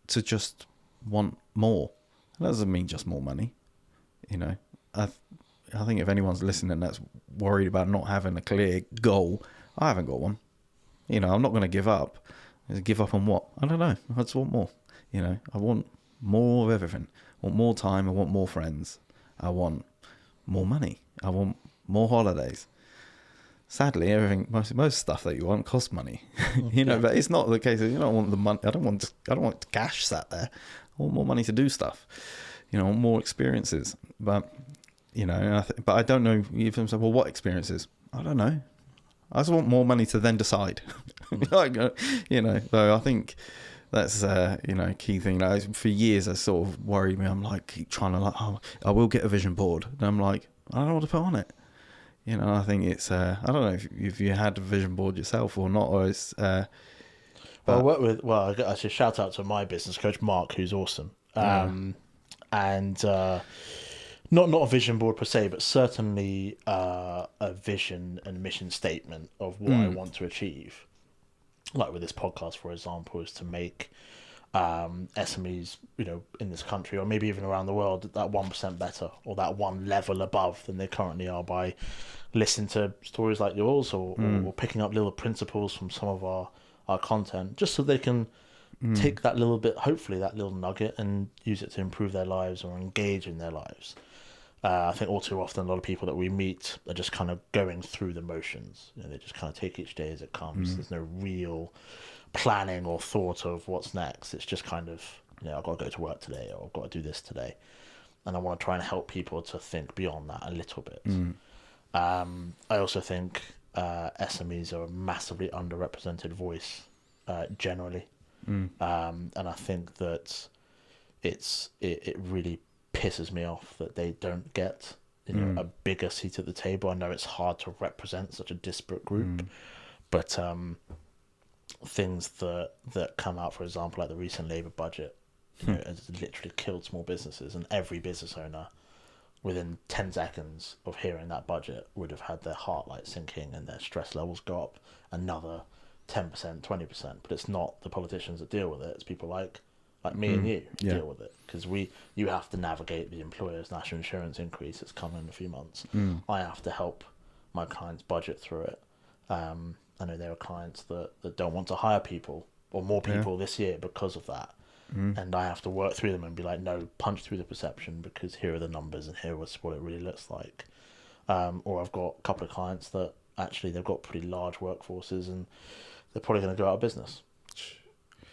to just want more. That doesn't mean just more money. I think if anyone's listening that's worried about not having a clear goal, I haven't got one. I'm not going to give up. Give up on what? I don't know. I just want more. I want more of everything. I want more time. I want more friends. I want more money. I want more holidays. Sadly, everything, most stuff that you want costs money. But it's not the case. You don't want the money. I don't want cash sat there. I want more money to do stuff. I want more experiences. But but I don't know. Even say, well, what experiences? I don't know. I just want more money to then decide. So I think that's key thing. For years, I sort of worried me. I'm like, keep trying to I will get a vision board, and I'm like, I don't know what to put on it. I think it's I don't know if you had a vision board yourself or not, or it's. Well, Well, I But work with, I should shout out to my business coach, Mark, who's awesome. And not a vision board per se, but certainly a vision and mission statement of what I want to achieve. Like with this podcast, for example, is to make SMEs, in this country or maybe even around the world, that 1% better or that one level above than they currently are by listening to stories like yours or picking up little principles from some of our content, just so they can take that little bit, hopefully that little nugget, and use it to improve their lives or engage in their lives. I think all too often a lot of people that we meet are just kind of going through the motions. They just kind of take each day as it comes. There's no real planning or thought of what's next. It's just kind of, I've got to go to work today, or I've got to do this today. And I want to try and help people to think beyond that a little bit. I also think SMEs are a massively underrepresented voice generally. And I think that it really pisses me off that they don't get a bigger seat at the table. I know it's hard to represent such a disparate group, but things that come out, for example, like the recent Labour budget, has literally killed small businesses, and every business owner within 10 seconds of hearing that budget would have had their heart sinking and their stress levels go up another 10%, 20%. But it's not the politicians that deal with it. It's people like me and you deal with it, because you have to navigate the employer's national insurance increase that's coming in a few months. I have to help my clients budget through it. I know there are clients that don't want to hire people or more people this year because of that. And I have to work through them and be like, no, punch through the perception, because here are the numbers and here is what it really looks like. Or I've got a couple of clients that actually they've got pretty large workforces and they're probably going to go out of business.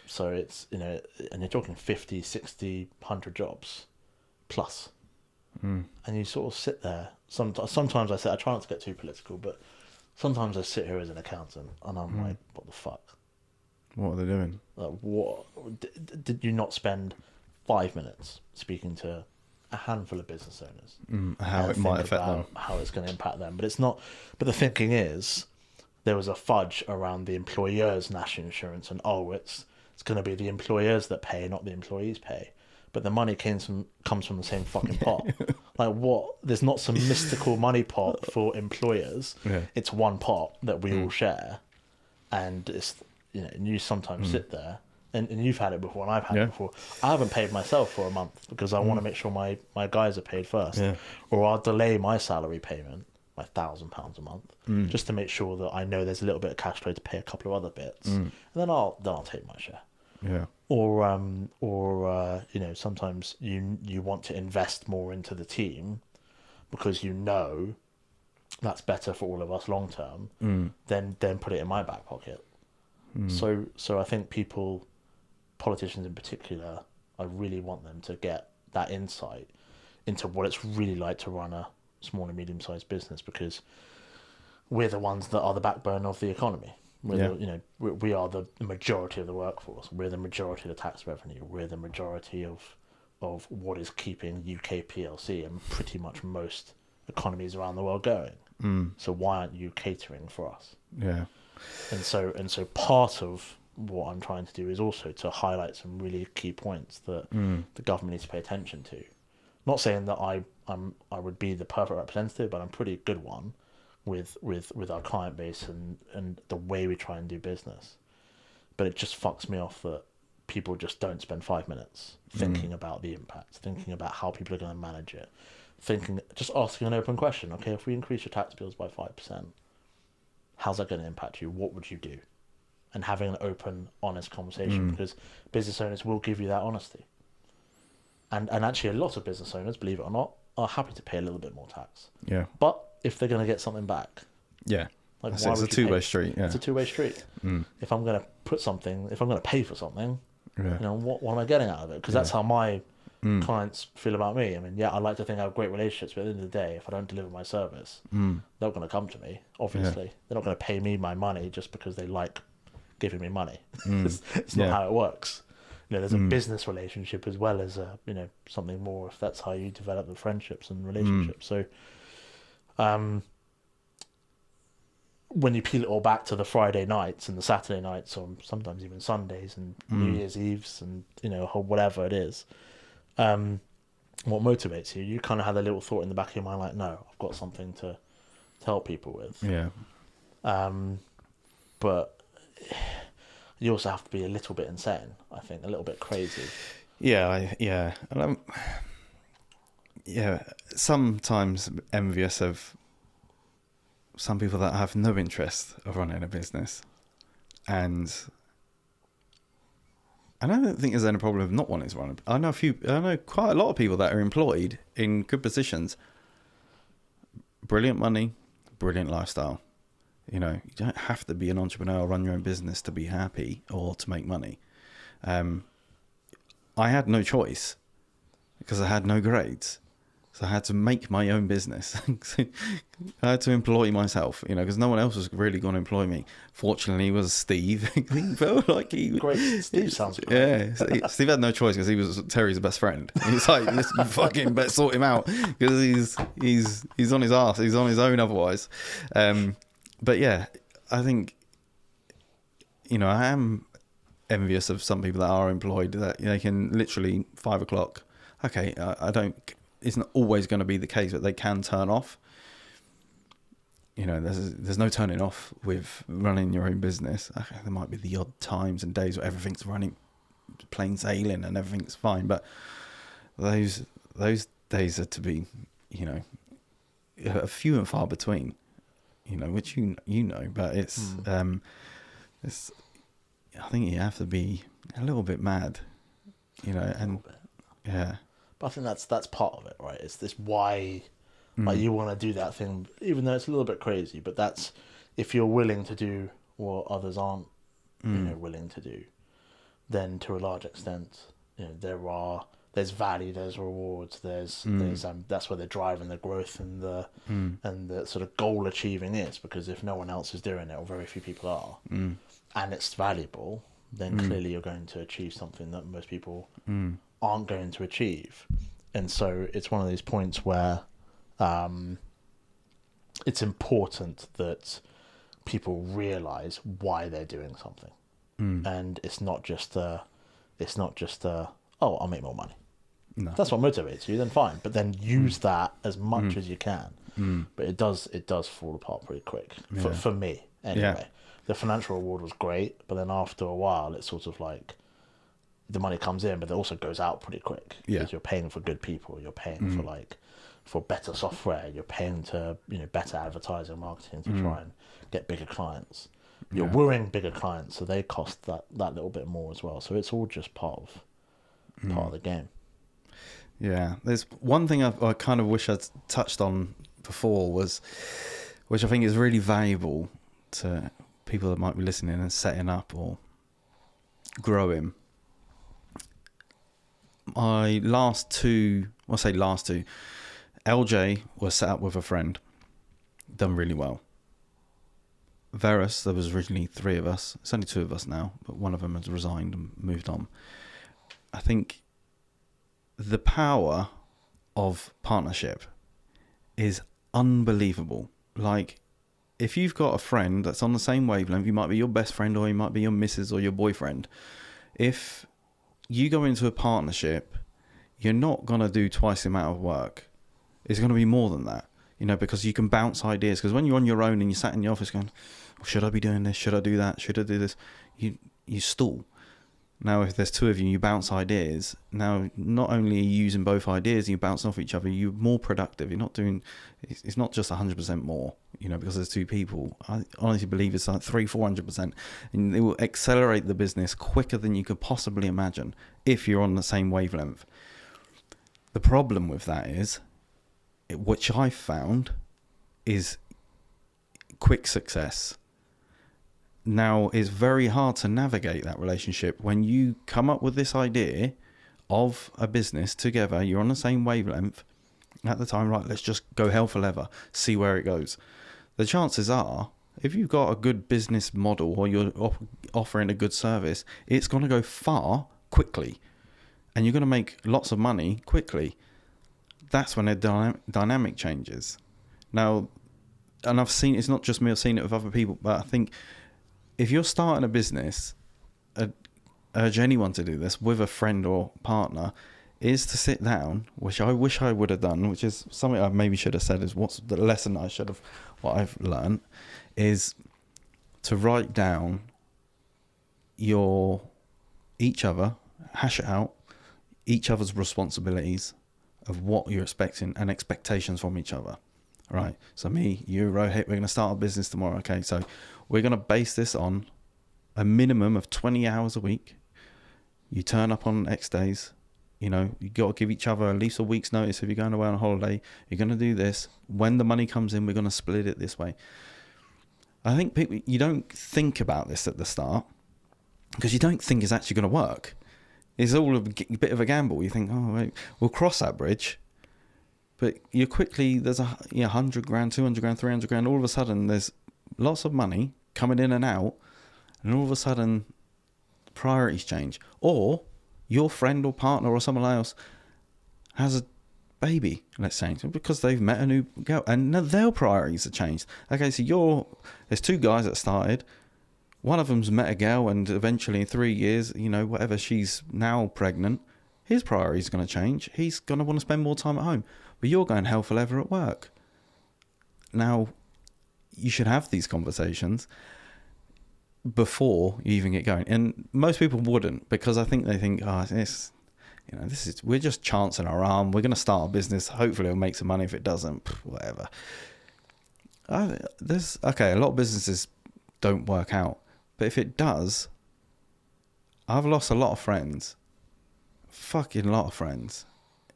So it's, and you're talking 50, 60, 100 jobs plus. And you sort of sit there. Sometimes I try not to get too political, but sometimes I sit here as an accountant and I'm like, what the fuck? What are they doing? What did you not spend 5 minutes speaking to a handful of business owners? How it might affect them. How it's going to impact them. But it's not. But the thinking is, there was a fudge around the employer's national insurance, and it's going to be the employers that pay, not the employees pay. But the money comes from the same fucking pot. Like what? There's not some mystical money pot for employers. Yeah. It's one pot that we all share, and it's and you sometimes sit there, and you've had it before, and I've had it before. I haven't paid myself for a month because I want to make sure my guys are paid first, or I'll delay my salary payment by £1,000 a month just to make sure that I know there's a little bit of cash flow to pay a couple of other bits, and then I'll take my share. Yeah. Or sometimes you want to invest more into the team because that's better for all of us long term. Then put it in my back pocket. So I think politicians in particular, I really want them to get that insight into what it's really like to run a small and medium sized business, because we're the ones that are the backbone of the economy. We are the majority of the workforce. We're the majority of the tax revenue. We're the majority of what is keeping UK PLC and pretty much most economies around the world going. So why aren't you catering for us? Yeah. And so part of what I'm trying to do is also to highlight some really key points that the government needs to pay attention to. Not saying that I would be the perfect representative, but I'm a pretty good one with our client base and the way we try and do business. But it just fucks me off that people just don't spend 5 minutes thinking about the impact, thinking about how people are going to manage it, just asking an open question. Okay, if we increase your tax bills by 5%, how's that going to impact you? What would you do? And having an open, honest conversation, because business owners will give you that honesty. And actually, a lot of business owners, believe it or not, are happy to pay a little bit more tax. Yeah. But if they're going to get something back, it's a two-way street. Yeah. It's a two-way street. If I'm going to pay for something, what am I getting out of it? Because that's how my clients feel about me. I mean, I like to think I have great relationships, but at the end of the day, if I don't deliver my service, they're not going to come to me. Obviously, they're not going to pay me my money just because they like giving me money. It's not how it works. There's a business relationship as well as something more, if that's how you develop the friendships and relationships. So when you peel it all back to the Friday nights and the Saturday nights, or sometimes even Sundays and New Year's Eves, and whatever it is, what motivates you? You kind of had a little thought in the back of your mind, like, no, I've got something to help people with. Yeah. But you also have to be a little bit insane, I think, a little bit crazy. Yeah. And I'm sometimes envious of some people that have no interest of running a business, and I don't think there's any problem with not wanting to run. I know quite a lot of people that are employed in good positions, brilliant money, brilliant lifestyle. You don't have to be an entrepreneur or run your own business to be happy or to make money. I had no choice because I had no grades. So I had to make my own business. I had to employ myself, because no one else was really going to employ me. Fortunately, it was Steve. He felt like Great. Steve sounds great. Yeah, Steve had no choice because he was Terry's best friend. He's like, listen, you fucking better sort him out because he's on his arse. He's on his own otherwise. But yeah, I think, I am envious of some people that are employed that they can literally 5 o'clock. Okay, I don't. It's not always going to be the case, but they can turn off. There's no turning off with running your own business. Okay, there might be the odd times and days where everything's running, plain sailing, and everything's fine. But those days are to be, a few and far between. Which but it's it's. I think you have to be a little bit mad, and yeah. But I think that's part of it, right? It's this why, like, you want to do that thing, even though it's a little bit crazy. But that's if you're willing to do what others aren't, willing to do. Then to a large extent, there's value, there's rewards, there's that's where the drive and the growth and the sort of goal achieving is. Because if no one else is doing it, or very few people are, and it's valuable, then clearly you're going to achieve something that most people aren't going to achieve. And so it's one of these points where it's important that people realize why they're doing something. And it's not just oh, I'll make more money. No. That's what motivates you, then fine, but then use that as much as you can. But it does fall apart pretty quick for me anyway. The financial reward was great, but then after a while it's sort of like the money comes in, but it also goes out pretty quick. Because you're paying for good people, you're paying for better software, you're paying to better advertising and marketing to try and get bigger clients. You're wooing bigger clients, so they cost that little bit more as well. So it's all just part of the game. Yeah, there's one thing I kind of wish I'd touched on before which I think is really valuable to people that might be listening and setting up or growing. My last two, LJ was set up with a friend, done really well. Verus, there was originally 3 of us. It's only 2 of us now, but one of them has resigned and moved on. I think the power of partnership is unbelievable. Like, if you've got a friend that's on the same wavelength, you might be your best friend or you might be your missus or your boyfriend. If you go into a partnership, you're not going to do twice the amount of work. It's going to be more than that, because you can bounce ideas. Because when you're on your own and you sat in the office going, should I be doing this? Should I do that? Should I do this? You stall. Now, if there's 2 of you, you bounce ideas. Now, not only are you using both ideas, you bounce off each other, you're more productive. You're not doing, it's not just 100% more, because there's 2 people. I honestly believe it's like 300-400%. And it will accelerate the business quicker than you could possibly imagine if you're on the same wavelength. The problem with that is, which I found, is quick success. Now, it's very hard to navigate that relationship when you come up with this idea of a business together. You're on the same wavelength at the time, right? Let's just go hell for leather, see where it goes. The chances are, if you've got a good business model or you're offering a good service, it's going to go far quickly and you're going to make lots of money quickly. That's when the dynamic changes. Now, and I've seen, it's not just me, I've seen it with other people, but I think if you're starting a business, I'd urge anyone to do this with a friend or partner, is to sit down, which I wish I would have done, which is something I maybe should have said, is what's the lesson I should have, what I've learned, is to write down each other, hash it out, each other's responsibilities of what you're expecting and expectations from each other. Right. So me, you, Rohit, we're going to start a business tomorrow. Okay. So we're going to base this on a minimum of 20 hours a week. You turn up on X days. You know, you got to give each other at least a week's notice. If you're going away on holiday, you're going to do this. When the money comes in, we're going to split it this way. I think people, you don't think about this at the start because you don't think it's actually going to work. It's all a bit of a gamble. You think, oh, wait, we'll cross that bridge. But you quickly, there's 100 grand, 200 grand, 300 grand. All of a sudden, there's lots of money coming in and out. And all of a sudden, priorities change. Or your friend or partner or someone else has a baby, let's say, because they've met a new girl. And their priorities have changed. Okay, so there's two guys that started. One of them's met a girl and eventually in 3 years, you know, whatever, she's now pregnant. His priorities are going to change. He's going to want to spend more time at home. But you're going hell for leather at work. Now, you should have these conversations before you even get going. And most people wouldn't, because I think they think, we're just chancing our arm. We're going to start a business. Hopefully it'll make some money. If it doesn't, whatever. A lot of businesses don't work out. But if it does, I've lost a lot of friends. Fucking lot of friends.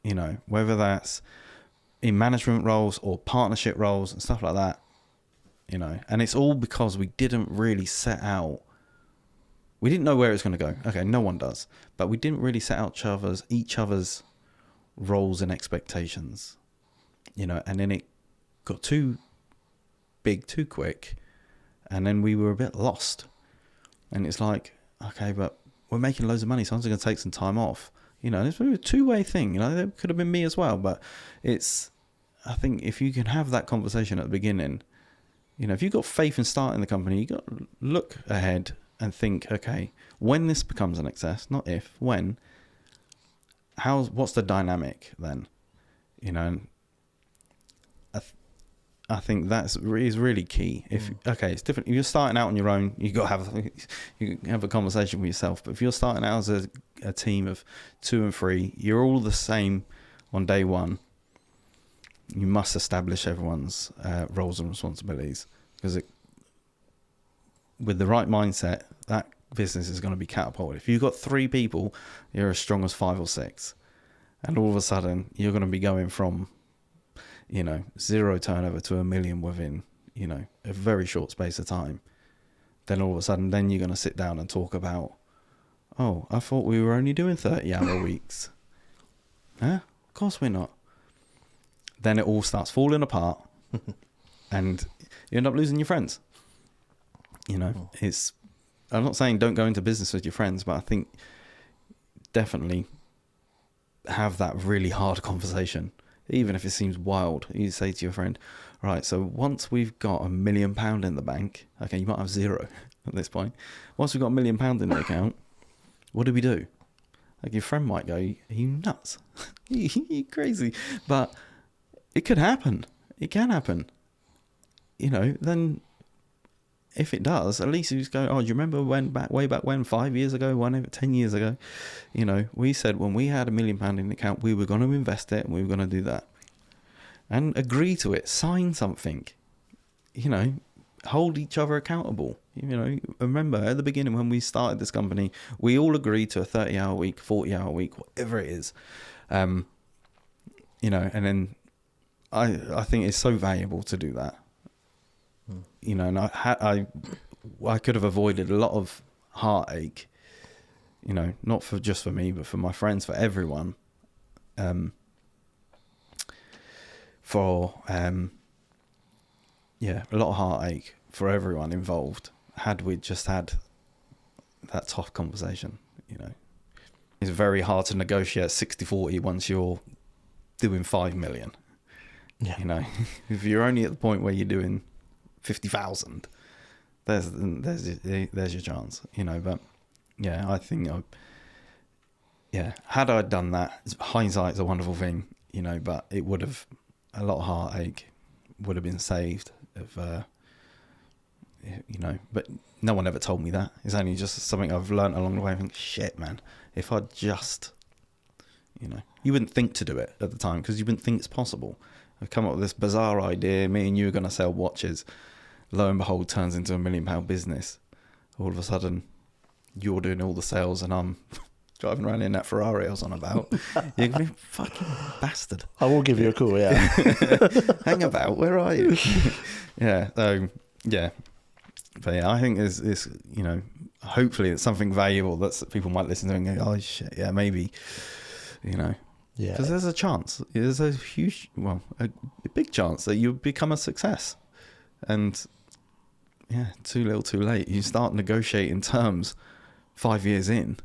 You know, whether that's in management roles or partnership roles and stuff like that. You know, and it's all because we didn't really set out. We didn't know where it's going to go. Okay, no one does. But we didn't really set out each other's roles and expectations. You know, and then it got too big too quick. And then we were a bit lost. And it's like, okay, but we're making loads of money. Someone's going to take some time off. You know, it's a two-way thing. You know, it could have been me as well. But I think if you can have that conversation at the beginning, you know, if you've got faith in starting the company, you got to look ahead and think, okay, when this becomes an excess, not if, when, what's the dynamic then? You know, and I think is really key. Okay, it's different. If you're starting out on your own, you got to have a conversation with yourself. But if you're starting out as a team of 2 and 3, you're all the same on day one. You must establish everyone's roles and responsibilities, because with the right mindset, that business is going to be catapulted. If you've got 3 people, you're as strong as 5 or 6, and all of a sudden you're going to be going from, you know, 0 turnover to $1 million within, you know, a very short space of time. Then all of a sudden, then you're going to sit down and talk about, oh, I thought we were only doing 30-hour weeks. Huh? Of course we're not. Then it all starts falling apart and you end up losing your friends. You know, I'm not saying don't go into business with your friends, but I think definitely have that really hard conversation. Even if it seems wild, you say to your friend, right, so once we've got £1 million in the bank, okay, you might have 0 at this point. Once we've got £1 million in the account, what do we do? Like, your friend might go, are you nuts? You're crazy. But it could happen. It can happen. You know, then if it does, at least you just go, oh, do you remember way back when, 5 years ago, 10 years ago, you know, we said when we had £1 million in the account, we were going to invest it and we were going to do that. And agree to it, sign something, you know, hold each other accountable. You know, remember at the beginning when we started this company, we all agreed to a 30-hour week, 40-hour week, whatever it is. You know, and then I think it's so valuable to do that. You know, and I could have avoided a lot of heartache, you know, not just for me, but for my friends, for everyone, a lot of heartache for everyone involved had we just had that tough conversation. You know, it's very hard to negotiate 60-40 once you're doing 5 million. Yeah. You know, if you're only at the point where you're doing 50,000. There's your chance, you know. But yeah, I think had I done that, hindsight's a wonderful thing, you know, but it would have, a lot of heartache would have been saved if you know. But no one ever told me that. It's only just something I've learned along the way. I think, shit, man, if I just, you know, you wouldn't think to do it at the time because you wouldn't think it's possible. I've come up with this bizarre idea. Me and you are going to sell watches. Lo and behold, turns into £1 million business. All of a sudden, you're doing all the sales and I'm driving around in that Ferrari I was on about. You're going to be fucking bastard. I will give you a call, yeah. Hang about, where are you? Yeah, so, yeah. But yeah, I think it's you know, hopefully it's something valuable that people might listen to and go, oh shit, yeah, maybe, you know. Yeah. Because there's a chance. There's a huge, well, a big chance that you become a success. And yeah, too little too late. You start negotiating terms 5 years in.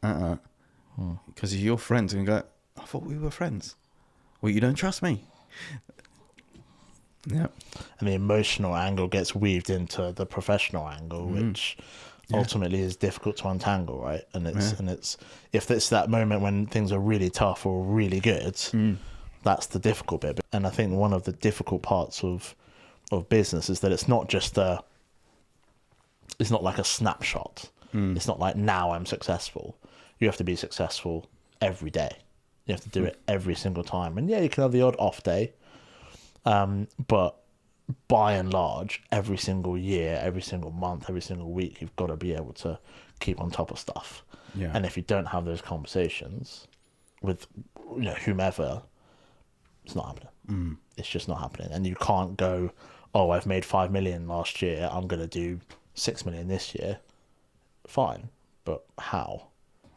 Because your friends and go, I thought we were friends. Well, you don't trust me. Yeah. And the emotional angle gets weaved into the professional angle, which ultimately is difficult to untangle, right? And it's if it's that moment when things are really tough or really good, that's the difficult bit. And I think one of the difficult parts of business is that it's not just it's not like a snapshot. It's not like now I'm successful. You have to be successful every day. You have to do it every single time. And yeah, you can have the odd off day. But by and large, every single year, every single month, every single week, you've got to be able to keep on top of stuff. Yeah. And if you don't have those conversations with, you know, whomever, it's not happening. It's just not happening. And you can't go, oh, I've made 5 million last year, I'm going to do 6 million this year. Fine, but how?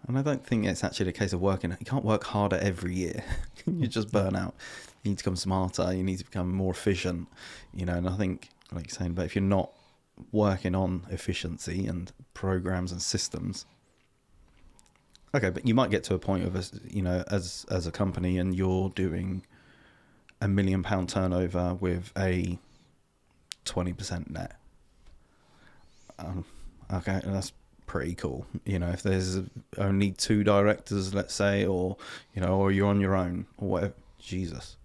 And I don't think it's actually a case of working. You can't work harder every year. You just burn out. You need to become smarter. You need to become more efficient. You know, and I think, like you're saying, but if you're not working on efficiency and programs and systems, okay, but you might get to a point of, you know, as a company, and you're doing £1 million turnover with a 20% net. Okay, that's pretty cool. You know, if there's only 2 directors, let's say, or, you know, or you're on your own or whatever, Jesus,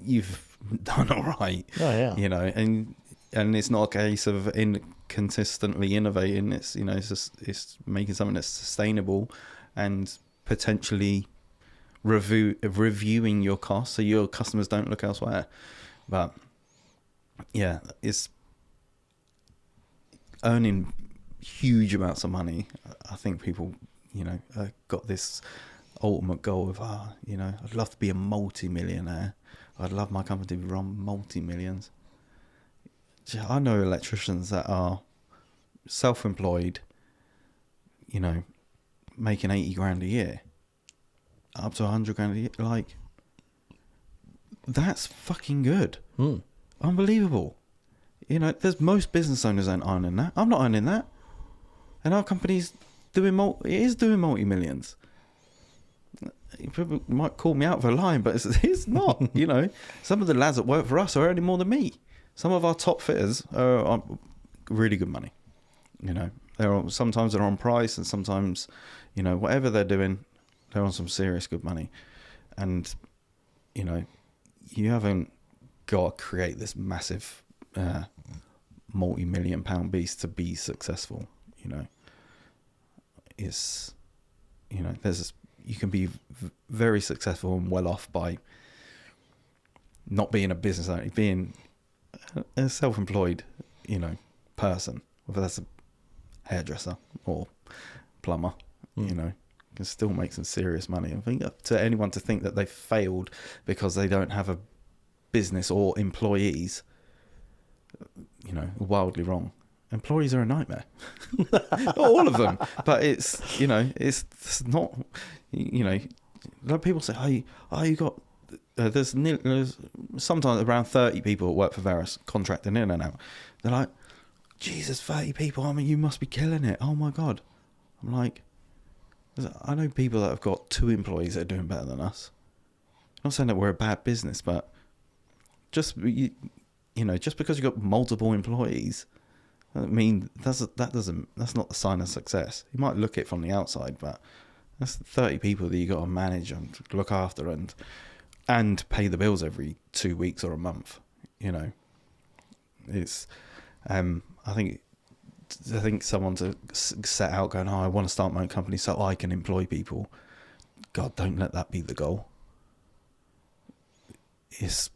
you've done all right. Oh, yeah. You know, and it's not a case of consistently innovating. It's, you know, it's making something that's sustainable and potentially reviewing your costs so your customers don't look elsewhere. But yeah, it's earning huge amounts of money. I think people, you know, got this ultimate goal of, you know, I'd love to be a multi-millionaire. I'd love my company to run multi-millions. I know electricians that are self-employed, you know, making 80 grand a year, up to 100 grand a year. Like, that's fucking good. Unbelievable. You know, there's most business owners aren't earning that. I'm not earning that. And our company's doing multi-millions. People might call me out for lying, but it's not. You know, some of the lads that work for us are earning more than me. Some of our top fitters are on really good money. You know, sometimes they're on price, and sometimes, you know, whatever they're doing, they're on some serious good money. And, you know, you haven't got to create this massive multi-million pound beast to be successful. You know, it's, you know, you can be very successful and well off by not being a business owner, being a self-employed, you know, person, whether that's a hairdresser or plumber. You know, can still make some serious money. I think to anyone to think that they failed because they don't have a business or employees, you know, wildly wrong. Employees are a nightmare. Not all of them, but it's, you know, it's not, you know, a lot of people say, you got, there's sometimes around 30 people that work for various contracting in and out. They're like, Jesus, 30 people, I mean, you must be killing it. Oh my God. I'm like, I know people that have got 2 employees that are doing better than us. I'm not saying that we're a bad business, but just, you just because you've got multiple employees, I mean, that's not the sign of success. You might look it from the outside, but that's 30 people that you got to manage and look after and pay the bills every 2 weeks or a month. It's I think someone to set out going, I want to start my own company so I can employ people. God, don't let that be the goal. It's,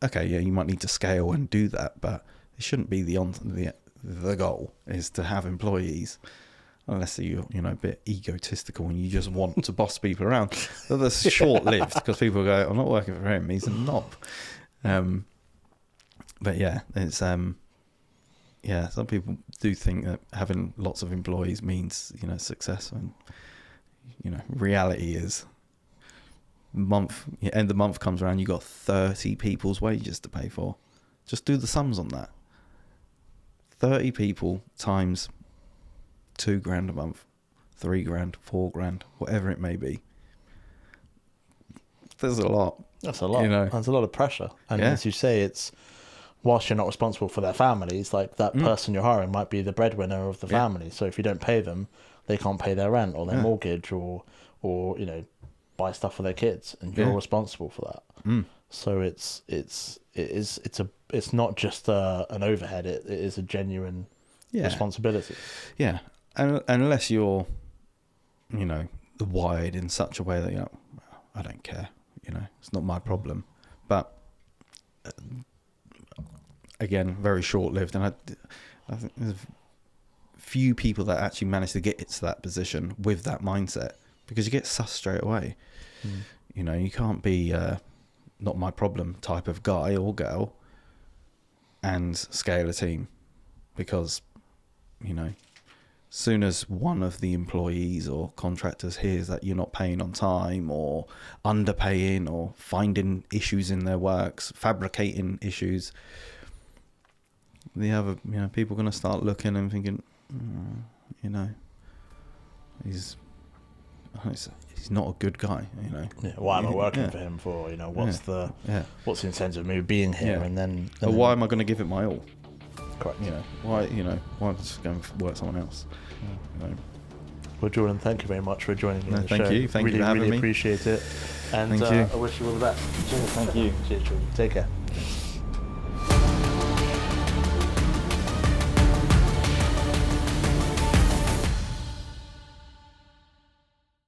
okay, yeah, you might need to scale and do that, but it shouldn't be the goal is to have employees, unless you're, a bit egotistical and you just want to boss people around. But that's short-lived because people go, I'm not working for him, he's a knob. But yeah, it's, some people do think that having lots of employees means, success. And, reality is end of the month comes around, you got 30 people's wages to pay for. Just do the sums on that. 30 people times $2,000 a month, $3,000, $4,000, whatever it may be. There's a lot. That's a lot. That's a lot of pressure. And as you say, it's, whilst you're not responsible for their families, like that person you're hiring might be the breadwinner of the family. So if you don't pay them, they can't pay their rent or their mortgage or buy stuff for their kids, and you're responsible for that. So it's not just an overhead. It is a genuine responsibility. Yeah, and unless you're, wired in such a way that I don't care. It's not my problem. But again, very short-lived, and I think there's few people that actually manage to get to that position with that mindset, because you get sus straight away. You can't be not my problem type of guy or girl and scale a team, because soon as one of the employees or contractors hears that you're not paying on time or underpaying or finding issues in their works, fabricating issues, the other people are going to start looking and thinking, he's not a good guy. Why am I working for him for? What's the incentive of me being here? And then why am I going to give it my all? Correct. Why am I just going to work someone else? Well, Jordan, thank you very much for joining me on the show. Thank you for having me. Really appreciate it. And thank you. I wish you all the best. Cheers, thank you. Cheers, Jordan. Take care.